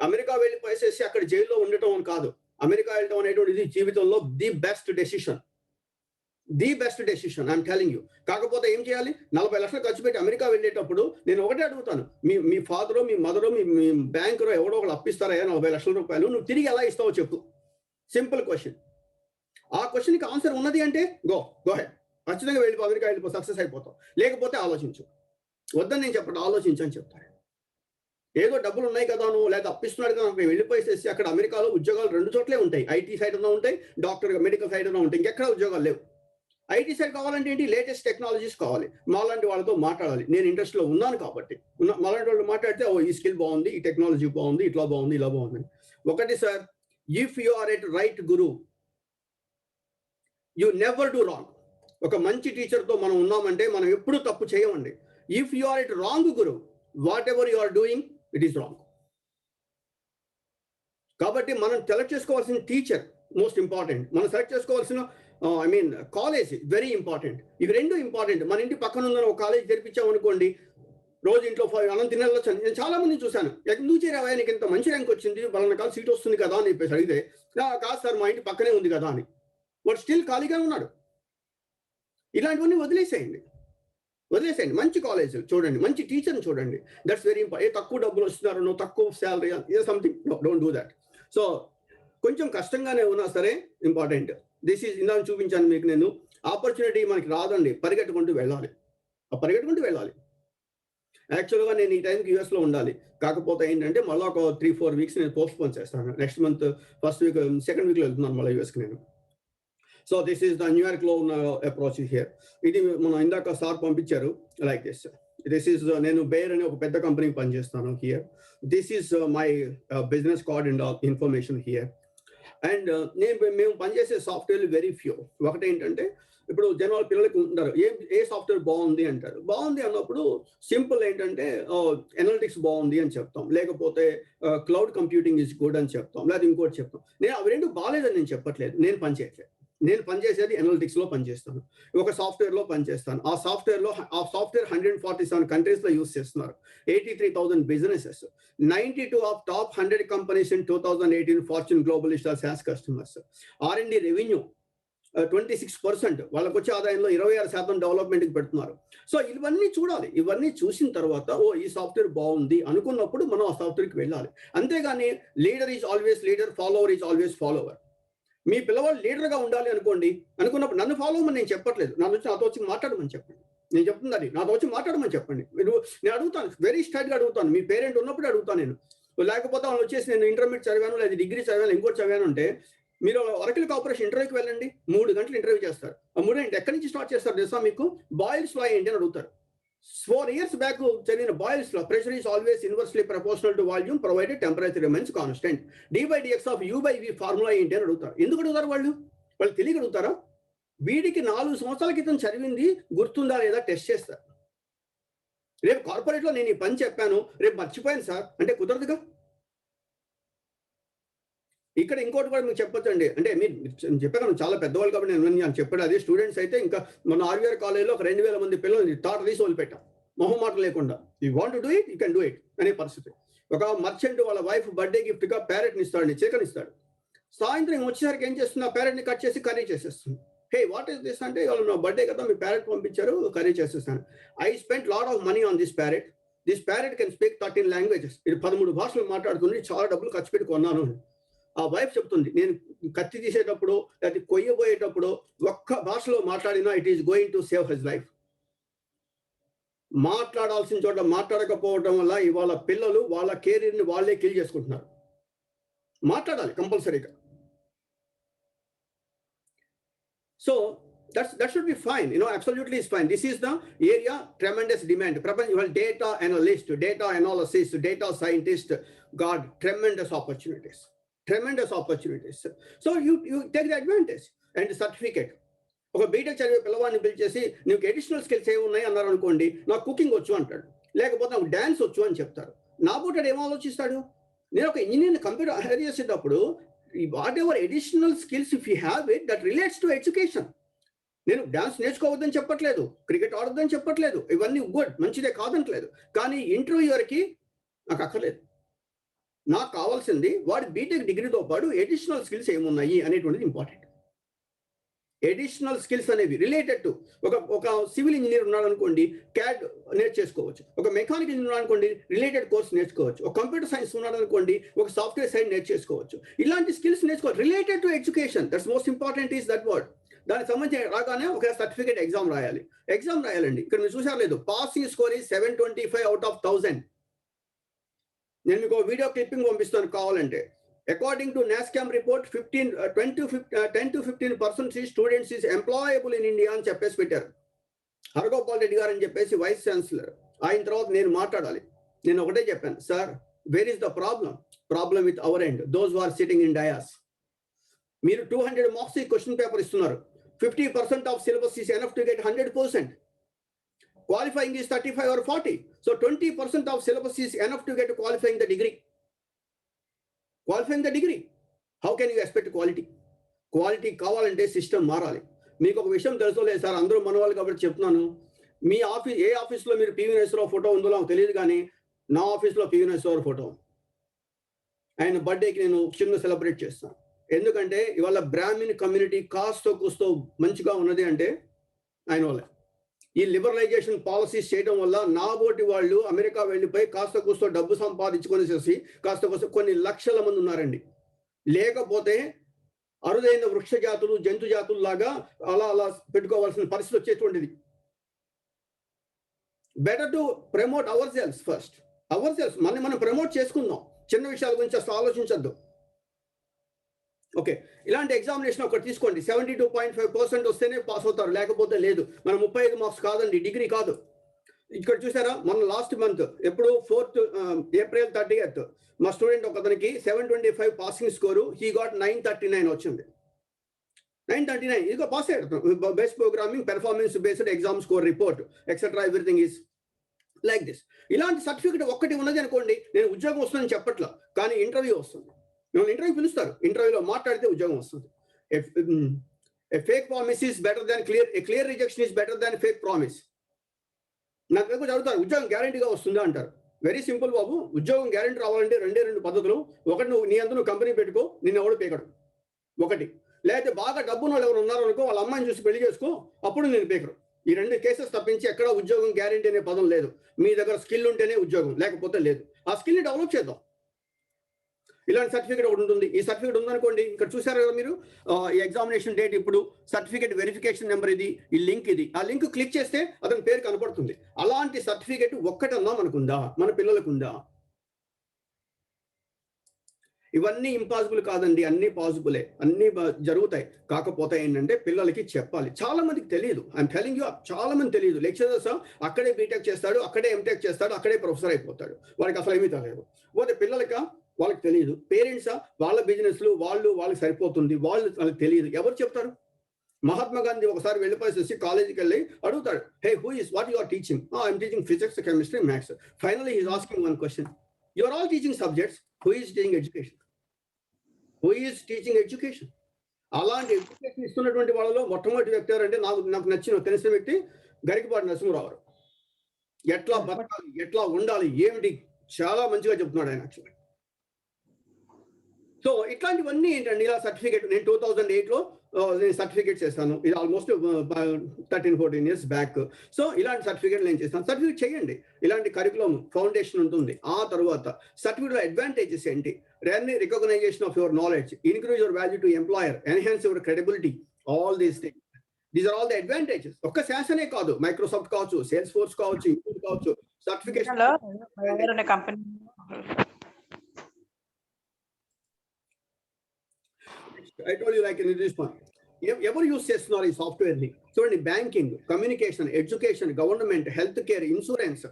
అమెరికా వెళ్ళిపోయేసేసి అక్కడ జైల్లో ఉండటం అని కాదు. అమెరికా వెళ్ళటం అనేటువంటిది జీవితంలో the best decision. The best decision I'm telling you. కాకపోతే ఏం చేయాలి, 40 లక్షలు ఖర్చు పెట్టి అమెరికా వెళ్ళేటప్పుడు నేను ఒకటే అడుగుతాను, మీ ఫాదరో మీ మదరో మీ బ్యాంకులో ఎవడో ఒకళ్ళు అప్పిస్తారా 40 లక్షల రూపాయలు, నువ్వు తిరిగి ఎలా ఇస్తావో చెప్పు. Simple question. ఆ క్వశ్చన్కి ఆన్సర్ ఉన్నది అంటే గో హెడ్, ఖచ్చితంగా అమెరికా వెళ్ళిపో, సక్సెస్ అయిపోతావు. లేకపోతే ఆలోచించు. వద్దని నేను చెప్పండి, ఆలోచించని చెప్తాను. ఏదో డబ్బులు ఉన్నాయి కదా నువ్వు, లేదా అప్పిస్తున్నాడు కదా అక్కడ వెళ్ళిపోయేసేసి అక్కడ అమెరికాలో ఉద్యోగాలు 2 చోట్లే ఉంటాయి. ఐటీ సైడ్ ఉన్నా ఉంటాయి, డాక్టర్ మెడికల్ సైడ్ ఉన్నా ఉంటాయి, ఇంకెక్కడ ఉద్యోగాలు లేవు. ఐటీ సైడ్ కావాలంటే ఏంటి, లేటెస్ట్ టెక్నాలజీస్ కావాలి. మాలాంటి వాళ్ళతో మాట్లాడాలి. నేను ఇంట్రెస్ట్లో ఉన్నాను కాబట్టి మాలాంటి వాళ్ళు మాట్లాడితే ఈ స్కిల్ బాగుంది, ఈ టెక్నాలజీ బాగుంది, ఇట్లా బాగుంది, ఇలా బాగుంది. ఒకటి sir, if you are at right guru you never do wrong. ఒక మంచి టీచర్తో మనం ఉన్నామంటే మనం ఎప్పుడూ తప్పు చేయమండి. If you are at wrong guru, whatever you are doing it is wrong. కాబట్టి మనం సెలెక్ట్ చేసుకోవాల్సిన టీచర్ మోస్ట్ ఇంపార్టెంట్. మనం సెలెక్ట్ చేసుకోవాల్సిన కాలేజ్ వెరీ ఇంపార్టెంట్. ఇవి 2 ఇంపార్టెంట్. మన ఇంటి పక్కన ఉన్న ఒక కాలేజ్ తెరిపించామనుకోండి, రోజు ఇంట్లో అన్నం తినేళ్ళొచ్చు. నేను చాలా మందిని చూశాను, ఎందుకు చేరావా, నీకు ఇంత మంచి ర్యాంక్ వచ్చింది, వాళ్ళ కాదు సీట్ వస్తుంది కదా అని చెప్పేసి అడిగితే, కాదు సార్ మా ఇంటి పక్కనే ఉంది కదా అని. వాడు స్టిల్ ఖాళీగా ఉన్నాడు. ఇలాంటివన్నీ వదిలేసేయండి. మంచి కాలేజ్ చూడండి, మంచి టీచర్ని చూడండి. That's very important. తక్కువ డబ్బులు వస్తున్నారనో, తక్కువ salary, something, don't do that. So కొంచెం కష్టంగానే ఉన్నా సరే ఇంపార్టెంట్. దిస్ ఈజ్ ఇందాక చూపించాను మీకు నేను. ఆపర్చునిటీ మనకి రాదండి, పరిగెట్టుకుంటూ వెళ్ళాలి. యాక్చువల్గా నేను ఈ టైంకి యూఎస్లో ఉండాలి. కాకపోతే ఏంటంటే మళ్ళీ ఒక 3-4 వీక్స్ నేను పోస్ట్పోన్ చేస్తాను. Next month first week, second వీక్లో వెళ్తున్నాను మళ్ళీ యూఎస్కి నేను. సో దిస్ ఈస్ ద న్యూయార్క్లో ఉన్న అప్రోచ్ హియర్. ఇది మనం ఇందాక సార్ పంపించారు లైక్ దిస్. దిస్ ఈస్ నేను బేర్ అనే ఒక పెద్ద కంపెనీకి పనిచేస్తాను here. This is my business card and information here. And మేము పనిచేసే సాఫ్ట్వేర్లు వెరీ ఫ్యూ. ఒకటి ఏంటంటే, ఇప్పుడు జనరల్ పిల్లలకి ఉంటారు, ఏ సాఫ్ట్వేర్ బాగుంది అంటారు. బాగుంది అన్నప్పుడు సింపుల్ ఏంటంటే ఎనాలిటిక్స్ బాగుంది అని చెప్తాం, లేకపోతే క్లౌడ్ కంప్యూటింగ్ ఇస్ గుడ్ అని చెప్తాం, లేదా ఇంకోటి చెప్తాం. నేను అవి 2 బాగాలేదని నేను చెప్పట్లేదు. నేను పనిచేసేది ఎనాలిటిక్స్ లో పనిచేస్తాను, ఒక సాఫ్ట్వేర్ లో పనిచేస్తాను. ఆ సాఫ్ట్వేర్ 147 కంట్రీస్ లో యూస్ చేస్తున్నారు. 83,000 businesses, 92 of top 100 companies in 2018 fortune global list as customers. R&D revenue 26%, వాళ్ళకి వచ్చే ఆదాయంలో 26% డెవలప్మెంట్కి పెడుతున్నారు. సో ఇవన్నీ చూడాలి. ఇవన్నీ చూసిన తర్వాత ఈ సాఫ్ట్వేర్ బాగుంది అనుకున్నప్పుడు మనం ఆ సాఫ్ట్వేర్కి వెళ్ళాలి. అంతేగాని leader is always leader, follower is always follower. మీ పిల్లవాళ్ళు లీడర్గా ఉండాలి అనుకున్నప్పుడు నన్ను ఫాలో అవ్వమని నేను చెప్పట్లేదు. నాతో వచ్చి మాట్లాడమని చెప్పండి. నేను చెప్తుంది అది, నాతో వచ్చి మాట్లాడమని చెప్పండి. నేను అడుగుతాను, వెరీ స్ట్రైట్గా అడుగుతాను. మీ పేరెంట్ ఉన్నప్పుడు అడుగుతాను నేను. లేకపోతే వాళ్ళు వచ్చేసి నేను ఇంటర్మీడియట్ చదివాను, లేదా డిగ్రీ చదివాను, ఇంకోటి చదివాను అంటే, మీరు ఒరకిల్ కార్పొరేషన్ ఇంటర్వ్యూకి వెళ్ళండి, 3 గంటలు ఇంటర్వ్యూ చేస్తారు. ఆ 3 గంటలు ఎక్కడి నుంచి స్టార్ట్ చేస్తారు తెలుసా మీకు? బాయిల్స్ లా ఏంటి అని అడుగుతారు. 4 years బ్యాక్ చదివిన boils law, pressure is always inversely proportional to volume provided temperature remains constant. d/dx of u/v formula ఏంటి అని అడుగుతారు. ఎందుకు అడుగుతారు? వాళ్ళు తెలియక అడుగుతారా? వీడికి 4 సంవత్సరాల క్రితం చదివింది గుర్తుందా లేదా టెస్ట్ చేస్తారు. రేపు కార్పొరేట్లో నేను ఈ పని చెప్పాను, రేపు మర్చిపోయాను సార్ అంటే కుదరదుగా. ఇక్కడ ఇంకోటి కూడా మీకు చెప్పొచ్చండి. అంటే మీరు చెప్పాను చాలా పెద్దవాళ్ళు కాబట్టి నేను చెప్పాడు. అదే స్టూడెంట్స్ అయితే ఇంకా మన ఆర్వీఆర్ కాలేజ్లో ఒక 2,000 మంది పిల్లలు తాట తీసి వదిలిపెట్టాం, మొహమాట లేకుండా. You want to do it, you can do it అనే పరిస్థితి. ఒక మర్చెంట్ వాళ్ళ వైఫ్ బర్త్డే గిఫ్ట్గా ప్యారెట్ని ఇస్తాడు, చికెన్ ఇస్తాడు. సాయంత్రం వచ్చేసరికి ఏం చేస్తున్నా, ప్యారెట్ని కట్ చేసి కర్రీ చేసేస్తుంది. హే వాట్ ఈస్ దిస్ అంటే, వాళ్ళు నా బర్త్డే కదా మీ ప్యారెట్ పంపించారు, కర్రీ చేసేస్తాను. I spent lot of money on this parrot. This parrot can speak 13 languages. ఇది 13 భాషలు మాట్లాడుతుంది, చాలా డబ్బులు ఖర్చు పెట్టి కొన్నాను. ఆ వైఫ్ చెప్తుంది, నేను కత్తి తీసేటప్పుడు లేదా కొయ్యబోయేటప్పుడు ఒక్క భాషలో మాట్లాడినా it is going to save his life. మాట్లాడాల్సిన చోట మాట్లాడకపోవడం వల్ల ఇవాళ పిల్లలు వాళ్ళ కెరీర్ని వాళ్ళే కిల్ చేసుకుంటున్నారు. మాట్లాడాలి కంపల్సరీగా. So that should be fine, absolutely is fine. This is the area tremendous demand. Data analyst, data analysis, data scientist got tremendous opportunities. So you take the advantage. And certificate, ఒక BTech చదివే పిల్లవాడిని పిలిచేసి నీకు additional skills ఏమున్నాయి అన్నారు అనుకోండి, నాకు cooking వచ్చు అంటాడు, లేకపోతే నాకు డ్యాన్స్ వచ్చు అని చెప్తారు. నా పూట ఏమో ఆలోచిస్తాడు, నేను ఒక ఇంజనీర్ని కంప్యూటర్ హైర్ చేసేటప్పుడు what ever additional skills if you have it that relates to education. నేను డాన్స్ నేర్చుకోవద్దని చెప్పట్లేదు, క్రికెట్ ఆడొద్దని చెప్పట్లేదు, ఇవన్నీ గుడ్, మంచిదే కాదంటలేదు. కానీ ఇంటర్వ్యూయర్కి నాకు అక్కర్లేదు. నాకు కావాల్సింది వాడి బీటెక్ డిగ్రీతో పాటు అడిషనల్ స్కిల్స్ ఏమున్నాయి అనేటువంటిది ఇంపార్టెంట్. అడిషనల్ స్కిల్స్ అనేవి రిలేటెడ్ టు ఒక సివిల్ ఇంజనీర్ ఉన్నాడు అనుకోండి, క్యాడ్ నేర్చేసుకోవచ్చు. ఒక మెకానికల్ ఇంజనీర్ ఉన్నాడు అనుకోండి, రిలేటెడ్ కోర్స్ నేర్చుకోవచ్చు. ఒక కంప్యూటర్ సైన్స్ ఉన్నాడు అనుకోండి, ఒక సాఫ్ట్వేర్ సైడ్ నేర్చేసుకోవచ్చు. ఇలాంటి స్కిల్స్ నేర్చుకోవచ్చు related to education. That's most important is that word. దానికి సంబంధించి రాగానే ఒక సర్టిఫికేట్ ఎగ్జామ్ రాయాలండి. ఇక్కడ మీరు చూసారు లేదు, passing score is 725 out of 1000. నేను మీకు వీడియో క్లిప్పింగ్ పంపిస్తాను కావాలంటే. According to NASSCAM report, 10 to 15% students is employable in India అని చెప్పేసి పెట్టారు. హరగోపాల్ రెడ్డి గారు అని చెప్పేసి వైస్ ఛాన్సలర్. ఆయన తర్వాత నేను మాట్లాడాలి. నేను ఒకటే చెప్పాను, sir where is the problem with our end, those who are sitting in dais. మీరు 200 మార్క్స్ ఈ క్వశ్చన్ పేపర్ ఇస్తున్నారు. 50% of syllabus is enough to get 100%. Qualifying is 35 or 40. So 20% of syllabus is enough to get qualifying the degree. How can you expect quality కావాలంటే system మారాలి. మీకు ఒక విషయం తెలుసో లేదు సార్, అందరూ మన వాళ్ళు కాబట్టి చెప్తున్నాను. మీ ఆఫీస్ ఏ ఆఫీస్లో మీరు పివి నరసింహారావు ఫోటో ఉందో నాకు తెలియదు, కానీ నా ఆఫీస్లో పివి నరసింహారావు ఫోటో. ఆయన బర్త్డేకి నేను చిన్న సెలబ్రేట్ చేస్తాను. ఎందుకంటే ఇవాళ బ్రాహ్మిన్ కమ్యూనిటీ కాస్తో కూస్తో మంచిగా ఉన్నది అంటే ఆయన వల్ల. ఈ లిబరలైజేషన్ పాలసీస్ చేయడం వల్ల నాబోటి వాళ్ళు అమెరికా వెళ్ళిపోయి కాస్త కూస్తో డబ్బు సంపాదించుకొనేసేసి కాస్త కూస్తో కొన్ని లక్షల మంది ఉన్నారండి. లేకపోతే అరుదైన వృక్ష జాతులు, జంతు జాతులు లాగా అలా పెట్టుకోవాల్సిన పరిస్థితి వచ్చేటువంటిది. Better to promote our sales first. మనం ప్రమోట్ చేసుకుందాం. చిన్న విషయాల గురించి అసలు ఆలోచించద్దు. ఓకే, ఇలాంటి ఎగ్జామినేషన్ ఒకటి తీసుకోండి. 72.5% వస్తేనే పాస్ అవుతారు, లేకపోతే లేదు. మనం 35 మార్క్స్ కాదండి, డిగ్రీ కాదు. ఇక్కడ చూసారా, మన లాస్ట్ మంత్ ఎప్పుడు 4th April 30th మా స్టూడెంట్ ఒకతనికి 725 పాసింగ్ స్కోరు, హీ గాట్ 939 వచ్చింది. 939 ఇదిగో పాస్ అయ్యాడు. Best programming, performance based exam score report etcetera everything is like this. ఇలాంటి సర్టిఫికేట్ ఒక్కటి ఉన్నది అనుకోండి, నేను ఉద్యోగం వస్తుందని చెప్పట్లా, కానీ ఇంటర్వ్యూ వస్తుంది. మిమ్మల్ని ఇంటర్వ్యూ పిలుస్తారు, ఇంటర్వ్యూలో మాట్లాడితే ఉద్యోగం వస్తుంది. Fake promise is better than clear rejection is better than fake promise. నాకు ఎక్కువ చదువుతారు, ఉద్యోగం గ్యారంటీగా వస్తుందా అంటారు. వెరీ సింపుల్ బాబు, ఉద్యోగం గ్యారంటీ రావాలంటే రెండు పద్ధతులు. ఒకటి, నీ అంతా నువ్వు కంపెనీ పెట్టుకో, నిన్ను ఎవడు పీకడు ఒకటి. లేకపోతే బాగా డబ్బున్న వాళ్ళు ఎవరు ఉన్నారో అనుకో, వాళ్ళ అమ్మాయిని చూసి పెళ్లి చేసుకో, అప్పుడు నేను పీకరు. ఈ 2 కేసెస్ తప్పించి ఎక్కడ ఉద్యోగం గ్యారంటీ అనే పదం లేదు. మీ దగ్గర స్కిల్ ఉంటేనే ఉద్యోగం, లేకపోతే లేదు. ఆ స్కిల్ని డెవలప్ చేద్దాం. ఇలాంటి సర్టిఫికేట్ ఒకటి ఉంటుంది. ఈ సర్టిఫికేట్ ఉందనుకోండి, ఇక్కడ చూసారు కదా మీరు, ఈ ఎగ్జామినేషన్ డేట్, ఇప్పుడు సర్టిఫికేట్ వెరిఫికేషన్ నెంబర్ ఇది, ఈ లింక్ ఇది. ఆ లింక్ క్లిక్ చేస్తే అతని పేరు కనపడుతుంది. అలాంటి సర్టిఫికేట్ ఒక్కటన్నా మనకుందా, మన పిల్లలకు ఉందా? ఇవన్నీ ఇంపాసిబుల్ కాదండి, అన్ని పాసిబులే, అన్ని జరుగుతాయి. కాకపోతే ఏంటంటే పిల్లలకి చెప్పాలి. చాలా మందికి తెలియదు. ఐఎమ్ టెలింగ్ యూ, చాలా మంది తెలియదు. లెక్చరర్స్ అక్కడే బీటెక్ చేస్తాడు, అక్కడే ఎంటెక్ చేస్తాడు, అక్కడే ప్రొఫెసర్ అయిపోతాడు, వాడికి అసలు ఏమీ తెలియదు. పోతే పిల్లలకి వాళ్ళకి తెలియదు. పేరెంట్స్ వాళ్ళ బిజినెస్లు వాళ్ళకి సరిపోతుంది, వాళ్ళకి తెలియదు. ఎవరు చెప్తారు? మహాత్మా గాంధీ ఒకసారి వెళ్ళిపోయేసి కాలేజీకి వెళ్ళి అడుగుతాడు, hey who is what you are teaching? I'm teaching physics, chemistry, maths. Finally he is asking one question, you are all teaching subjects, who is teaching education? అలాంటి ఎడ్యుకేషన్ ఇస్తున్నటువంటి వాళ్ళలో మొట్టమొదటి వ్యక్తి ఎవరంటే, నాకు తెలిసిన వ్యక్తి గరికపాటి నరసింహరావు. ఎట్లా బతకాలి, ఎట్లా ఉండాలి, ఏమిటి చాలా మంచిగా చెప్తున్నాడు ఆయన. యాక్చువల్లీ సో ఇట్లాంటివన్నీ ఏంటండి, ఇలా సర్టిఫికేట్ నేను 2008లో సర్టిఫికేట్ చేస్తాను. ఇది ఆల్మోస్ట్ 13-14 years బ్యాక్. సో ఇలాంటి సర్టిఫికేట్ నేను చేస్తాను. సర్టిఫికేట్ చేయండి. ఇలాంటి కరికులం ఫౌండేషన్ ఉంటుంది. ఆ తర్వాత సర్టిఫికేట్ అడ్వాంటేజెస్ ఏంటి? Recognition of your knowledge, increase your value to employer, enhance your credibility, all these things. These are all the advantages. ఒక్క శాసనే కాదు, మైక్రోసాఫ్ట్ కావచ్చు, సేల్స్ ఫోర్స్ కావచ్చు, ఇంక్లూడ్ కావచ్చు, certification. I told you like in this point. ఎవరు use చేస్తున్నారు ఈ software ని? చూడండి, banking, communication, education, government, health care, insurance,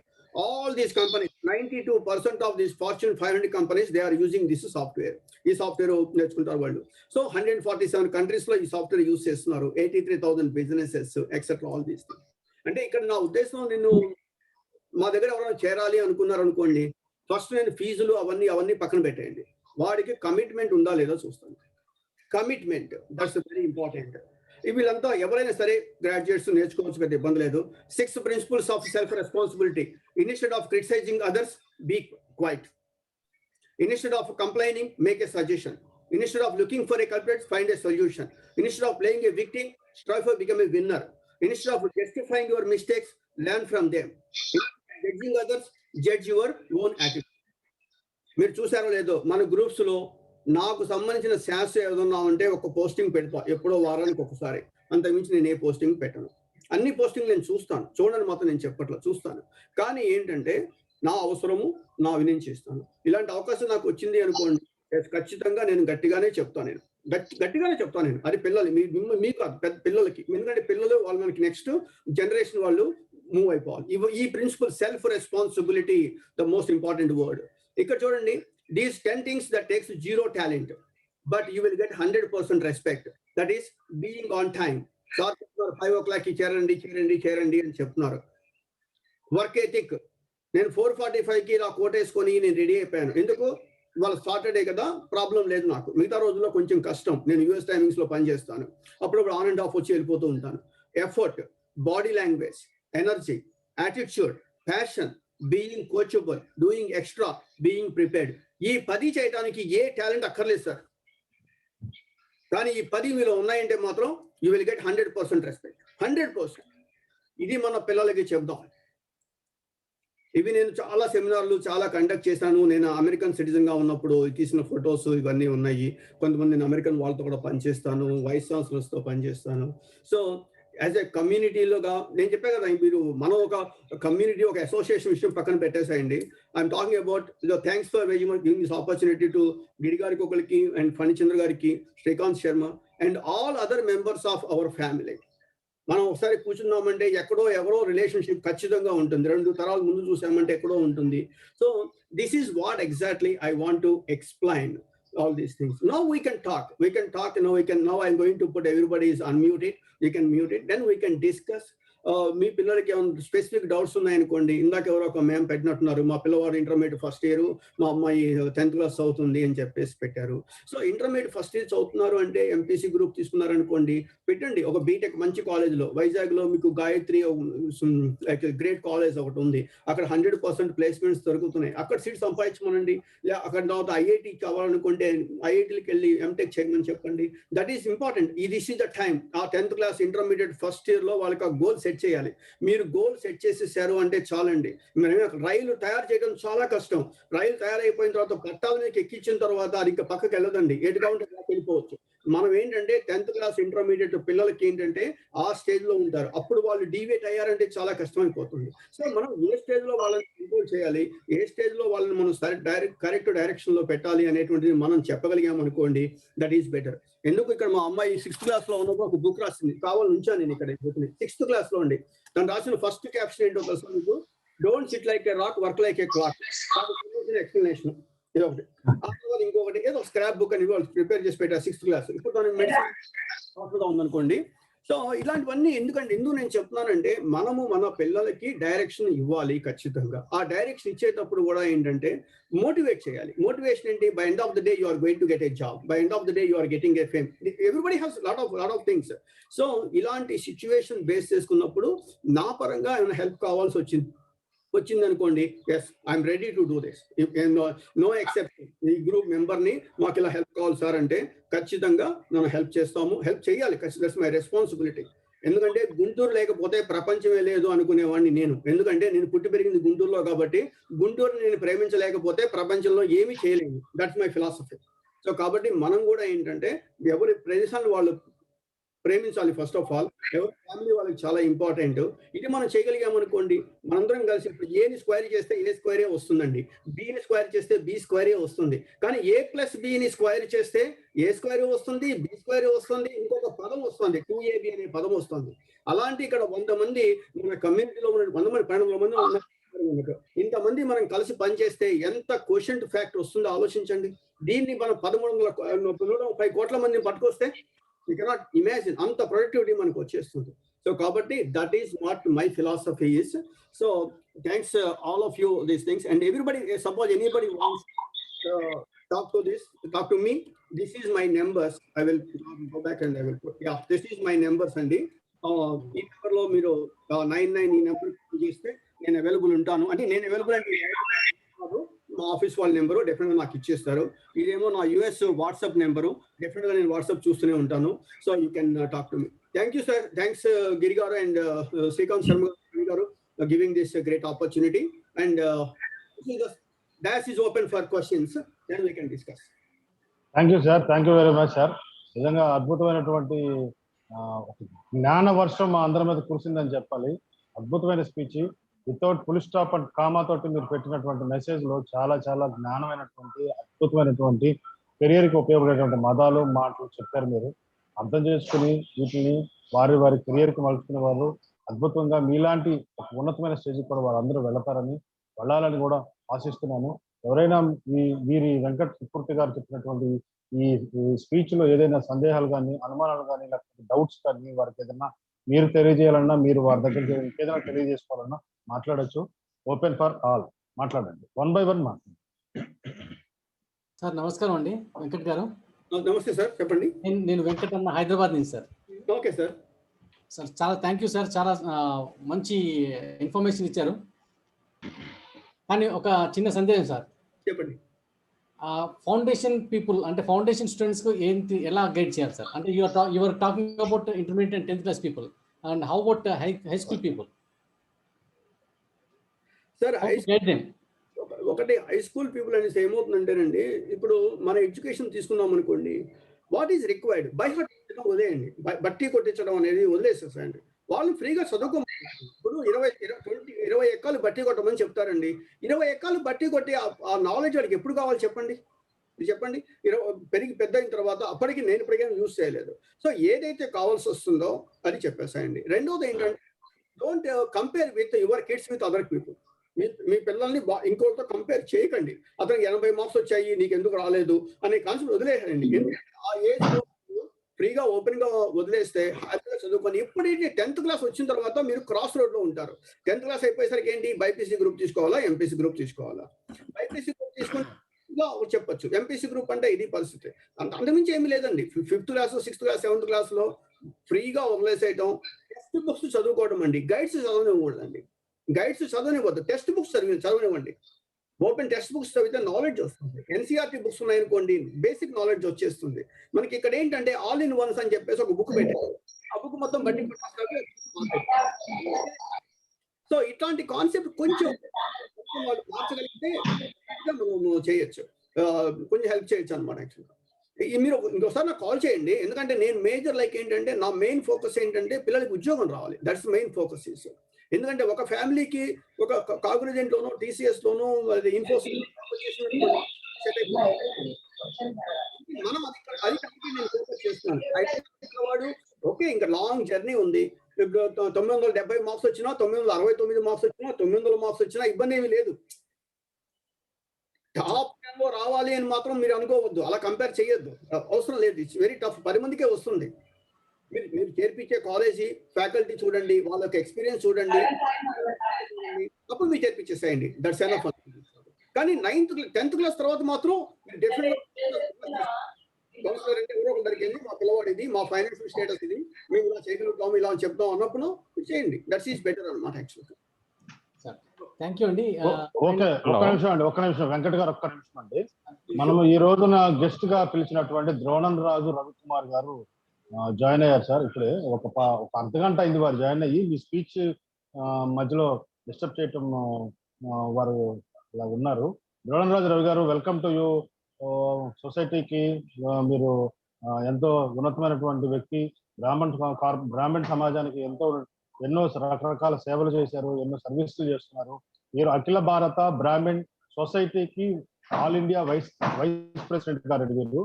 all these companies, 92% of these Fortune 500 companies they are using this software. ఈ software నేర్చుకుంటారు వాళ్ళు. So 147 countries లో ఈ సాఫ్ట్వేర్ యూస్ చేస్తున్నారు. 83,000 businesses etcetera, all these things. అంటే ఇక్కడ నా ఉద్దేశం, నిన్ను మా దగ్గర ఎవరైనా చేరాలి అనుకున్నారు అనుకోండి, ఫస్ట్ నేను ఫీజులు అవన్నీ పక్కన పెట్టేయండి. వాడికి కమిట్మెంట్ ఉందా లేదా చూస్తాను. Commitment, that's very important. వీళ్ళంతా ఎవరైనా సరే గ్రాడ్యుయేట్స్ నేర్చుకోవచ్చు, పెద్ద ఇబ్బంది లేదు. 6 principles of self responsibility. Instead of criticising others, be quiet. Instead of complaining, make a suggestion. Instead of looking for a culprit, find a solution. Instead of playing a victim, strive for become a winner. Instead of justifying your mistakes, learn from them. Instead of judging others, judge your own attitude. మీరు చూసారో లేదో మన groups లో నాకు సంబంధించిన శాస్త్ర ఏదన్నా ఉంటే ఒక పోస్టింగ్ పెడతా, ఎప్పుడో వారానికి ఒకసారి, అంతకుమించి నేను ఏ పోస్టింగ్ పెట్టను. అన్ని పోస్టింగ్ నేను చూస్తాను, చూడని మాత్రం నేను చెప్పట్లా, చూస్తాను. కానీ ఏంటంటే నా అవసరము నా వినయం చేస్తాను. ఇలాంటి అవకాశం నాకు వచ్చింది అనుకోండి, ఖచ్చితంగా నేను గట్టిగానే చెప్తాను. నేను గట్టిగానే చెప్తాను. నేను అది పిల్లలు మీకు కాదు, పెద్ద పిల్లలకి. ఎందుకంటే పిల్లలు వాళ్ళు మనకి నెక్స్ట్ జనరేషన్ వాళ్ళు మూవ్ అయిపోవాలి. ఈ principle self responsibility the most important word. ఇక్కడ చూడండి, these 10 things that takes zero talent, but you will get 100% respect. That is being on time. Sir 5 o'clock కి చేరండి అని చెప్తున్నారు. వర్క్ ఎథిక్, నేను 4:45 కి ఇలా కోటేసుకొని నేను రెడీ అయిపోయాను. ఎందుకు? వాళ్ళ సాటర్డే కదా, ప్రాబ్లం లేదు నాకు. మిగతా రోజుల్లో కొంచెం కష్టం, నేను యూఎస్ టైమింగ్స్ లో పనిచేస్తాను, అప్పుడప్పుడు ఆన్ అండ్ ఆఫ్ వచ్చి వెళ్ళిపోతూ ఉంటాను. Effort, body language, energy, attitude, passion, being coachable, doing extra, being prepared. ఈ 10 చేయడానికి ఏ టాలెంట్ అక్కర్లేదు సార్. కానీ ఈ 10 మీలో ఉన్నాయంటే మాత్రం యూ విల్ గెట్ 100% రెస్పెక్ట్. 100%. ఇది మన పిల్లలకి చెప్దాం. ఇవి నేను చాలా సెమినార్లు చాలా కండక్ట్ చేశాను. నేను అమెరికన్ సిటిజన్ గా ఉన్నప్పుడు తీసిన ఫొటోస్ ఇవన్నీ ఉన్నాయి. కొంతమంది నేను అమెరికన్ వాళ్ళతో కూడా పనిచేస్తాను, వైస్ ఛాన్సలర్స్ తో పనిచేస్తాను. సో యాజ్ ఎ కమ్యూనిటీలోగా నేను చెప్పా కదా, మీరు మనం ఒక కమ్యూనిటీ, ఒక అసోసియేషన్ విషయం పక్కన పెట్టేసాయండి. I'm talking about thanks for giving this opportunity to Giri గారికి ఒకరికి, అండ్ ఫణిచంద్ర గారికి, Srikanth Sharma, and all other members of our family. మనం ఒకసారి కూర్చున్నామంటే ఎక్కడో ఎవరో రిలేషన్షిప్ ఖచ్చితంగా ఉంటుంది. 2 తరాల ముందు చూసామంటే ఎక్కడో ఉంటుంది. So this is what exactly I want to explain. All these things. Now we can talk. Now I'm going to put everybody is unmuted. You can mute it. Then we can discuss. మీ పిల్లలకి ఏమైనా specific doubts ఉన్నాయనుకోండి. ఇందాక ఎవరో ఒక ma'am పెట్టినట్టున్నారు, మా పిల్లవాడు intermediate first year, మా అమ్మాయి 10th క్లాస్ చదువుతుంది అని చెప్పేసి పెట్టారు. సో ఇంటర్మీడియట్ ఫస్ట్ ఇయర్ చదువుతున్నారు అంటే ఎంపీసీ గ్రూప్ తీసుకున్నారు అనుకోండి, పెట్టండి ఒక బీటెక్ మంచి కాలేజ్లో. వైజాగ్ లో మీకు గాయత్రి గ్రేట్ కాలేజ్ ఒకటి ఉంది, అక్కడ 100% ప్లేస్మెంట్స్ దొరుకుతున్నాయి. అక్కడ సీట్ సంపాదించమనండి. అక్కడ తర్వాత ఐఐటి కావాలనుకుంటే ఐఐటీకి వెళ్ళి ఎంటెక్ చేయమని చెప్పండి. That is important. This is the time. ఆ 10th class intermediate first year లో వాళ్ళకి ఆ గోల్ సెట్ చేయాలి. మీరు గోల్ సెట్ చేసేసారు అంటే చాలండి. రైలు తయారు చేయడం చాలా కష్టం. రైలు తయారైపోయిన తర్వాత పట్టాలని ఎక్కించిన తర్వాత అది ఇంకా పక్కకి వెళ్ళదండి, ఎటుగా ఉంటే వెళ్ళిపోవచ్చు. మనం ఏంటంటే 10th క్లాస్ ఇంటర్మీడియట్ పిల్లలకి ఏంటంటే ఆ స్టేజ్ లో ఉంటారు, అప్పుడు వాళ్ళు డీవియేట్ అయ్యారంటే చాలా కష్టమైపోతుంది. సో మనం ఏ స్టేజ్ లో వాళ్ళని కంట్రోల్ చేయాలి, ఏ స్టేజ్ లో వాళ్ళని మనం కరెక్ట్ డైరెక్షన్ లో పెట్టాలి అనేటువంటిది మనం చెప్పగలిగాం అనుకోండి, దట్ ఈస్ బెటర్. ఎందుకు ఇక్కడ మా అమ్మాయి 6th క్లాస్ లో ఉన్నప్పుడు ఒక బుక్ రాసింది, కావాలి ఉంచాను నేను ఇక్కడ. 6th క్లాస్ లో అండి, తను రాసిన ఫస్ట్ క్యాప్షన్ ఏంటో తెలుసా మీకు? Don't SIT like a rock, work like a clock. Explanation ఇది ఒకటి. ఆ తర్వాత ఇంకొకటి ఏదో స్క్రాప్ బుక్ అని వాళ్ళు ప్రిపేర్ చేసి పెట్టారు 6th క్లాస్. ఇప్పుడు తను మెడిసిన్ ఉందనుకోండి. సో ఇలాంటివన్నీ ఎందుకు నేను చెప్తున్నానంటే, మనము మన పిల్లలకి డైరెక్షన్ ఇవ్వాలి ఖచ్చితంగా. ఆ డైరెక్షన్ ఇచ్చేటప్పుడు కూడా ఏంటంటే మోటివేట్ చేయాలి. మోటివేషన్ ఏంటి? By end of the day you are going to get a job, by end of the day you are getting a fame. Everybody has lot of things. So ఇలాంటి situation base చేసుకున్నప్పుడు నా పరంగా ఏమైనా help కావాల్సి వచ్చింది అనుకోండి, yes I'm ready to do this. No exception. ఈ group మెంబర్ని మాకు ఇలా హెల్ప్ కావాలి సార్ అంటే ఖచ్చితంగా మనం హెల్ప్ చేస్తాము, హెల్ప్ చేయాలి. That's my responsibility. ఎందుకంటే గుంటూరు లేకపోతే ప్రపంచమే లేదు అనుకునేవాడిని నేను. ఎందుకంటే నేను పుట్టి పెరిగింది గుంటూరులో కాబట్టి గుంటూరుని నేను ప్రేమించలేకపోతే ప్రపంచంలో ఏమీ చేయలేము. That's my philosophy. సో కాబట్టి మనం కూడా ఏంటంటే ఎవరి ప్రదేశాన్ని వాళ్ళు ప్రేమించాలి. ఫస్ట్ ఆఫ్ ఆల్ ఎవరి ఫ్యామిలీ వాళ్ళకి చాలా ఇంపార్టెంట్. ఇది మనం చేయగలిగామనుకోండి, మనందరం కలిసి ఇప్పుడు ఏని స్క్వేర్ చేస్తే ఏ స్క్వేరే వస్తుందండి, బిని స్క్వేర్ చేస్తే బి స్క్వేరే వస్తుంది. కానీ ఏ ప్లస్ బిని స్క్వేర్ చేస్తే ఏ స్క్వేర్ వస్తుంది, బి స్క్వేర్ వస్తుంది, ఇంకొక పదం వస్తుంది, 2ab అనే పదం వస్తుంది. అలాంటి ఇక్కడ 100 మంది మన కమ్యూనిటీలో ఉన్న 100 మంది 12 మంది ఉన్నారు. ఇంతమంది మనం కలిసి పనిచేస్తే ఎంత కోషెంట్ ఫ్యాక్టర్ వస్తుందో ఆలోచించండి. దీన్ని మనం 1330 కోట్ల మందిని పట్టుకొస్తే you cannot imagine అంత ప్రొడక్టివిటీ మనకు వచ్చేస్తుంది. సో కాబట్టి that is what my philosophy is. So thanks all of you these things and everybody. Suppose anybody wants talk to me, this is my numbers. I will go back and I will put, yeah, this is my numbers అండి. ఈ number లో మీరు 99 ఈ number చేస్తే నేను available ఉంటాను. అంటే నేను అవైలబుల్ అంటే మా ఆఫీస్ వాళ్ళ నెంబరు డెఫినెట్గా నాకు ఇచ్చేస్తారు. ఇదేమో నా యుఎస్ వాట్సాప్ నెంబరు. డెఫినెట్గా నేను వాట్సాప్ చూస్తూనే ఉంటాను. So you can talk to me. Thank you sir. Thanks Giri garu and Srikanth Sharma garu giving this great opportunity. And dash is open for questions. Then we can discuss. Thank you sir. Thank you very much sir. నిజంగా అద్భుతమైనటువంటి జ్ఞాన వర్షం మా అందరి మీద కురిసిందని చెప్పాలి. అద్భుతమైన speech. Without full stop and comma తోటి మీరు పెట్టినటువంటి మెసేజ్ లో చాలా చాలా జ్ఞానమైనటువంటి అద్భుతమైనటువంటి కెరియర్ కి ఉపయోగపడేటువంటి మదాలు మాటలు చెప్పారు. మీరు అర్థం చేసుకుని వీటిని వారి వారి కెరియర్ కి మలుచుకునే వారు అద్భుతంగా మీలాంటి ఒక ఉన్నతమైన స్టేజ్కి కూడా వాళ్ళందరూ వెళ్ళాలని కూడా ఆశిస్తున్నాను. ఎవరైనా వీరి వెంకట సుకృతి గారు చెప్పినటువంటి ఈ స్పీచ్ లో ఏదైనా సందేహాలు కానీ, అనుమానాలు కానీ, లేకపోతే డౌట్స్ కానీ వారికి ఏదైనా మీరు తెలియజేయాలన్నా, మీరు వారి దగ్గరికి ఏదైనా తెలియజేసుకోవాలన్నా మాట్లాడచ్చు. Open for all. మాట్లాడండి. 1 by 1 మాట్లాడండి. సార్ నమస్కారం అండి. వెంకట్ గారు. నమస్తే సార్, చెప్పండి. నేను వెంకట్ అన్న, హైదరాబాద్ నుంచి సార్. Okay sir. సార్ చాలా థ్యాంక్ యూ సార్. చాలా మంచి ఇన్ఫర్మేషన్ ఇచ్చారు. కానీ ఒక చిన్న సందేహం సార్. చెప్పండి. ఫౌండేషన్ పీపుల్ అంటే ఫౌండేషన్ స్టూడెంట్స్కు ఎలా గైడ్ చేయాలి సార్? అంటే your talking about intermediate and 10th class people, and how about high school people? Sir ఒకటి హై స్కూల్ పీపుల్ అనేసి ఏమవుతుందంటేనండి, ఇప్పుడు మన ఎడ్యుకేషన్ తీసుకున్నాం అనుకోండి, what is required by heart వదిలేయండి. బట్టి కొట్టించడం అనేది వదిలేసేసండి. వాళ్ళు ఫ్రీగా చదువుకోమని. ఇప్పుడు 20 ఎక్కాలు బట్టి కొట్టమని చెప్తారండి. 20 ఎక్కాలు బట్టి కొట్టి ఆ నాలెడ్జ్ వాడికి ఎప్పుడు కావాలి చెప్పండి? చెప్పండి. పెరిగి పెద్ద అయిన తర్వాత అప్పటికి నేను ఇప్పటికీ యూజ్ చేయలేదు. సో ఏదైతే కావాల్సి వస్తుందో అది చెప్పేసాయండి. రెండోది ఏంటంటే, don't compare with your kids with other people. మీ పిల్లల్ని ఇంకోటితో కంపేర్ చేయకండి. అతనికి 80 మార్క్స్ వచ్చాయి, నీకు ఎందుకు రాలేదు అనే కాన్సెప్ట్ వదిలేయండి. ఆ ఏజ్ ఫ్రీగా ఓపెన్ గా వదిలేస్తే హ్యాపీగా చదువుకొని, ఇప్పుడైతే 10th class వచ్చిన తర్వాత మీరు క్రాస్ రోడ్ లో ఉంటారు. 10th class అయిపోయేసరికి ఏంటి, బైపీసీ గ్రూప్ తీసుకోవాలా, ఎంపీసీ గ్రూప్ తీసుకోవాలా? బైపీసీ గ్రూప్ తీసుకుంటే చెప్పొచ్చు. ఎంపీసీ గ్రూప్ అంటే ఇది పరిస్థితి. అంతకుమించి ఏమీ లేదండి. 5th class, 6th class, 7th class లో ఫ్రీగా వదిలేసేయటం, టెక్స్ట్ బుక్స్ చదువుకోవడం అండి. గైడ్స్ చదవనివ్వకూడదండి. గైడ్స్ చదవనివ్వద్దు, టెక్స్ట్ బుక్స్ చదవనివ్వండి. ఓపెన్ టెక్స్ట్ బుక్స్ చదివితే నాలెడ్జ్ వస్తుంది. ఎన్సీఆర్టీ బుక్స్ ఉన్నాయనుకోండి, బేసిక్ నాలెడ్జ్ వచ్చేస్తుంది. మనకి ఇక్కడ ఏంటంటే ఆల్ ఇన్ వన్స్ అని చెప్పేసి ఒక బుక్ పెట్టారు. ఆ బుక్ మొత్తం బట్టి సో ఇట్లాంటి కాన్సెప్ట్ కొంచెం వాళ్ళు మార్చగలిగితే మనం చేయొచ్చు, కొంచెం హెల్ప్ చేయొచ్చు అనమాట. యాక్చువల్గా మీరు ఇంకోసారి నాకు కాల్ చేయండి. ఎందుకంటే నేను మేజర్ ఏంటంటే, నా మెయిన్ ఫోకస్ ఏంటంటే పిల్లలకి ఉద్యోగం రావాలి. That's main focus is. ఎందుకంటే ఒక ఫ్యామిలీకి ఒక కాగ్నిజెంట్ లోనో, టీసీఎస్ లోనో, ఇన్ఫోసిస్ మనం అది నేను ఫోకస్ చేస్తున్నాను. వాడు ఓకే, ఇంకా లాంగ్ జర్నీ ఉంది. 970 మార్క్స్ వచ్చినా, 969 మార్క్స్ వచ్చినా, 900 మార్క్స్ వచ్చినా ఇబ్బంది ఏమీ లేదు. టాప్ 10 లో రావాలి అని మాత్రం మీరు అనుకోవద్దు. అలా కంపేర్ చేయొద్దు, అవసరం లేదు. It's very tough. 10 మందికే వస్తుంది. మీరు చేర్పించే కాలేజీ ఫ్యాకల్టీ చూడండి, వాళ్ళ యొక్క ఎక్స్పీరియన్స్ చూడండి, అప్పుడు మీరు చేర్పించేసేయండి. That's enough. కానీ 10th class తర్వాత మాత్రం మీరు డెఫినెట్గా కౌన్సిలర్ అంటే ఎవరో ఒకరికి వెళ్ళి, మా పిల్లవాడు ఇది, మా ఫైనాన్షియల్ స్టేటస్ ఇది, మేము ఇలా చేయగలుగుతాము, ఇలా అని చెప్తాం అన్నప్పుడు చేయండి. దట్స్ ఈజ్ బెటర్ అన్నమాట. యాక్చువల్గా థ్యాంక్ యూ అండి. ఓకే, ఒక్క నిమిషం వెంకట్ గారు, ఒక్క నిమిషం అండి. మనము ఈ రోజున గెస్ట్ గా పిలిచినటువంటి ద్రోణంరాజు రవికుమార్ గారు జాయిన్ అయ్యారు సార్. ఇప్పుడే ఒక అర్ధగంట అయింది వారు జాయిన్ అయ్యి. మీ స్పీచ్ మధ్యలో డిస్టర్బ్ చేయటం వారు ఇలా ఉన్నారు. ద్రోణంరాజు రవి గారు, వెల్కమ్ టు యూ సొసైటీకి. మీరు ఎంతో ఉన్నతమైనటువంటి వ్యక్తి. బ్రాహ్మణ్ సమాజానికి ఎన్నో రకరకాల సేవలు చేశారు, ఎన్నో సర్వీసులు చేస్తున్నారు. మీరు అఖిల భారత బ్రాహ్మణ్ సొసైటీకి ఆల్ ఇండియా వైస్ ప్రెసిడెంట్ గారు.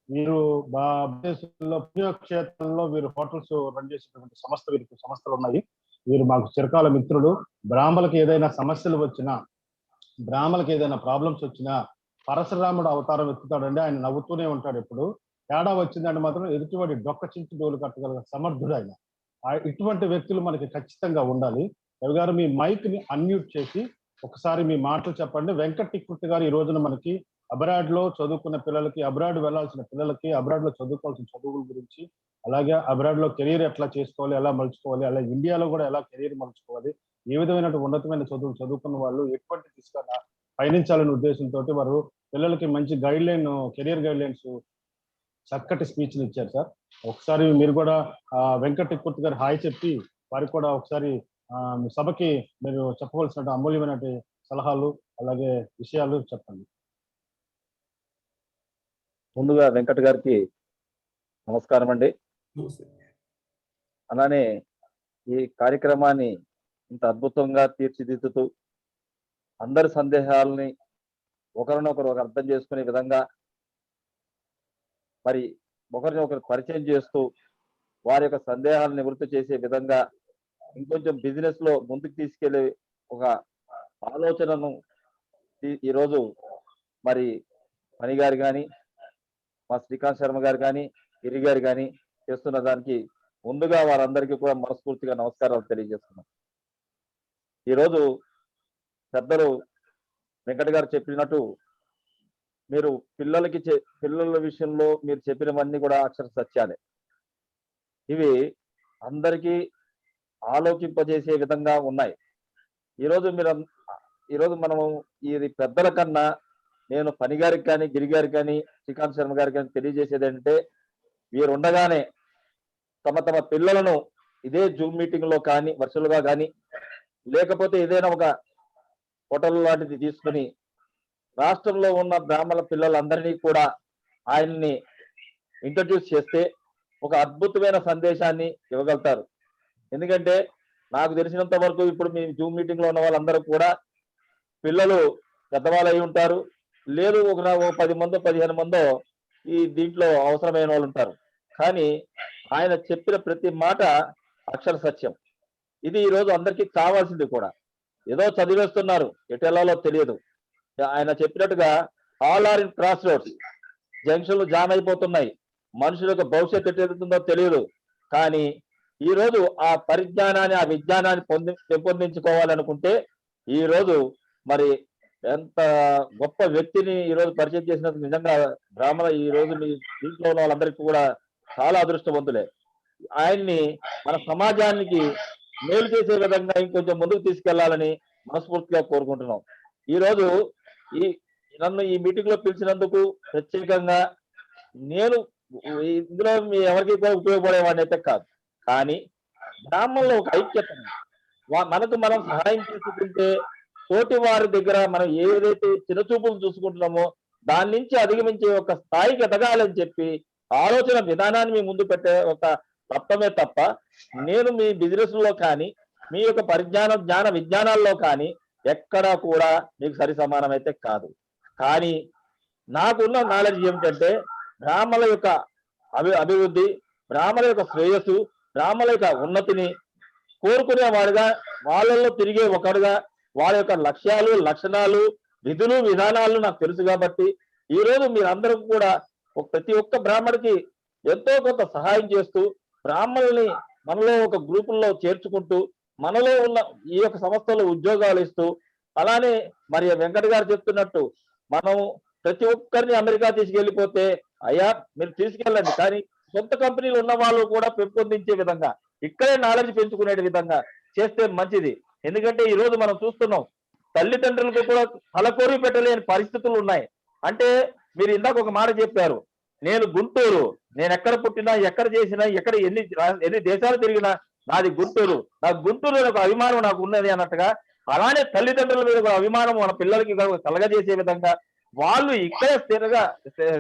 మీరు భారతదేశంలో పుణ్యక్షేత్రంలో వీరు హోటల్స్ రన్ చేసేటువంటి సంస్థలు ఉన్నాయి. వీరు మాకు చిరకాల మిత్రుడు. బ్రాహ్మణులకు ఏదైనా సమస్యలు వచ్చినా, బ్రాహ్మణులకు ఏదైనా ప్రాబ్లమ్స్ వచ్చినా పరశురాముడు అవతారం ఎత్తుతాడండి. ఆయన నవ్వుతూనే ఉంటాడు. ఎప్పుడు తేడా వచ్చిందంటే మాత్రం ఎదుటివాడి డొక్క చించి డోలు కట్టగల సమర్థుడు ఆయన. ఇటువంటి వ్యక్తులు మనకి ఖచ్చితంగా ఉండాలి. రవి గారు, మీ మైక్ ని అన్మ్యూట్ చేసి ఒకసారి మీ మాటలు చెప్పండి. వెంకట్ టిక్కుర్తి గారు ఈ రోజున మనకి అబ్రాడ్ లో చదువుకున్న పిల్లలకి, అబ్రాడ్ వెళ్లాల్సిన పిల్లలకి, అబ్రాడ్ లో చదువుకోవాల్సిన చదువుల గురించి, అలాగే అబ్రాడ్ లో కెరీర్ ఎట్లా చేసుకోవాలి, ఎలా మలుచుకోవాలి, అలాగే ఇండియాలో కూడా ఎలా కెరీర్ మలుచుకోవాలి, ఏ విధమైన ఉన్నతమైన చదువుకున్న వాళ్ళు ఎటువంటి దిశగా పయనించాలనే ఉద్దేశంతో వారు పిల్లలకి మంచి guide line, career guide lines, చక్కటి స్పీచ్లు ఇచ్చారు సార్. ఒకసారి మీరు కూడా వెంకట కుర్తి గారు హాయ్ చెప్పి వారికి కూడా ఒకసారి సభకి మీరు చెప్పవలసిన అమూల్యమైన సలహాలు అలాగే విషయాలు చెప్పండి. ముందుగా వెంకట్ గారికి నమస్కారం అండి. అలానే ఈ కార్యక్రమాన్ని ఇంత అద్భుతంగా తీర్చిదిద్దుతూ అందరి సందేహాలని ఒకరినొకరు అర్థం చేసుకునే విధంగా మరి ఒకరినొకరు పరిచయం చేస్తూ వారి యొక్క సందేహాలను నివృత్తి చేసే విధంగా ఇంకొంచెం బిజినెస్ లో ముందుకు తీసుకెళ్లే ఒక ఆలోచనను ఈరోజు మరి మణి గారు కానీ మా శ్రీకాంత్ శర్మ గారు కానీ గిరి గారు కానీ చేస్తున్న దానికి ముందుగా వారందరికీ కూడా మనస్ఫూర్తిగా నమస్కారాలు తెలియజేస్తున్నాం. ఈరోజు పెద్దలు వెంకట గారు చెప్పినట్టు మీరు పిల్లల విషయంలో మీరు చెప్పినవన్నీ కూడా అక్షర సత్యాలే. ఇవి అందరికీ ఆలోచింపజేసే విధంగా ఉన్నాయి. ఈరోజు మనము ఇది పెద్దల కన్నా నేను పని గారికి కానీ గిరి గారికి కానీ శ్రీకాంత్ శర్మ గారికి కానీ తెలియజేసేది ఏంటంటే వీరుండగానే తమ పిల్లలను ఇదే జూమ్ మీటింగ్ లో కానీ వర్చువల్గా కానీ లేకపోతే ఏదైనా ఒక హోటల్ లాంటిది తీసుకుని రాష్ట్రంలో ఉన్న బ్రాహ్మణ పిల్లలందరినీ కూడా ఆయన్ని ఇంట్రడ్యూస్ చేస్తే ఒక అద్భుతమైన సందేశాన్ని ఇవ్వగలుగుతారు. ఎందుకంటే నాకు తెలిసినంత వరకు ఇప్పుడు మీ జూమ్ మీటింగ్ లో ఉన్న వాళ్ళందరూ కూడా పిల్లలు పెద్దవాళ్ళు అయి ఉంటారు, లేదు ఒక 10 మందో 15 మందో ఈ దీంట్లో అవసరమైన వాళ్ళు ఉంటారు. కానీ ఆయన చెప్పిన ప్రతి మాట అక్షర సత్యం. ఇది ఈరోజు అందరికీ కావాల్సింది కూడా. ఏదో చదివేస్తున్నారు, ఎటెల్లాలో తెలియదు. ఆయన చెప్పినట్టుగా all are in cross roads, జంక్షన్లు జామ్ అయిపోతున్నాయి, మనుషుల యొక్క భవిష్యత్తు ఎటుతుందో తెలియదు. కానీ ఈ రోజు ఆ పరిజ్ఞానాన్ని, ఆ విజ్ఞానాన్ని పెంపొందించుకోవాలనుకుంటే ఈ రోజు మరి ఎంత గొప్ప వ్యక్తిని ఈ రోజు పరిచయం చేసినందుకు నిజంగా బ్రాహ్మణ ఈ రోజు మీ దీంట్లో ఉన్న వాళ్ళందరికీ కూడా చాలా అదృష్టవంతులే. ఆయన్ని మన సమాజానికి మేలు చేసే విధంగా ఇంకొంచెం ముందుకు తీసుకెళ్లాలని మనస్ఫూర్తిగా కోరుకుంటున్నాం. ఈ రోజు నన్ను ఈ మీటింగ్ లో పిలిచినందుకు ప్రత్యేకంగా నేను ఇందులో మీ ఎవరికి కూడా ఉపయోగపడేవాడిని అయితే కాదు. కానీ బ్రాహ్మణులో ఒక ఐక్యత, మనకు మనం సహాయం చేసుకుంటే తోటి వారి దగ్గర మనం ఏదైతే చిన్నచూపులు చూసుకుంటున్నామో దాని నుంచి అధిగమించే ఒక స్థాయికి ఎదగాలని చెప్పి ఆలోచన విధానాన్ని మీ ముందు పెట్టే ఒక తత్వమే తప్ప నేను మీ బిజినెస్ లో కానీ మీ యొక్క జ్ఞాన విజ్ఞానాల్లో కానీ ఎక్కడా కూడా మీకు సరి సమానం అయితే కాదు. కానీ నాకున్న నాలెడ్జ్ ఏమిటంటే బ్రాహ్మణుల యొక్క అభివృద్ధి, బ్రాహ్మణుల యొక్క శ్రేయస్సు, బ్రాహ్మణుల యొక్క ఉన్నతిని కోరుకునేవాడుగా, వాళ్ళల్లో తిరిగే ఒకడుగా వాళ్ళ యొక్క లక్ష్యాలు, లక్షణాలు, విధులు, విధానాలు నాకు తెలుసు. కాబట్టి ఈ రోజు మీరందరూ కూడా ప్రతి ఒక్క బ్రాహ్మడికి ఎంతో కొంత సహాయం చేస్తూ బ్రాహ్మణుల్ని మనలో ఒక గ్రూపుల్లో చేర్చుకుంటూ మనలో ఉన్న ఈ యొక్క సంస్థలో ఉద్యోగాలు ఇస్తూ, అలానే మరి వెంకట గారు చెప్తున్నట్టు మనం ప్రతి ఒక్కరిని అమెరికా తీసుకెళ్లిపోతే అయ్యా మీరు తీసుకెళ్ళండి, కానీ సొంత కంపెనీలు ఉన్న వాళ్ళు కూడా పెంపొందించే విధంగా ఇక్కడే నాలెడ్జ్ పెంచుకునే విధంగా చేస్తే మంచిది. ఎందుకంటే ఈ రోజు మనం చూస్తున్నాం తల్లిదండ్రులకు కూడా తలకోరి పెట్టలేని పరిస్థితులు ఉన్నాయి. అంటే మీరు ఇందాక ఒక మాట చెప్పారు, నేను గుంటూరు, నేను ఎక్కడ పుట్టినా ఎక్కడ చేసినా ఎక్కడ ఎన్ని దేశాలు తిరిగినా నాది గుంటూరు, నాకు గుంటూరు ఒక అభిమానం నాకు ఉన్నది అన్నట్టుగా, అలానే తల్లిదండ్రుల మీద ఒక అభిమానం మన పిల్లలకి కలగజేసే విధంగా వాళ్ళు ఇక్కడే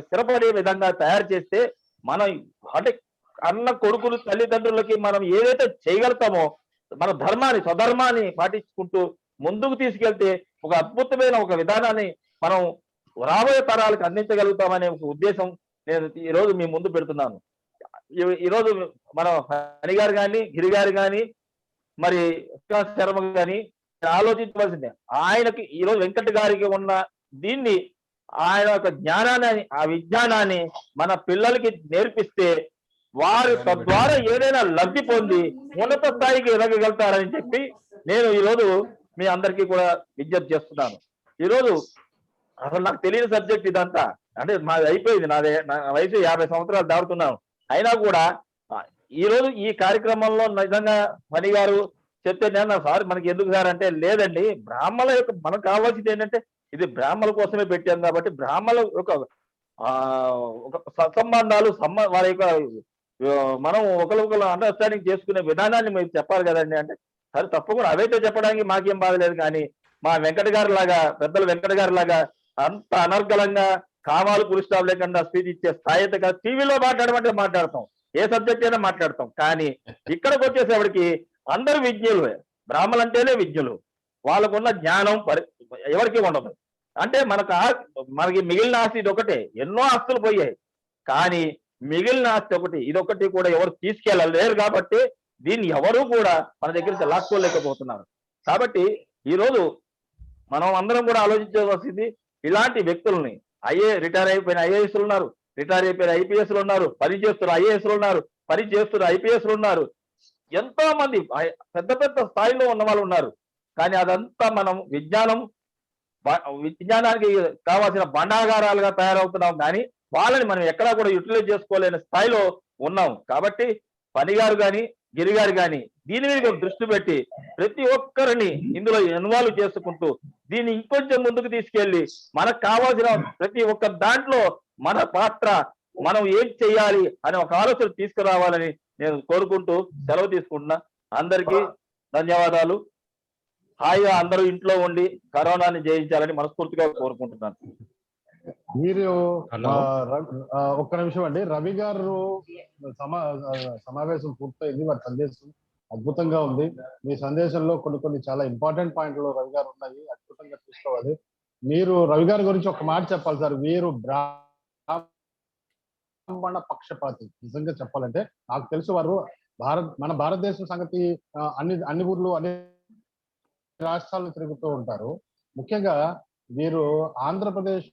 స్థిరపడే విధంగా తయారు చేస్తే మనం అంటే అన్న కొడుకులు తల్లిదండ్రులకి మనం ఏదైతే చేయగలుగుతామో మన స్వధర్మాన్ని పాటించుకుంటూ ముందుకు తీసుకెళ్తే ఒక అద్భుతమైన ఒక విధానాన్ని మనం రాబోయే తరాలకు అందించగలుగుతామనే ఒక ఉద్దేశం నేను ఈరోజు మీ ముందు పెడుతున్నాను. ఈరోజు మనం హని గారు కానీ గిరి గారు కానీ మరి శర్మ కానీ ఆలోచించవలసిందే. ఆయనకి ఈరోజు వెంకట గారికి ఉన్న దీన్ని, ఆయన యొక్క జ్ఞానాన్ని, ఆ విజ్ఞానాన్ని మన పిల్లలకి నేర్పిస్తే వారు తద్వారా ఏదైనా లబ్ధి పొంది ఉన్నత స్థాయికి ఎదగగలుగుతారని చెప్పి నేను ఈరోజు మీ అందరికీ కూడా విజ్ఞప్తి చేస్తున్నాను. ఈరోజు అసలు నాకు తెలియని సబ్జెక్ట్ ఇదంతా, అంటే నాది అయిపోయింది, నా వయసు 50 సంవత్సరాలు దాటుతున్నాను. అయినా కూడా ఈరోజు ఈ కార్యక్రమంలో నిజంగా మణి గారు చెప్తే నేను సార్ మనకి ఎందుకు సార్ అంటే, లేదండి బ్రాహ్మణుల యొక్క మనకు కావాల్సింది ఏంటంటే ఇది బ్రాహ్మణుల కోసమే పెట్టాం కాబట్టి బ్రాహ్మణుల యొక్క ఒక సత్సంబంధాలు వాళ్ళ యొక్క మనం ఒకరు అండర్స్టాండింగ్ చేసుకునే విధానాన్ని మీరు చెప్పాలి కదండి. అంటే సరే తప్పకుండా అవైతే చెప్పడానికి మాకేం బాధలేదు, కానీ మా వెంకట గారి లాగా, పెద్దల వెంకట గారి లాగా అంత అనర్గళంగా కామాలు పురుషాలు లేకుండా స్పీచ్ ఇచ్చే స్థాయి కాదు. టీవీలో మాట్లాడమంటే మాట్లాడతాం, ఏ సబ్జెక్ట్ అయినా మాట్లాడతాం, కానీ ఇక్కడికి వచ్చేసేవాడికి అందరూ విజ్ఞులు. బ్రాహ్మణులు అంటేనే విజ్ఞులు, వాళ్ళకున్న జ్ఞానం ఎవరికి ఉండదు. అంటే మనకి మిగిలిన ఆస్తి ఇది ఒకటే, ఎన్నో ఆస్తులు పోయాయి, కానీ మిగిలిన ఆస్తి ఒకటి, ఇదొకటి కూడా ఎవరు తీసుకెళ్ళలేరు. కాబట్టి దీన్ని ఎవరు కూడా మన దగ్గరికి లాక్కోలేకపోతున్నారు. కాబట్టి ఈరోజు మనం అందరం కూడా ఆలోచించవలసింది, ఇలాంటి వ్యక్తుల్ని రిటైర్ అయిపోయిన ఐఏఎస్లు ఉన్నారు, రిటైర్ అయిపోయిన ఐపీఎస్లు ఉన్నారు, పని చేస్తున్న ఐఏఎస్లు ఉన్నారు, పని చేస్తున్న ఐపీఎస్లు ఉన్నారు, ఎంతో మంది పెద్ద పెద్ద స్థాయిలో ఉన్న వాళ్ళు ఉన్నారు. కానీ అదంతా మనం విజ్ఞానానికి కావాల్సిన భండాగారాలుగా తయారవుతున్నాం, కానీ వాళ్ళని మనం ఎక్కడా కూడా యూటిలైజ్ చేసుకోలేని స్థాయిలో ఉన్నాం. కాబట్టి పనిగారు కానీ గిరిగారు కానీ దీని మీద దృష్టి పెట్టి ప్రతి ఒక్కరిని ఇందులో ఇన్వాల్వ్ చేసుకుంటూ దీన్ని ఇంకొంచెం ముందుకు తీసుకెళ్లి మనకు కావాల్సిన ప్రతి ఒక్క దాంట్లో మన పాత్ర, మనం ఏం చేయాలి అనే ఒక ఆలోచన తీసుకురావాలని నేను కోరుకుంటూ సెలవు తీసుకుంటున్నా. అందరికీ ధన్యవాదాలు. హాయిగా అందరూ ఇంట్లో ఉండి కరోనాని జయించాలని మనస్ఫూర్తిగా కోరుకుంటున్నాను. మీరు ఒక్క నిమిషం అండి. రవి గారు సమావేశం పూర్తయింది, వారి సందేశం అద్భుతంగా ఉంది. మీ సందేశంలో కొన్ని చాలా ఇంపార్టెంట్ పాయింట్లు రవి గారు ఉన్నాయి, అద్భుతంగా తీసుకోవాలి. మీరు రవి గారి గురించి ఒక మాట చెప్పాలి సార్. వీరు బ్రాహ్మణ పక్షపాతి. నిజంగా చెప్పాలంటే నాకు తెలుసు వారు మన భారతదేశం సంగతి అన్ని ఊర్లు అన్ని రాష్ట్రాలు తిరుగుతూ ఉంటారు. ముఖ్యంగా వీరు ఆంధ్రప్రదేశ్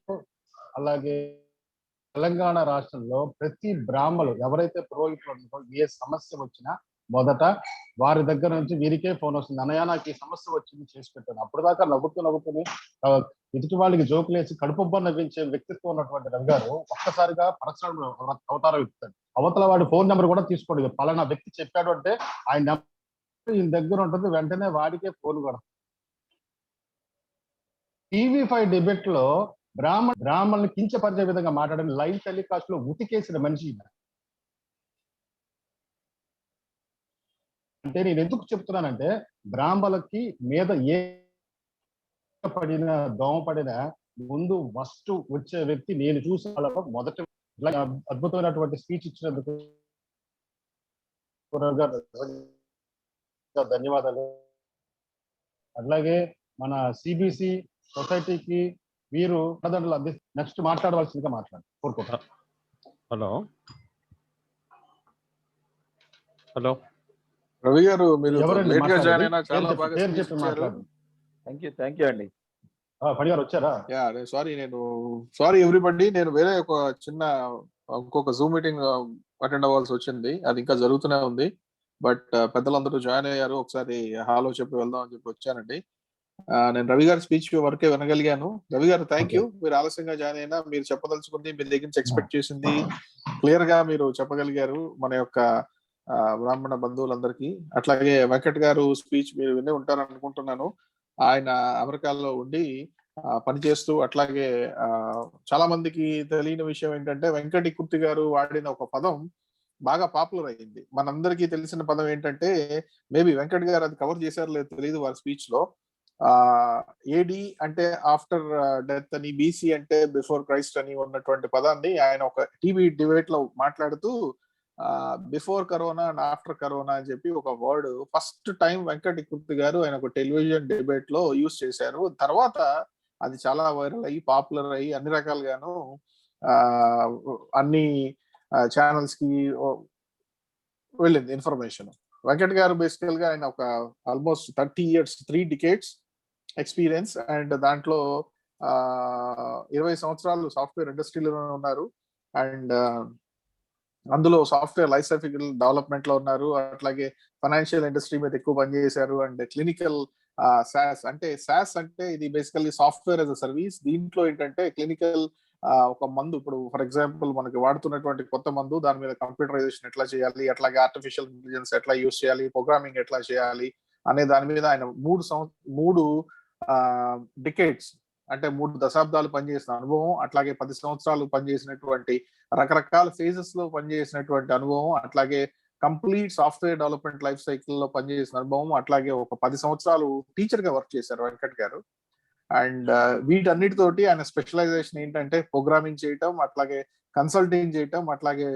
అలాగే తెలంగాణ రాష్ట్రంలో ప్రతి బ్రాహ్మలు ఎవరైతే పురోహితులు ఉన్నారో ఏ సమస్య వచ్చినా మొదట వారి దగ్గర నుంచి వీరికే ఫోన్ వస్తుంది, అన్నయ్య నాకు ఈ సమస్య వచ్చింది చేసి పెట్టాను. అప్పుడు దాకా నవ్వుకుని ఎదుటి వాళ్ళకి జోకులేసి కడుపుబ్బ నవ్వించే వ్యక్తిత్వం ఉన్నటువంటి రవి గారు ఒక్కసారిగా పరశురామ అవతారం ఇస్తాడు. అవతల వాడి ఫోన్ నెంబర్ కూడా తీసుకోండి, పలానా వ్యక్తి చెప్పాడు అంటే ఆయన నెంబర్ ఈయన దగ్గర ఉంటుంది, వెంటనే వాడికే ఫోన్ కూడా. టీవీ5 డిబేట్ లో బ్రాహ్మణుని కించపరిచే విధంగా మాట్లాడిన లైవ్ టెలికాస్ట్ లో ఉతికేసిన మనిషి. అంటే నేను ఎందుకు చెప్తున్నానంటే బ్రాహ్మణులకి మీద ఏ పడిన దోమ పడిన ముందు ఫస్ట్ వచ్చే వ్యక్తి నేను చూసిన వాళ్ళలో మొదటి అద్భుతమైనటువంటి స్పీచ్ ఇచ్చినందుకు ధన్యవాదాలు. అట్లాగే మన సిబిసి సొసైటీకి వీరు అన్నదండలు నెక్స్ట్ మాట్లాడవలసిందిగా కోరుకుంటారు. హలో రవి గారు, మీరు లేట్ గా జాయిన్ అయినా చాలా బాగా థ్యాంక్ యూ అండి. పనిగారు వచ్చారా? సారీ ఎవ్రీబడి, నేను వేరే ఒక చిన్న ఇంకొక జూమ్ మీటింగ్ అటెండ్ అవ్వాల్సి వచ్చింది, అది ఇంకా జరుగుతూనే ఉంది. బట్ పెద్దలందరూ జాయిన్ అయ్యారు, ఒకసారి హాలో చెప్పి వెళ్దాం అని చెప్పి వచ్చానండి. నేను రవి గారి స్పీచ్ వరకే వినగలిగాను. రవి గారు థ్యాంక్ యూ. మీరు ఆలస్యంగా జాయిన్ అయినా మీరు చెప్పదలుచుకుంది, మీ దగ్గర నుంచి ఎక్స్పెక్ట్ చేసింది క్లియర్ గా మీరు చెప్పగలిగారు మన యొక్క బ్రాహ్మణ బంధువులందరికీ. అట్లాగే వెంకట్ గారు స్పీచ్ మీరు వినే ఉంటారని అనుకుంటున్నాను. ఆయన అమెరికాలో ఉండి పనిచేస్తూ, అట్లాగే చాలా మందికి తెలియని విషయం ఏంటంటే వెంకటి కుర్తి గారు వాడిన ఒక పదం బాగా పాపులర్ అయ్యింది. మనందరికీ తెలిసిన పదం ఏంటంటే, మేబీ వెంకట్ గారు అది కవర్ చేశారో లేదో తెలియదు వారి స్పీచ్ లో, ఏడి అంటే ఆఫ్టర్ డెత్ అని, బీసీ అంటే బిఫోర్ క్రైస్ట్ అని ఉన్నటువంటి పదాన్ని ఆయన ఒక టీవీ డిబేట్ లో మాట్లాడుతూ before corona and after corona అని చెప్పి ఒక word first time Venkati kurti గారు ఆయన ఒక టెలివిజన్ డిబేట్ లో యూజ్ చేశారు. తర్వాత అది చాలా వైరల్ అయ్యి పాపులర్ అయ్యి అన్ని రకాలుగాను అన్ని ఛానల్స్ కి వెళ్ళింది ఇన్ఫర్మేషన్. వెంకట్ గారు బేసికల్ గా ఆయన ఒక almost 30 years 3 decades experience, and దాంట్లో 20 సంవత్సరాలు సాఫ్ట్వేర్ ఇండస్ట్రీలో ఉన్నారు, అండ్ అందులో సాఫ్ట్వేర్ లైఫ్ సైకిల్ డెవలప్మెంట్ లో ఉన్నారు. అట్లాగే ఫైనాన్షియల్ ఇండస్ట్రీ మీద ఎక్కువ పనిచేశారు. అండ్ క్లినికల్ సాస్ అంటే ఇది basically software as a service. దీంట్లో ఏంటంటే క్లినికల్ ఒక మందు, ఇప్పుడు ఫర్ ఎగ్జాంపుల్ మనకి వాడుతున్నటువంటి కొత్త మందు, దాని మీద కంప్యూటరైజేషన్ ఎట్లా చేయాలి, అట్లాగే ఆర్టిఫిషియల్ ఇంటెలిజెన్స్ ఎట్లా యూజ్ చేయాలి, ప్రోగ్రామింగ్ ఎట్లా చేయాలి అనే దాని మీద ఆయన 3 డికేట్స్ అంటే 3 దశాబ్దాలు పనిచేసిన అనుభవం, అట్లాగే 10 సంవత్సరాలు పనిచేసినటువంటి రకరకాల ఫేజెస్ లో పనిచేసినటువంటి అనుభవం, అట్లాగే complete software development life cycle లో పనిచేసిన అనుభవం, అట్లాగే ఒక 10 సంవత్సరాలు టీచర్ గా వర్క్ చేశారు వెంకట్ గారు. అండ్ వీటన్నిటితోటి ఆయన స్పెషలైజేషన్ ఏంటంటే ప్రోగ్రామింగ్ చేయటం, అట్లాగే కన్సల్టింగ్ చేయటం, అట్లాగే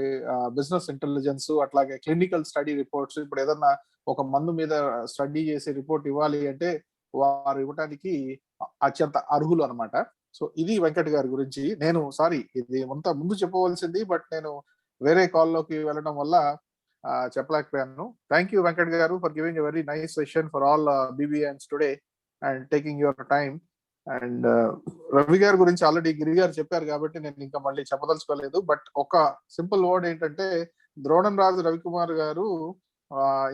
బిజినెస్ ఇంటెలిజెన్స్, అట్లాగే క్లినికల్ స్టడీ రిపోర్ట్స్. ఇప్పుడు ఏదన్నా ఒక మందు మీద స్టడీ చేసి రిపోర్ట్ ఇవ్వాలి అంటే వారు ఇవ్వడానికి అత్యంత అర్హులు అనమాట. సో ఇది వెంకట్ గారి గురించి. నేను సారీ, ఇది అంతా ముందు చెప్పవలసింది, బట్ నేను వేరే కాల్లోకి వెళ్ళడం వల్ల చెప్పలేకపోయాను. థ్యాంక్ యూ వెంకట్ గారు for giving a very nice session for all BBNs today and taking your time. And Ravi గారి గురించి ఆల్రెడీ గిరి గారు చెప్పారు కాబట్టి నేను ఇంకా మళ్ళీ చెప్పదలుచుకోలేదు. బట్ ఒక సింపుల్ వర్డ్ ఏంటంటే, ద్రోణం రాజు రవికుమార్ గారు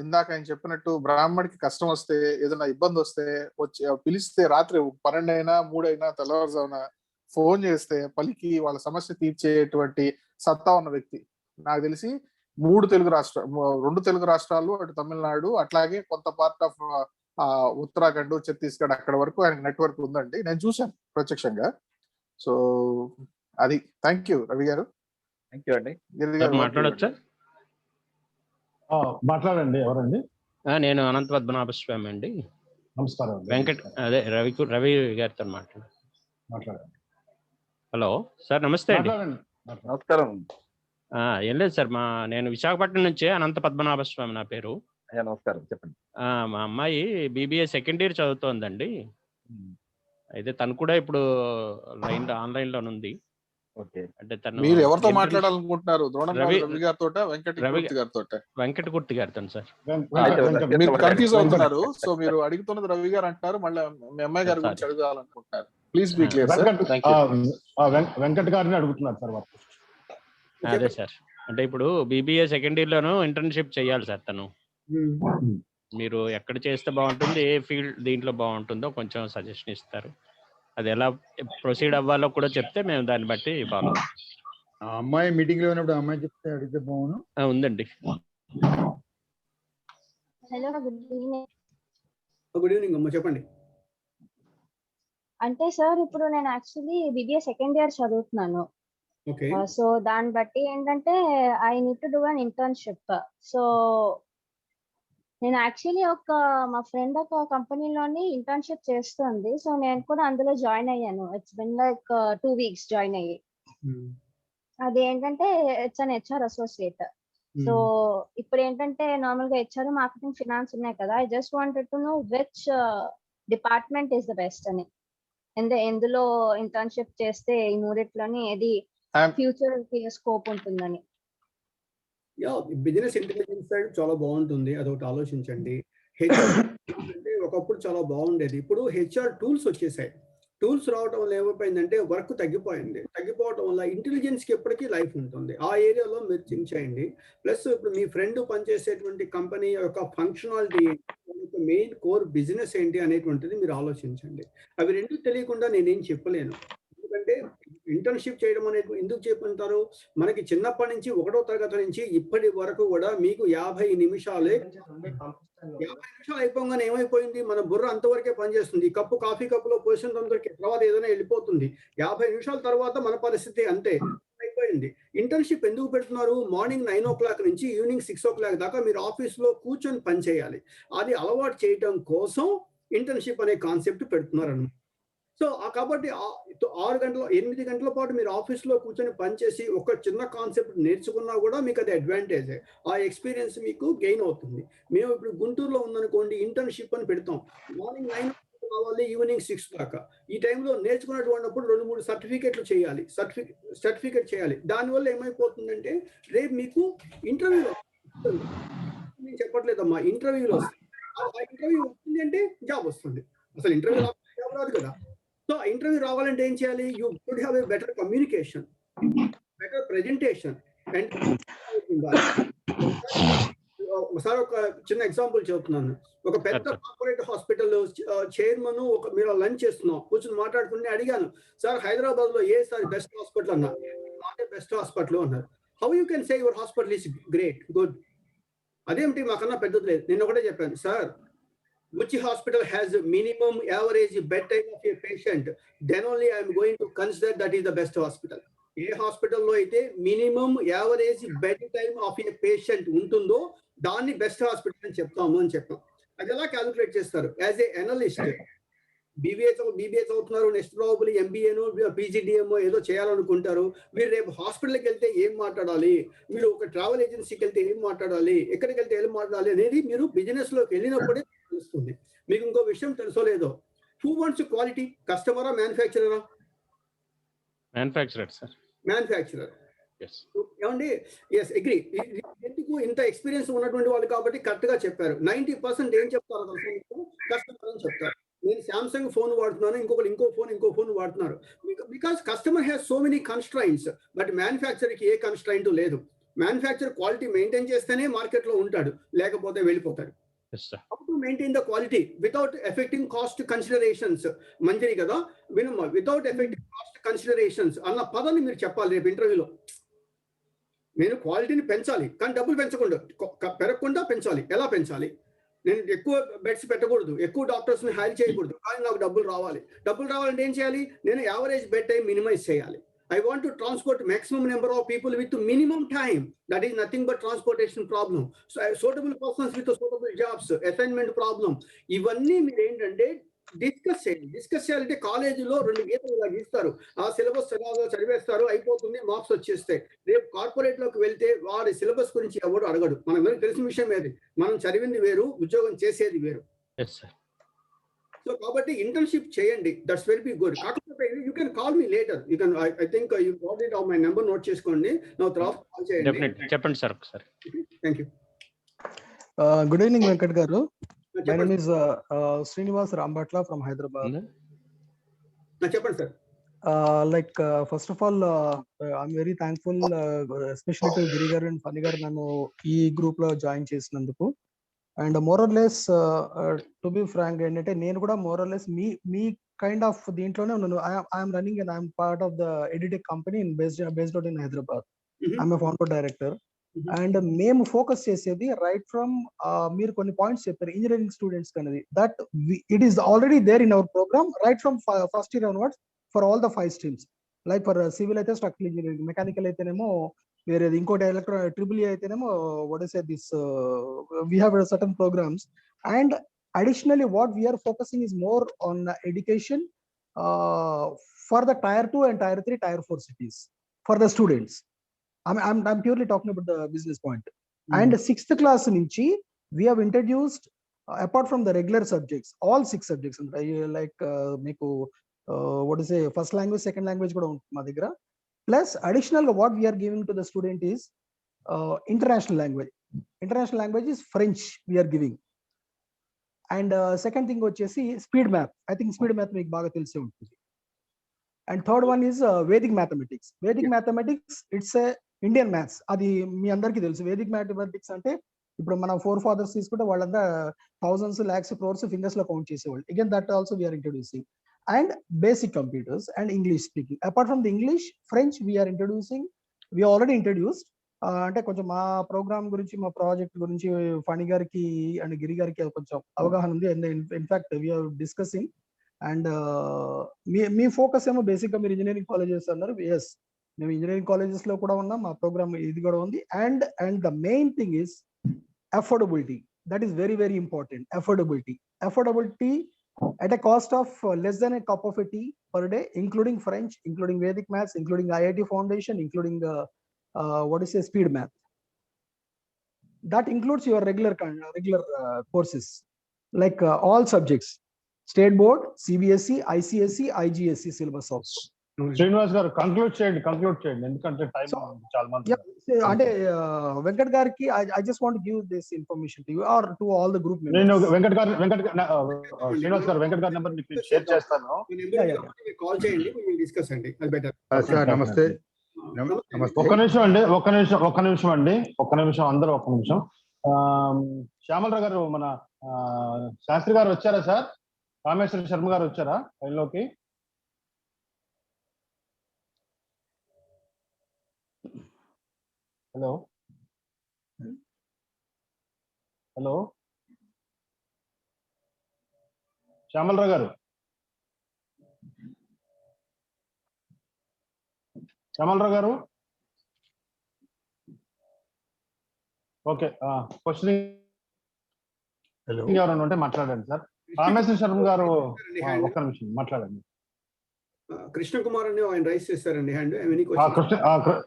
ఇందాక ఆయన చెప్పినట్టు బ్రాహ్మడికి కష్టం వస్తే, ఏదైనా ఇబ్బంది వస్తే వచ్చి పిలిస్తే రాత్రి 12 అయినా 3 అయినా తెల్లవారుజామున ఫోన్ చేస్తే పలికి వాళ్ళ సమస్య తీర్చేటువంటి సత్తా ఉన్న వ్యక్తి. నాకు తెలిసి 2 తెలుగు రాష్ట్రాలు, అటు తమిళనాడు, అట్లాగే కొంత పార్ట్ ఆఫ్ ఉత్తరాఖండ్, ఛత్తీస్గఢ్ అక్కడ వరకు ఆయనకి నెట్వర్క్ ఉందండి. నేను చూశాను ప్రత్యక్షంగా. సో అది. థ్యాంక్ యూ రవి గారు. థ్యాంక్ యూ అండి. గిరి గారు మాట్లాడొచ్చా? మాట్లాడండి. ఎవరండి? నేను అనంత పద్మనాభ స్వామి అండి. నమస్కారం. వెంకట్ అదే రవి గారితో మాట్లాడండి. హలో సార్, నమస్తే అండి. నమస్కారం. ఏం లేదు సార్, నేను విశాఖపట్నం నుంచి అనంత పద్మనాభ స్వామి నా పేరు. నమస్కారం, చెప్పండి. మా అమ్మాయి BBA సెకండ్ ఇయర్ చదువుతోందండి. అయితే తను కూడా ఇప్పుడు ఆన్లైన్ లో ఉంది. అంటే తను మీరు ఎవరితో మాట్లాడాలనుకుంటున్నారు? ద్రోణం రవి గారితో, వెంకట గుర్తి గారితో సార్. మీరు కన్ఫ్యూజ్ అవుతున్నారు. సో మీరు అడుగుతున్నది రవి గారు అంటున్నారు, మళ్ళీ మీ అమ్మాయి గారి గురించి అడగాలనుకుంటున్నారు. Please be clear sir. Venkat గారిని అడుగుతున్నారు సార్. అదే సార్, అంటే ఇప్పుడు BBA సెకండ్ ఇయర్ లోను ఇంటర్న్షిప్ చేయాలి సార్ తను. మీరు ఎక్కడ చేస్తే బాగుంటుంది, ఏ ఫీల్డ్ దీంట్లో బాగుంటుందో కొంచెం సజెషన్ ఇస్తారు. అది ఎలా ప్రొసీడ్ అవ్వాలో కూడా చెప్తే మేము దాన్ని బట్టి ఫాలో. అమ్మాయి మీటింగ్ లో ఉన్నప్పుడు అమ్మాయి చెప్తే అడిగితే బాగుండు. ఉందండి. హలో, గుడ్ ఈవినింగ్ అమ్మ, చెప్పండి. అంటే సార్ ఇప్పుడు నేను యాక్చువల్లీ BBA సెకండ్ ఇయర్ చదువుతున్నాను. సో దాన్ని బట్టి ఏంటంటే I need to do an internship. So నేను యాక్చువల్లీ మా ఫ్రెండ్ ఒక కంపెనీలోని ఇంటర్న్షిప్ చేస్తుంది. సో నేను కూడా అందులో జాయిన్ అయ్యాను. It's been like 2 weeks join అయ్యి. అది ఏంటంటే it's an HR associate. So ఇప్పుడు ఏంటంటే నార్మల్ గా HR, మార్కెటింగ్, ఫినాన్స్ ఉన్నాయి కదా. I just wanted to know which department is the best అని. ఎందులో ఇంటర్న్షిప్ చేస్తే ఈ మూడిట్లోని ఏది ఫ్యూచర్ స్కోప్ ఉంటుందని. బిజినెస్ ఇంటెలిజెన్స్ సైడ్ చాలా బాగుంటుంది, అదొకటి ఆలోచించండి. అంటే ఒకప్పుడు చాలా బాగుండేది, ఇప్పుడు HR టూల్స్ వచ్చేసాయి. టూల్స్ రావడం వల్ల ఏమైపోయిందంటే వర్క్ తగ్గిపోవడం వల్ల ఇంటెలిజెన్స్ కి ఎప్పటికీ లైఫ్ ఉంటుంది. ఆ ఏరియాలో మీరు థింక్ చేయండి. ప్లస్ ఇప్పుడు మీ ఫ్రెండ్ పనిచేసేటువంటి కంపెనీ యొక్క ఫంక్షనాలిటీ, మెయిన్ కోర్ బిజినెస్ ఏంటి అనేటువంటిది మీరు ఆలోచించండి. అవి రెండు తెలియకుండా నేనేం చెప్పలేను. ఎందుకంటే ఇంటర్న్షిప్ చేయడం అనేది ఎందుకు చెప్పుంటారు, మనకి చిన్నప్పటి నుంచి 1వ తరగతి నుంచి ఇప్పటి వరకు కూడా మీకు 50 నిమిషాలే. 50 నిమిషాలు అయిపోగానే ఏమైపోయింది, మన బుర్ర అంతవరకే పనిచేస్తుంది. కాఫీ కప్పులో పోసిన తర్వాత ఏదైనా వెళ్ళిపోతుంది. 50 నిమిషాల తర్వాత మన పరిస్థితి అంతే అయిపోయింది. ఇంటర్న్షిప్ ఎందుకు పెడుతున్నారు? మార్నింగ్ 9 o'clock నుంచి ఈవినింగ్ 6 o'clock దాకా మీరు ఆఫీస్లో కూర్చొని పని చేయాలి. అది అలవాటు చేయటం కోసం ఇంటర్న్షిప్ అనే కాన్సెప్ట్ పెడుతున్నారు అన్నమాట. సో కాబట్టి 6 గంటల 8 గంటల పాటు మీరు ఆఫీస్లో కూర్చొని పనిచేసి ఒక చిన్న కాన్సెప్ట్ నేర్చుకున్నా కూడా మీకు అది అడ్వాంటేజ్. ఆ ఎక్స్పీరియన్స్ మీకు గెయిన్ అవుతుంది. మేము ఇప్పుడు గుంటూరులో ఉందనుకోండి, ఇంటర్న్షిప్ అని పెడతాం. మార్నింగ్ 9 రావాలి, ఈవినింగ్ 6 దాకా. ఈ టైంలో నేర్చుకున్నటువంటిప్పుడు 2-3 సర్టిఫికెట్లు చేయాలి, సర్టిఫికెట్ చేయాలి. దానివల్ల ఏమైపోతుందంటే రేపు మీకు ఇంటర్వ్యూలో, నేను చెప్పట్లేదమ్మా, ఇంటర్వ్యూలో వస్తుంది. ఆ ఇంటర్వ్యూ వస్తుంది అంటే జాబ్ వస్తుంది. అసలు ఇంటర్వ్యూ జాబ్ రాదు కదా. సో ఇంటర్వ్యూ రావాలంటే ఏం చేయాలి? You should have a better communication, better presentation. And ఒకసారి ఒక చిన్న ఎగ్జాంపుల్ చెబుతున్నాను. ఒక పెద్ద కార్పొరేట్ హాస్పిటల్ చైర్మన్, మీరు లంచ్ చేస్తున్నాం, కూర్చొని మాట్లాడుకుని అడిగాను, సార్ హైదరాబాద్ లో ఏ సార్ బెస్ట్ హాస్పిటల్ అన్నారు. నాట్ బెస్ట్ హాస్పిటల్ అన్నారు. How you can say your hospital is great, good? అదేమిటి మాకన్నా పెద్దది లేదు. నేను ఒకటే చెప్పాను, sir which hospital has a minimum average bed time of a patient, then only I am going to consider that is the best hospital. ఏ హాస్పిటల్లో అయితే minimum average bed time of A patient ఉంటుందో దాన్ని best hospital అని చెప్తాము అని చెప్పాం. అది ఎలా క్యాలిక్యులేట్ చేస్తారు? యాజ్ ఏ అనలిస్ట్, బీబీఏ చదువుతున్నారు, నెక్స్ట్ ప్రాబబ్లీ ఎంబీఏనో పీజీడీఎంఓ ఏదో చేయాలనుకుంటారు. మీరు రేపు హాస్పిటల్కి వెళ్తే ఏం మాట్లాడాలి, మీరు ఒక ట్రావెల్ ఏజెన్సీకి వెళ్తే ఏం మాట్లాడాలి, ఎక్కడికి వెళ్తే ఏం మాట్లాడాలి అనేది మీరు బిజినెస్ లోకి వెళ్ళినప్పుడే తెలుస్తుంది. మీకు ఇంకో విషయం తెలుసో లేదో, హూ వాంట్స్ క్వాలిటీ, కస్టమరా మ్యానుఫ్యాక్చరరా? Manufacturer sir. మ్యానుఫ్యాక్చరర్. ఏమండి? Yes, agree. ఎందుకు ఇంత ఎక్స్పీరియన్స్ ఉన్నటువంటి వాళ్ళు కాబట్టి కరెక్ట్ గా చెప్పారు. 90% ఏం చెప్తారు కస్టమర్ అని చెప్తారు. నేను శాంసంగ్ ఫోన్ వాడుతున్నాను, ఇంకొకటి ఇంకో ఫోన్ వాడుతున్నారు. Because customer has so many constraints, but మ్యానుఫ్యాక్చర్కి ఏ కన్స్ట్రైంట్ లేదు. మ్యానుఫ్యాక్చర్ క్వాలిటీ మెయింటైన్ చేస్తేనే మార్కెట్ లో ఉంటాడు, లేకపోతే వెళ్ళిపోతాడు. How to maintain the quality without affecting cost considerations? మంచిది కదా, వినమ్మా. వితౌట్ ఎఫెక్టింగ్ కాస్ట్ కన్సిడరేషన్స్ అన్న పదాన్ని మీరు చెప్పాలి రేపు ఇంటర్వ్యూలో. నేను క్వాలిటీని పెంచాలి, కానీ డబ్బులు పెరగకుండా పెంచాలి. ఎలా పెంచాలి? నేను ఎక్కువ బెడ్స్ పెట్టకూడదు, ఎక్కువ డాక్టర్స్ ని హైర్ చేయకూడదు, కానీ నాకు డబ్బులు రావాలి. డబ్బులు రావాలంటే ఏం చేయాలి? నేను యావరేజ్ బెడ్ టైం మినిమైజ్ చేయాలి. I want to transport maximum number of people with minimum time. That is nothing but transportation problem. So suitable persons with suitable jobs, assignment problem. ఇవన్నీ మీరు ఏంటంటే డిస్కస్ చేయాలంటే కాలేజీలో 2 గీతలు ఇలా గీస్తారు, ఆ సిలబస్ చదివేస్తారు, అయిపోతుంది, మార్క్స్ వచ్చేస్తాయి. రేపు కార్పొరేట్ లోకి వెళ్తే వారి సిలబస్ గురించి ఎవరు అడగడు. మనకు తెలిసిన విషయం ఏది, మనం చదివింది వేరు, ఉద్యోగం చేసేది వేరు. సో కాబట్టి ఇంటర్న్షిప్ చేయండి, దట్స్ వెరీ గుడ్. కాకపోతే you can call me later, you can, I think you got it, my number note చేసుకోండి, నా తర్వాత కాల్ చేయండి. డెఫినెట్లీ చెప్పండి సార్ ఒకసారి. Thank you. Good evening Venkat garu. My name is Srinivas Rambatla from Hyderabad. చెప్పండి sir. Like first of all I'm very thankful especially to Giri garu and Phani గారు నన్ను ఈ గ్రూప్ లో జాయిన్ చేసినందుకు. And more or less to be frank ఏంటంటే నేను కూడా మోరల్ లెస్ మీ కైండ్ ఆఫ్ దీంట్లోనే ఉన్నాను. I'm running and I'm part of the edtech company based out in Hyderabad. I'm founder director. And మేము ఫోకస్ చేసేది రైట్ ఫ్రమ్ మీరు కొన్ని పాయింట్స్ చెప్పారు ఇంజనీరింగ్ స్టూడెంట్స్ అనేది, that it is already there in our programme right from first year onwards for all the 5 streams. Like for civil అయితే structural engineering, mechanical అయితేనేమో వేరేది, ఇంకోటి ట్రిపుల్ అయితేనేమో what is this we have certain programs. And additionally what we are focusing is more on education for the tier 2 and tier 3 tier 4 cities for the students. I'm purely talking about the business point. And 6th class nunchi we have introduced apart from the regular subjects, all 6 subjects, like meeku what is say first language, second language kuda untundi ma daggara. Plus additional what we are giving to the student is international language. International language is French we are giving. And second thing vachesi speed math. I think speed math meeku baga telise untundi. And third one is Vedic mathematics. Vedic mathematics, it's a Indian maths. Adi మీ అందరికీ తెలుసు. Vedic mathematics అంటే ఇప్పుడు మనం four fathers తీసుకుంటే వాళ్ళంతా thousands, lakhs, crores fingers లో count చేసేవాళ్ళు. Again that also we are introducing. And basic computers and English speaking. Apart from the English, French we are introducing. We already introduced. అంటే కొంచెం మా ప్రోగ్రామ్ గురించి, మా project గురించి ఫణి గారికి అండ్ గిరి గారికి కొంచెం అవగాహన ఉంది. And in fact we are discussing. And మీ ఫోకస్ ఏమో బేసిక్ గా మీరు ఇంజనీరింగ్ కాలేజెస్ అన్నారు. ఎస్, మేము ఇంజనీరింగ్ కాలేజెస్ లో కూడా ఉన్నాం, మా ప్రోగ్రామ్ ఇది కూడా ఉంది. And the main thing is affordability. That is very very important. Affordability at a cost of less than a cup of a tea per day, including French, including Vedic maths, including IIT Foundation, including what is a speed math. That includes your regular courses, like all subjects, state board, CBSE, ICSE, IGSE syllabus also. Srinivas గారు conclude చేయండి ఎందుకంటే time చాలా మంది. అంటే వెంకట్ గారికి I just want to give this information to you or to all the group members. నేను శ్రీనివాస్ గారు వెంకట్ గారి నెంబర్ మీకు షేర్ చేస్తాను. కాల్ చేయండి, we discuss అండి, అది బెటర్. సార్ నమస్తే. ఒక్క నిమిషం అండి, అందరూ ఒక్క నిమిషం. శ్యామలరావు గారు, మన శాస్త్రి గారు వచ్చారా సార్? రామేశ్వర శర్మ గారు వచ్చారా లైన్లోకి? హలో శ్యామలరావు గారు, శ్యామలరావు గారు, ఓకే. క్వశ్చన్ హలో ఎవరైనా ఉంటే మాట్లాడండి సార్. రామేశ్వర శర్మ గారు ఒక్క నిమిషం మాట్లాడండి. కృష్ణ కుమార్ అని ఆయన రైస్ చేస్తారండి హ్యాండ్.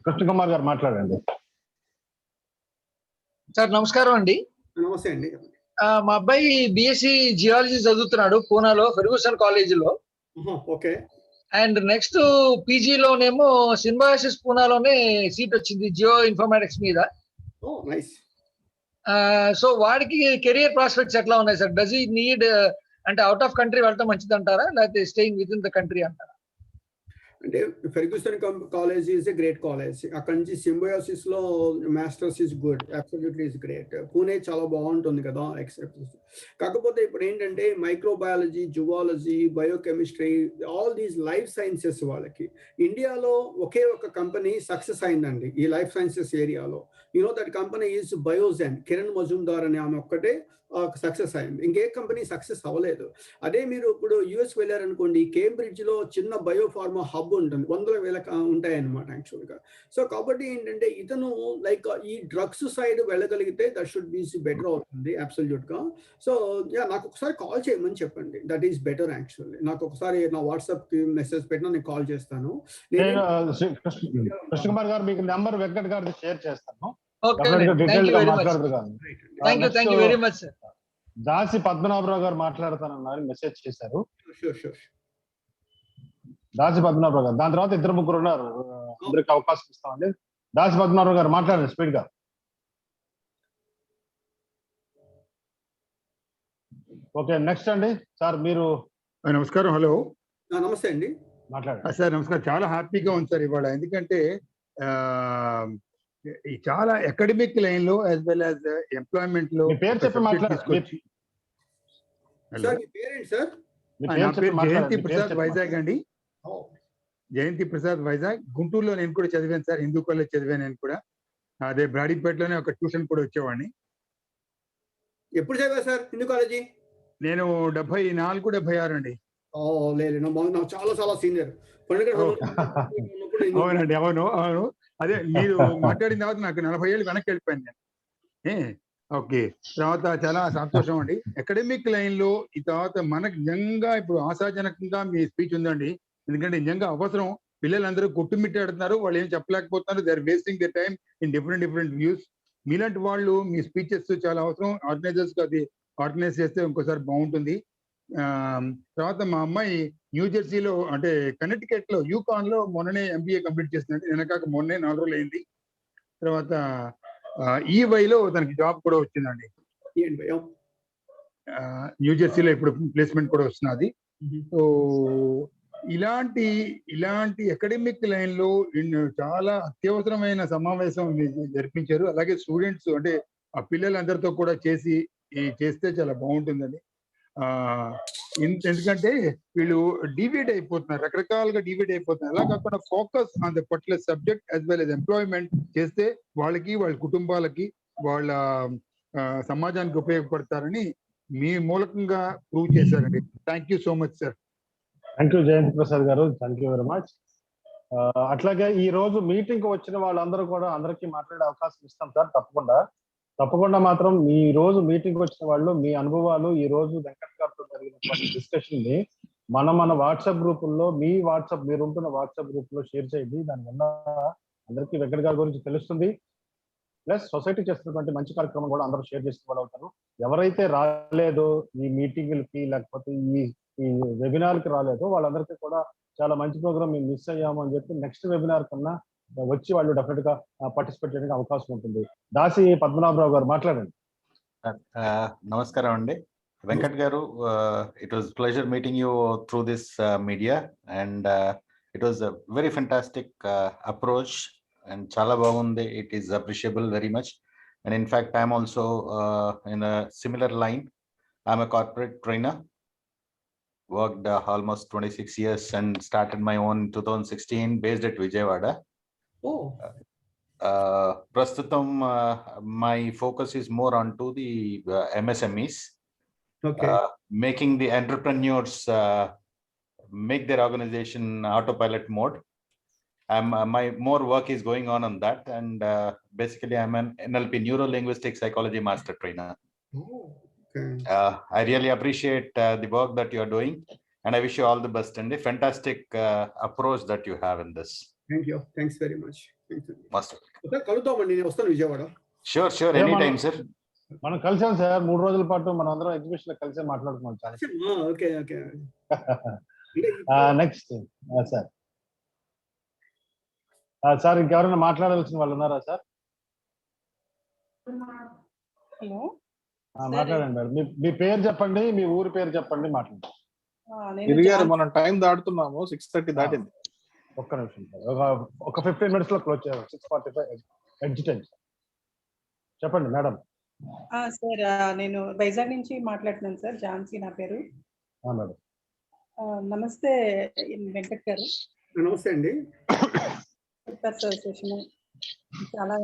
కృష్ణ కుమార్ గారు మాట్లాడండి. సార్ నమస్కారం అండి. నమస్తే అండి. మా అబ్బాయి బిఎస్సి జియాలజీ చదువుతున్నాడు పూనాలో ఫెర్గూసన్ కాలేజీలో. ఓకే. అండ్ నెక్స్ట్ పీజీలోనేమో సింబాసిస్ పూనాలోనే సీట్ వచ్చింది జియో ఇన్ఫర్మేటిక్స్ మీద. నైస్. సో వాడికి కెరియర్ ప్రాస్పెక్ట్స్ ఎట్లా ఉన్నాయి సార్? డస్ ఈ నీడ్ అంటే అవుట్ ఆఫ్ కంట్రీ వెళ్ళటం మంచిది అంటారా, లేకపోతే staying with in the country అంటారా? అంటే Ferguson college is a great college. అక్కడ నుంచి సింబయోసిస్ లో masters is good, absolutely is great. Pune చాలా బాగుంటుంది కదా ఎక్సెప్ట్. కాకపోతే ఇప్పుడు ఏంటంటే microbiology, zoology, biochemistry, all these life sciences వాళ్ళకి ఇండియాలో ఒకే ఒక కంపెనీ సక్సెస్ అయిందండి ఈ లైఫ్ సైన్సెస్ ఏరియాలో. You know that company is Biogen. Kiran Majumdar అనే ఆమె ఒక్కటే సక్సెస్ అయింది, ఇంకే కంపెనీ సక్సెస్ అవ్వలేదు. అదే మీరు ఇప్పుడు యుఎస్ వెళ్ళారనుకోండి, కేంబ్రిడ్జ్ లో చిన్న బయోఫార్మా హబ్ ఉంటుంది, 100,000 ఉంటాయన్నమాట యాక్చువల్గా. సో కాబట్టి ఏంటంటే ఇతను లైక్ ఈ డ్రగ్స్ సైడ్ వెళ్ళగలిగితే దట్ షుడ్ బీ బెటర్ అవుతుంది అబ్సల్యూట్ గా. సో నాకు ఒకసారి కాల్ చేయమని చెప్పండి, దట్ ఈస్ బెటర్ యాక్చువల్లీ. నాకు ఒకసారి నా వాట్సాప్ కి మెసేజ్ పెట్టినా నేను కాల్ చేస్తాను. కృష్ణ కుమార్ గారు మీకు నెంబర్ వెంకట్ గారిది షేర్ చేస్తాను. దాసి పద్మనాభరావు గారు మాట్లాడతానన్నారు, మెసేజ్ చేశారు. దాసి పద్మనాభరావు గారు, దాని తర్వాత 2-3 ఉన్నారు, అందరికి అవకాశం ఇస్తామండి. దాసి పద్మనాభరావు గారు మాట్లాడండి స్పీడ్ గా. ఓకే, నెక్స్ట్ అండి సార్ మీరు. నమస్కారం. హలో నమస్తే అండి. మాట్లాడండి సార్. నమస్కారం. చాలా హ్యాపీగా ఉంది సార్ ఇవాళ, ఎందుకంటే చాలా అకాడమిక్ లైన్ లో యాజ్ వెల్ యాజ్ ఎంప్లాయ్మెంట్ లో. పేరు చెప్పి మాట్లాడండి. నా పేరు జయంతి ప్రసాద్, వైజాగ్ అండి. జయంతి ప్రసాద్, వైజాగ్. గుంటూరులో నేను కూడా చదివాను సార్, హిందూ కాలేజ్ చదివాను నేను కూడా. అదే బ్రాడీపేటలోనే ఒక ట్యూషన్ కూడా వచ్చేవాడిని. ఎప్పుడు చదివారు సార్ హిందూ కాలేజీ? నేను 74, 76 అండి. లేదు, చాలా సీనియర్. అవునండి, అవును. అదే మీరు మాట్లాడిన తర్వాత నాకు 40 ఏళ్ళు వెనక్కి వెళ్ళిపోయాను నేను. ఓకే. తర్వాత చాలా సంతోషం అండి. అకాడమిక్ లైన్ లో ఈ తర్వాత మనకు నిజంగా ఇప్పుడు ఆశాజనకంగా మీ స్పీచ్ ఉందండి. ఎందుకంటే నిజంగా అవసరం. పిల్లలందరూ కొట్టుమిట్టాడుతున్నారు, వాళ్ళు ఏం చెప్పలేకపోతున్నారు. They are wasting the time in different views. మీలాంటి వాళ్ళు మీ స్పీచెస్ చాలా అవసరం. ఆర్గనైజర్స్ అది ఆర్గనైజ్ చేస్తే ఇంకోసారి బాగుంటుంది. తర్వాత మా అమ్మాయి న్యూ జెర్సీలో అంటే కనెక్టికట్ లో యూకాన్ లో మొన్ననే ఎంబీఏ కంప్లీట్ చేసిందండి. వెనకాక మొన్నే 4 రోజులు అయింది. తర్వాత ఈవైలో తనకి జాబ్ కూడా వచ్చిందండి. న్యూ జెర్సీలో ఇప్పుడు ప్లేస్మెంట్ కూడా వస్తున్నది. సో ఇలాంటి అకాడమిక్ లైన్ లో చాలా అత్యవసరమైన సమావేశం జరిపించారు. అలాగే స్టూడెంట్స్ అంటే ఆ పిల్లలందరితో కూడా చేస్తే చాలా బాగుంటుందండి. ఎందుకంటే వీళ్ళు డివైడ్ అయిపోతున్నారు, రకరకాలుగా డివైడ్ అయిపోతున్నారు. అలా కాకుండా focus on the particular subject as well as employment చేస్తే వాళ్ళకి, వాళ్ళ కుటుంబాలకి, వాళ్ళ సమాజానికి ఉపయోగపడతారని మీ మూలకంగా ప్రూవ్ చేశారండి. Thank you so much sir. Thank you Jayant Prasad garu, thank you very much. అట్లాగే ఈ రోజు మీటింగ్ వచ్చిన వాళ్ళందరూ కూడా అందరికీ మాట్లాడే అవకాశం ఇస్తాం సార్. తప్పకుండా మాత్రం ఈ రోజు మీటింగ్ వచ్చిన వాళ్ళు మీ అనుభవాలు, ఈ రోజు వెంకట్ గారితో జరిగినటువంటి డిస్కషన్ ని మన వాట్సాప్ గ్రూపుల్లో, మీరుంటున్న వాట్సాప్ గ్రూప్ లో షేర్ చేయండి. దానివల్ల అందరికీ వెంకట్ గారి గురించి తెలుస్తుంది. ప్లస్ సొసైటీ చేస్తున్నటువంటి మంచి కార్యక్రమం కూడా అందరూ షేర్ చేసుకోవాలి అవుతారు. ఎవరైతే రాలేదో ఈ మీటింగులకి, లేకపోతే ఈ వెబినార్ కి రాలేదో వాళ్ళందరికీ కూడా చాలా మంచి ప్రోగ్రామ్ మేము మిస్ అయ్యాము అని చెప్పి నెక్స్ట్ వెబినార్ కన్నా వచ్చి వాళ్ళు డెఫినెట్ గా పార్టిసిపేట్ చేయడానికి అవకాశం ఉంటుంది. దాసి పద్మనాభరావు గారు మాట్లాడండి. నమస్కారం అండి వెంకట్ గారు. It was pleasure meeting you through this media and it was very fantastic approach and చాలా బాగుంది. It is appreciable very much. And in fact I'm also in a similar line. I'm a corporate trainer, worked almost 26 years and started my own in 2016 based at Vijayawada. Prastutam my focus is more onto the MSMEs making the entrepreneurs make their organization autopilot mode. My more work is going on that, and basically I'm an NLP neuro-linguistic psychology master trainer. I really appreciate the work that you are doing, and I wish you all the best and the fantastic approach that you have in this. Thank you. Thanks very much. కలుద్దామండి, నేను వస్తాను Vijayawada. Sure, anytime, sir. మనం కలిసాం sir, 3 రోజుల పాటు మనం అందరం exhibition లో కలిసే మాట్లాడుకున్నాం sir. Okay. Next sir. Sir ఇంకెవరైనా మాట్లాడాల్సిన వాళ్ళు ఉన్నారా సార్? హలో, మాట్లాడండి మేడం. మీ పేరు చెప్పండి, మీ ఊరి పేరు చెప్పండి, మాట్లాడండి. మనం టైం దాటుతున్నాము, 6:30 దాటింది. ఒక్క నిమిషం సార్, ఒక 15 minutes లో క్లోజ్ చేయాలి. 6:45 ఎడ్జ్ టైం. చెప్పండి మేడం. సార్ నేను వైజాగ్ నుంచి మాట్లాడుతున్నాను సార్, ఝాన్సీ నా పేరు. మేడం నమస్తే వెంకట్ గారు. నమస్తే అండి. సూపర్ సార్ సెషన్, చాలా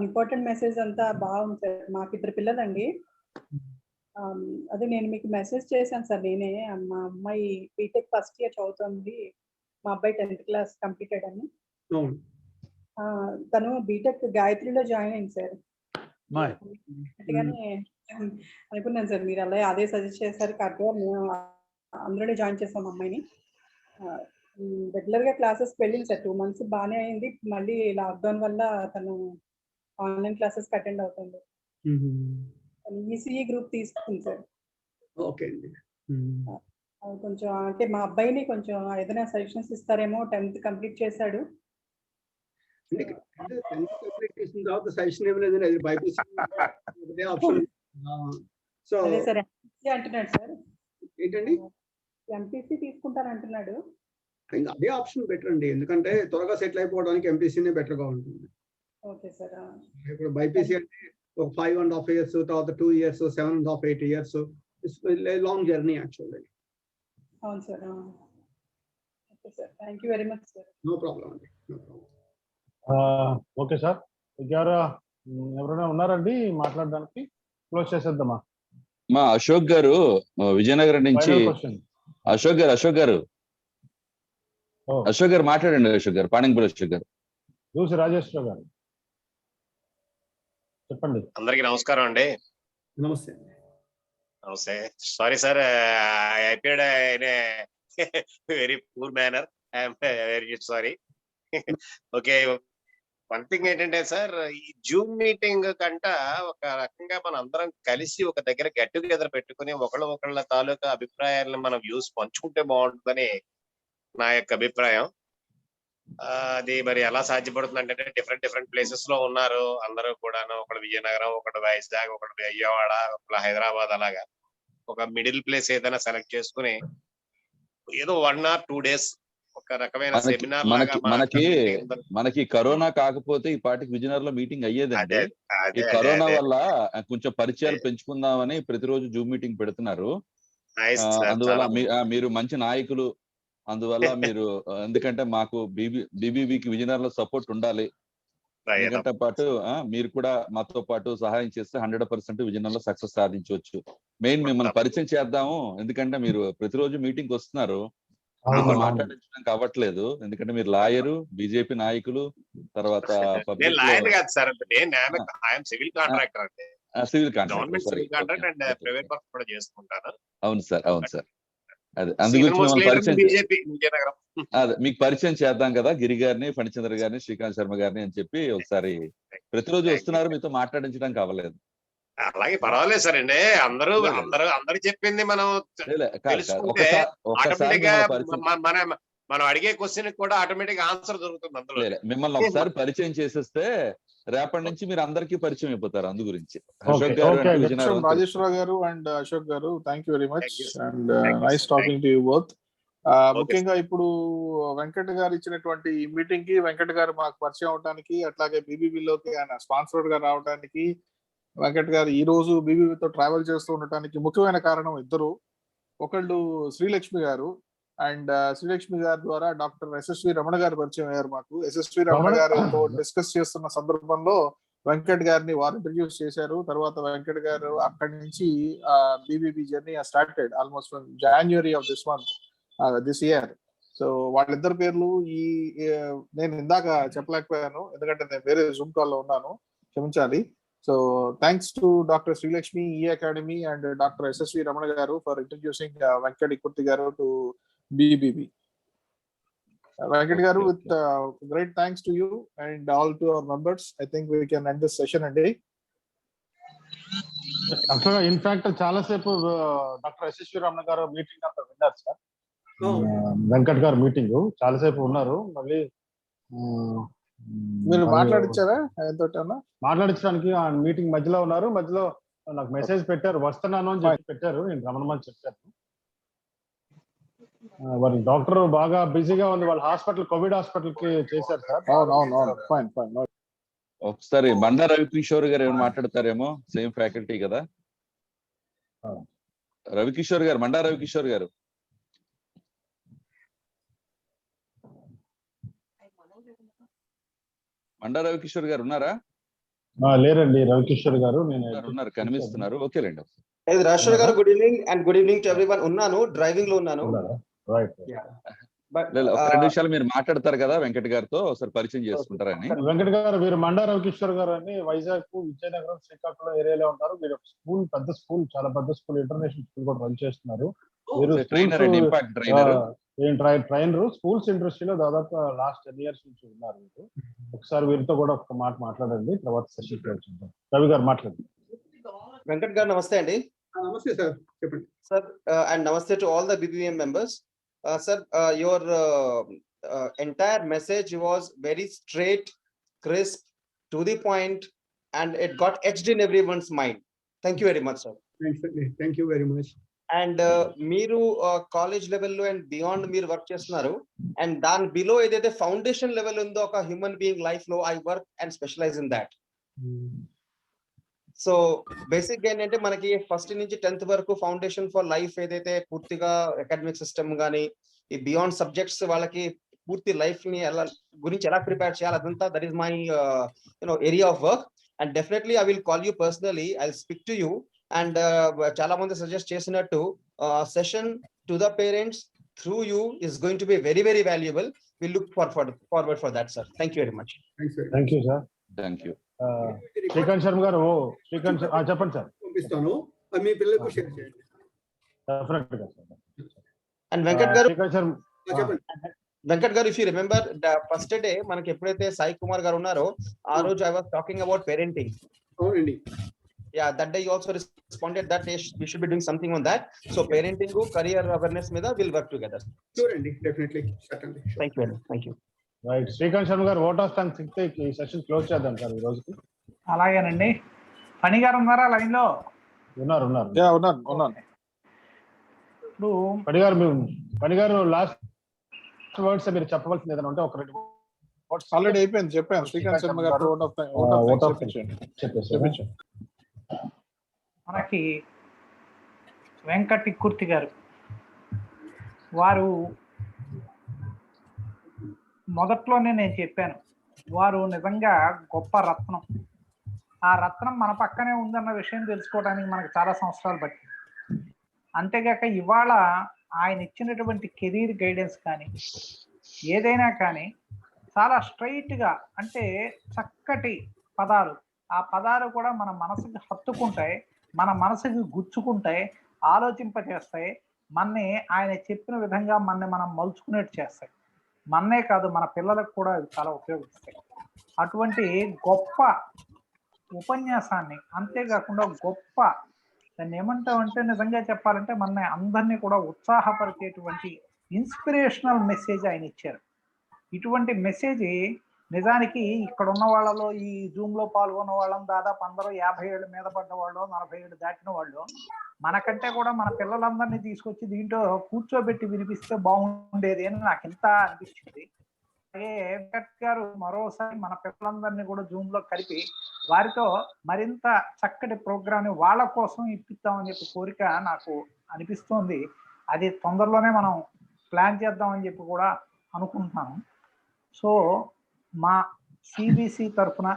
ఇంపార్టెంట్ మెసేజ్ అంతా బాగుంది సార్. మాకు 2 పిల్లలండి. అదే నేను మీకు మెసేజ్ చేశాను సార్. నేనే, మా అమ్మాయి బీటెక్ ఫస్ట్ ఇయర్ చదువుతుంది, మా అబ్బాయి 10th క్లాస్ కంప్లీటెడ్ అని. తను బీటెక్ గాయత్రిలో జాయిన్ అయింది సార్. అట్టుగానే అనుకున్నాను సార్, మీరు అదే సజెస్ట్ చేశారు. కరెక్ట్గా మేము అందులోనే జాయిన్ చేస్తాం అమ్మాయిని. రెగ్యులర్ గా క్లాసెస్ వెళ్ళింది సార్. 2 months బాగానే అయింది. మళ్ళీ లాక్డౌన్ వల్ల తను ఆన్లైన్ క్లాసెస్ అటెండ్ అవుతుంది. ఈసీఈ గ్రూప్ తీసుకుంది సార్. ఓకే అండి. కొంచెం అంటే మా అబ్బాయిని కొంచెం ఏదైనా సజెషన్స్ ఇస్తారేమో. 10th కంప్లీట్ చేశాడు. సజెషన్ ఏం లేదండి, అది బైపీసీ ఆప్షన్. సో అదే సార్, ఎంపీసీ అంటున్నాడు సార్. ఏంటండి? ఎంపీసీ తీసుకుంటానంటున్నాడు. అదే ఆప్షన్ బెటర్ అండి, ఎందుకంటే త్వరగా సెటిల్ అయిపోవడానికి ఎంపీసీనే బెటర్ గా ఉంటుంది. Okay sir. ఇప్పుడు బైపీసీ అంటే ఒక 5.5 years, తర్వాత 2 years, 7.5, 8 years, long journey actually. అవును sir. Okay sir, thank you very much sir. No problem అండి, నో ప్రాబ్లం. ఓకే సార్, ఎవరైనా ఉన్నారండి మాట్లాడడానికి? క్లోజ్ చేసేద్దామా? మా అశోక్ గారు విజయనగరం నుంచి. అశోక్ గారు మాట్లాడండి. అశోక్ గారు, పాణింపల్లి అశోక్ గారు. చూసి రాజేశ్వర గారు చెప్పండి. అందరికి నమస్కారం అండి. నమస్తే. నమస్తే. Sorry sir, I appeared in a very poor manner. I'm very sorry. Okay, one thing ఏంటంటే సార్, ఈ జూమ్ మీటింగ్ కంట ఒక రకంగా మనం అందరం కలిసి ఒక దగ్గర గెట్ టుగెదర్ పెట్టుకుని ఒకళ్ళ తాలూకా అభిప్రాయాలను మనం వ్యూస్ పంచుకుంటే బాగుంటుందని నా యొక్క అభిప్రాయం. అది మరి ఎలా సాధ్యపడుతుంది అంటే, డిఫరెంట్ ప్లేసెస్ లో ఉన్నారు అందరూ కూడాను. ఒకటి విజయనగరం, ఒకటి వైజాగ్, ఒకటి విజయవాడ, ఒకటి హైదరాబాద్, అలాగా ఒక మిడిల్ ప్లేస్ ఏదైనా సెలెక్ట్ చేసుకుని ఏదో 1 or 2 days ఒక రకమైన సెమినార్ మనకి కరోనా కాకపోతే ఈ పాటికి విజయనగరం లో మీటింగ్ అయ్యేదండి. ఈ కరోనా వల్ల కొంచెం పరిచయాలు పెంచుకుందామని ప్రతిరోజు జూమ్ మీటింగ్ పెడుతున్నారు. అందువల్ల మీరు మంచి నాయకులు. అందువల్ల మీరు, ఎందుకంటే మాకు బీబీబీకి విజయనగరంలో సపోర్ట్ ఉండాలి. ఎందుకంటే పాటు మీరు కూడా మాతో పాటు సహాయం చేస్తే 100% విజయనగరంలో సక్సెస్ సాధించవచ్చు. మెయిన్ మిమ్మల్ని పరిచయం చేద్దాము, ఎందుకంటే మీరు ప్రతిరోజు మీటింగ్ వస్తున్నారు, మాట్లాడించడానికి అవ్వట్లేదు. ఎందుకంటే మీరు లాయరు, బీజేపీ నాయకులు, తర్వాత సివిల్ కాంట్రాక్టర్ అండి. Civil contractor. అవును సార్, అవును సార్. అదే అందు గురించి అదే మీకు పరిచయం చేద్దాం కదా, గిరి గారిని, ఫణిచంద్ర గారిని, శ్రీకాంత్ శర్మ గారిని అని చెప్పి ఒకసారి. ప్రతిరోజు వస్తున్నారు, మీతో మాట్లాడించడానికి అవ్వలేదు. అలాగే పర్వాలేదు సార్ అండి. అందరూ చెప్పింది మనం మనం అడిగే క్వశ్చన్ కూడా ఆటోమేటిక్ ఆన్సర్ దొరుకుతుంది అందులో. మిమ్మల్ని ఒకసారి పరిచయం చేసేస్తే రేపటి నుంచి మీరు అందరికీ పరిచయం అయిపోతారు. అందు గురించి రాజేశ్వర గారు and Ashok garu, thank you very much and nice talking to you both. ముఖ్యంగా ఇప్పుడు వెంకట్ గారు ఇచ్చినటువంటి ఈ మీటింగ్ కి వెంకట్ గారు మాకు పరిచయం అవడానికి, అట్లాగే బీబీబీలోకి ఆయన స్పాన్సర్డ్ గా రావడానికి, వెంకట్ గారు ఈ రోజు బీబీబీతో ట్రావెల్ చేస్తూ ఉండటానికి ముఖ్యమైన కారణం ఇద్దరు. ఒకళ్ళు శ్రీలక్ష్మి గారు, అండ్ శ్రీలక్ష్మి గారి ద్వారా డాక్టర్ ఎస్ఎస్వి రమణ గారు పరిచయం అయ్యారు మాకు. ఎస్ఎస్వి రమణ గారితో డిస్కస్ చేస్తున్న సందర్భంలో వెంకట్ గారిని వారు ఇంట్రడ్యూస్ చేశారు. తర్వాత వెంకట్ గారు అక్కడి నుంచి BBB journey started almost from January of this year. So వాళ్ళిద్దరు పేర్లు నేను ఇందాక చెప్పలేకపోయాను, ఎందుకంటే నేను వేరే జూమ్ కాల్ లో ఉన్నాను, క్షమించాలి. So thanks to doctor Srilakshmi, ఈ academy and doctor SSV Ramana garu for introducing Venkat Ikurthi garu to BBB. Venkat garu, with great thanks to you and all to our members, I think we can end this session and day. In fact చాలా సేపు doctor SSV Ramana గారు meeting అంతా విన్నారు sir. Venkat గారు meeting చాలా సేపు ఉన్నారు. మళ్ళీ మీరు మాట్లాడించారా ఆయనతోటన్నా? మాట్లాడించడానికి ఆ మీటింగ్ మధ్యలో ఉన్నారు. మధ్యలో నాకు మెసేజ్ పెట్టారు, వస్తున్నాను అని చెప్పి పెట్టారు. నేను రమణమని చెప్పాను. వాళ్ళ డాక్టర్ బాగా బిజీగా ఉంది, వాళ్ళ హాస్పిటల్ కోవిడ్ హాస్పిటల్ కి చేశారు సార్. ఒకసారి బండా రవికిషోర్ గారు ఏమైనా మాట్లాడతారేమో, సేమ్ ఫ్యాకల్టీ కదా. రవికిషోర్ గారు, మండా రవికిషోర్ గారు. మండా రవికిషోర్ గారు ఉన్నారా? లేరండి, రవికిషోర్ గారు ఉన్నారు, కనిపిస్తున్నారు. ఓకేలేండి. రాజేశ్వర్ గారు, good evening and good evening to everyone. ఉన్నాను, డ్రైవింగ్ లో ఉన్నాను. ఒక 2 నిమిషాలు మీరు మాట్లాడతారు కదా వెంకట్ గారితో, ఒకసారి పరిచయం చేసుకుంటారని. వెంకట్ గారు, వీరు మండా రవికిషోర్ గారు అని వైజాగ్, విజయనగరం, శ్రీకాకుళం ఏరియాలో ఉంటారు. వీరు స్కూల్, పెద్ద స్కూల్, చాలా పెద్ద స్కూల్, ఇంటర్నేషనల్ స్కూల్ కూడా రన్ చేస్తున్నారు. Trainer and impact trainer. Trainer schools ఇండస్ట్రీలో దాదాపు లాస్ట్ 10 years నుంచి ఉన్నారు వీరు. ఒకసారి వీరితో కూడా ఒక మాట మాట్లాడండి, తర్వాత సెషన్ క్లోజ్ చేద్దాం. రవి గారు మాట్లాడండి. వెంకట్ గారు నమస్తే అండి. నమస్తే సార్, చెప్పండి సార్. అండ్ నమస్తే to all the BBM members. Sir, your entire message was very straight, crisp, to the point, and it got etched in everyone's mind. Thank you very much, sir. Thank you very much. And మీరు college లెవెల్లో and beyond మీరు work చేస్తున్నారు, and దాని below ఏదైతే foundation level ఉందో ఒక human being life లో, I work and specialize in that. So basic ఏంటంటే మనకి ఫస్ట్ నుంచి 10th వరకు ఫౌండేషన్ ఫర్ లైఫ్ ఏదైతే పూర్తిగా అకాడమిక్ సిస్టమ్ కానీ ఈ బియాండ్ సబ్జెక్ట్స్ వాళ్ళకి పూర్తి లైఫ్ ని గురించి ఎలా ప్రిపేర్ చేయాలి అదంతా, that is my area of work. And definitely I will call you personally, I will speak to you. And చాలా మంది సజెస్ట్ చేసినట్టు session to the parents through you is going to be very very valuable. Will look forward for that sir. Thank you very much. Thank you sir. Thank you. Srikanth Sharma గారు, శ్రీకాంత్ చెప్పండి sir. పంపిస్తాను, మీ పిల్లలకు share చేయండి. And Venkat గారు, వెంకట్ గారు, if you remember first day మనకి ఎప్పుడైతే సాయి కుమార్ గారు ఉన్నారో ఆ రోజు I was talking about parenting. అవునండి. Yeah, that day you also responded that we should be doing something on that. So parenting, career awareness మీద we'll work together. Sure అండి, definitely, certainly. Thank you. Thank you. Right, Srikanth Sharma గారు, vote of thanks ఇస్తే ఈ session close చేద్దాం sir ఈ రోజుకి. అలాగేనండి. ఫణి గారు ఉన్నారా లైన్ లో? ఉన్నారు. ఇప్పుడు ఫణి గారు లాస్ట్ వర్డ్స్ మీరు చెప్పవలసింది ఏదైనా ఉంటే ఒక 2 వర్డ్స్. ఆల్రెడీ అయిపోయింది, చెప్పాను. శ్రీకాంత్ శర్మ గారు ఓట్ ఆఫ్ థాంక్స్ చెప్పించండి. మనకి వెంకట్ ఇకుర్తి గారు, వారు మొదట్లోనే నేను చెప్పాను, వారు నిజంగా గొప్ప రత్నం. ఆ రత్నం మన పక్కనే ఉందన్న విషయం తెలుసుకోవడానికి మనకు చాలా సంవత్సరాలు పట్టింది. అంతేగాక ఇవాళ ఆయన ఇచ్చినటువంటి కెరీర్ గైడెన్స్ కానీ ఏదైనా కానీ చాలా స్ట్రైట్గా, అంటే చక్కటి పదాలు, ఆ పదాలు కూడా మన మనసుకి హత్తుకుంటాయి, మన మనసుకి గుచ్చుకుంటాయి, ఆలోచింపచేస్తాయి, మన్ని ఆయన చెప్పిన విధంగా మనం మలుచుకునేట్టు చేస్తాయి. మన్నే కాదు, మన పిల్లలకు కూడా అవి చాలా ఉపయోగిస్తాయి. అటువంటి గొప్ప ఉపన్యాసాన్ని, అంతేకాకుండా గొప్ప, దాన్ని ఏమంటామంటే నిజంగా చెప్పాలంటే మన అందరినీ కూడా ఉత్సాహపరిచేటువంటి ఇన్స్పిరేషనల్ మెసేజ్ ఆయన ఇచ్చారు. ఇటువంటి మెసేజ్ నిజానికి ఇక్కడ ఉన్న వాళ్ళలో, ఈ జూమ్ లో పాల్గొన్న వాళ్ళం దాదాపు అందరూ 50 ఏళ్ళు మీద పడ్డ వాళ్ళు, 40 ఏళ్ళు దాటిన వాళ్ళు. మనకంటే కూడా మన పిల్లలందరినీ తీసుకొచ్చి దీంట్లో కూర్చోబెట్టి వినిపిస్తే బాగుండేది అని నాకు ఇంత అనిపించింది. అలాగే వెంకట్ గారు మరోసారి మన పిల్లలందరినీ కూడా జూమ్ లో కలిపి వారితో మరింత చక్కటి ప్రోగ్రామ్ వాళ్ళ కోసం ఇప్పిద్దామని చెప్పి కోరిక నాకు అనిపిస్తోంది. అది తొందరలోనే మనం ప్లాన్ చేద్దామని చెప్పి కూడా అనుకుంటున్నాను. సో మా సిబిసి తరఫున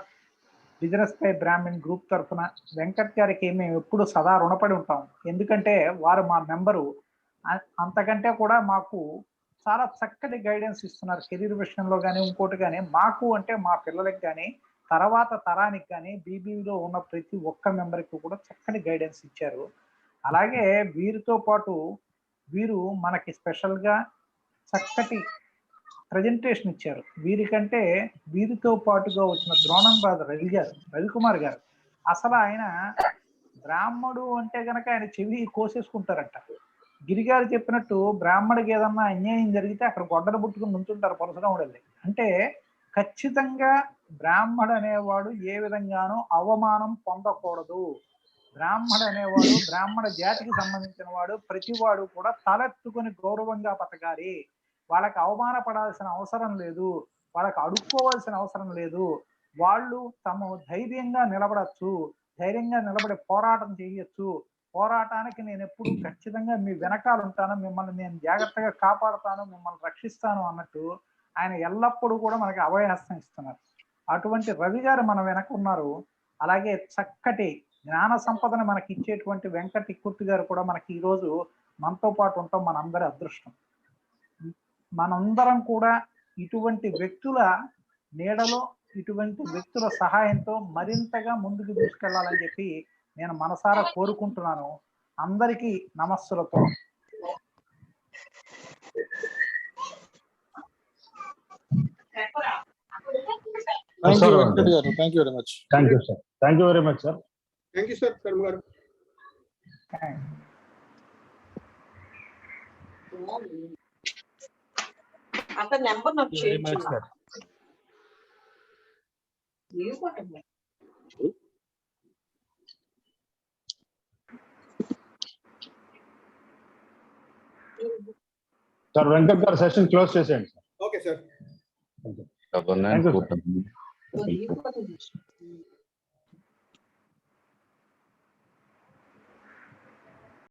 బిజినెస్ బై బ్రాహ్మణ్ గ్రూప్ తరఫున వెంకట్ గారికి మేము ఎప్పుడు సదా రుణపడి ఉంటాం. ఎందుకంటే వారు మా మెంబరు. అంతకంటే కూడా మాకు చాలా చక్కటి గైడెన్స్ ఇస్తున్నారు కెరీర్ విషయంలో కానీ ఇంకోటి కానీ. మాకు అంటే మా పిల్లలకి కానీ తర్వాత తరానికి కానీ బీబీలో ఉన్న ప్రతి ఒక్క మెంబర్కి కూడా చక్కటి గైడెన్స్ ఇచ్చారు. అలాగే వీరితో పాటు వీరు మనకి స్పెషల్గా చక్కటి ప్రజెంటేషన్ ఇచ్చారు. వీరికంటే వీరితో పాటుగా వచ్చిన ద్రోణం రాజు రవికుమార్ గారు అసలు ఆయన బ్రాహ్మడు అంటే గనక ఆయన చెవి కోసేసుకుంటారంట. గిరిగారు చెప్పినట్టు బ్రాహ్మడికి ఏదన్నా అన్యాయం జరిగితే అక్కడ గొడ్డలు పుట్టుకుని నుంచుంటారు పరశురాముడు. అంటే ఖచ్చితంగా బ్రాహ్మడు అనేవాడు ఏ విధంగానూ అవమానం పొందకూడదు. బ్రాహ్మడు అనేవాడు బ్రాహ్మణ జాతికి సంబంధించిన వాడు, ప్రతివాడు కూడా తలెత్తుకుని గౌరవంగా బతకాలి. వాళ్ళకి అవమానపడాల్సిన అవసరం లేదు, వాళ్ళకి అడుక్కోవాల్సిన అవసరం లేదు. వాళ్ళు తమ ధైర్యంగా నిలబడచ్చు, ధైర్యంగా నిలబడి పోరాటం చేయొచ్చు. పోరాటానికి నేను ఎప్పుడు ఖచ్చితంగా మీ వెనకాల ఉంటాను, మిమ్మల్ని నేను జాగ్రత్తగా కాపాడుతాను, మిమ్మల్ని రక్షిస్తాను అన్నట్టు ఆయన ఎల్లప్పుడూ కూడా మనకి అభయహస్తం ఇస్తున్నారు. అటువంటి రవి గారు మన వెనక ఉన్నారు. అలాగే చక్కటి జ్ఞాన సంపదను మనకి ఇచ్చేటువంటి వెంకట ఇక్కుర్తి గారు కూడా మనకి ఈరోజు మనతో పాటు ఉంటాం. మనందరి అదృష్టం. మనందరం కూడా ఇటువంటి వ్యక్తుల నీడలో, ఇటువంటి వ్యక్తుల సహాయంతో మరింతగా ముందుకు తీసుకెళ్లాలని చెప్పి నేను మనసారా కోరుకుంటున్నాను. అందరికీ నమస్సులతో. Thank you, Venkat garu. Thank you very much. Thank you, sir. Thank you very much, sir. Thank you sir Sharma గారు. అంత నెంబర్ నాకు Very much, sir. Sir Venkat గారు సెషన్ క్లోజ్ చేసేయండి sir. Okay sir. Thank you.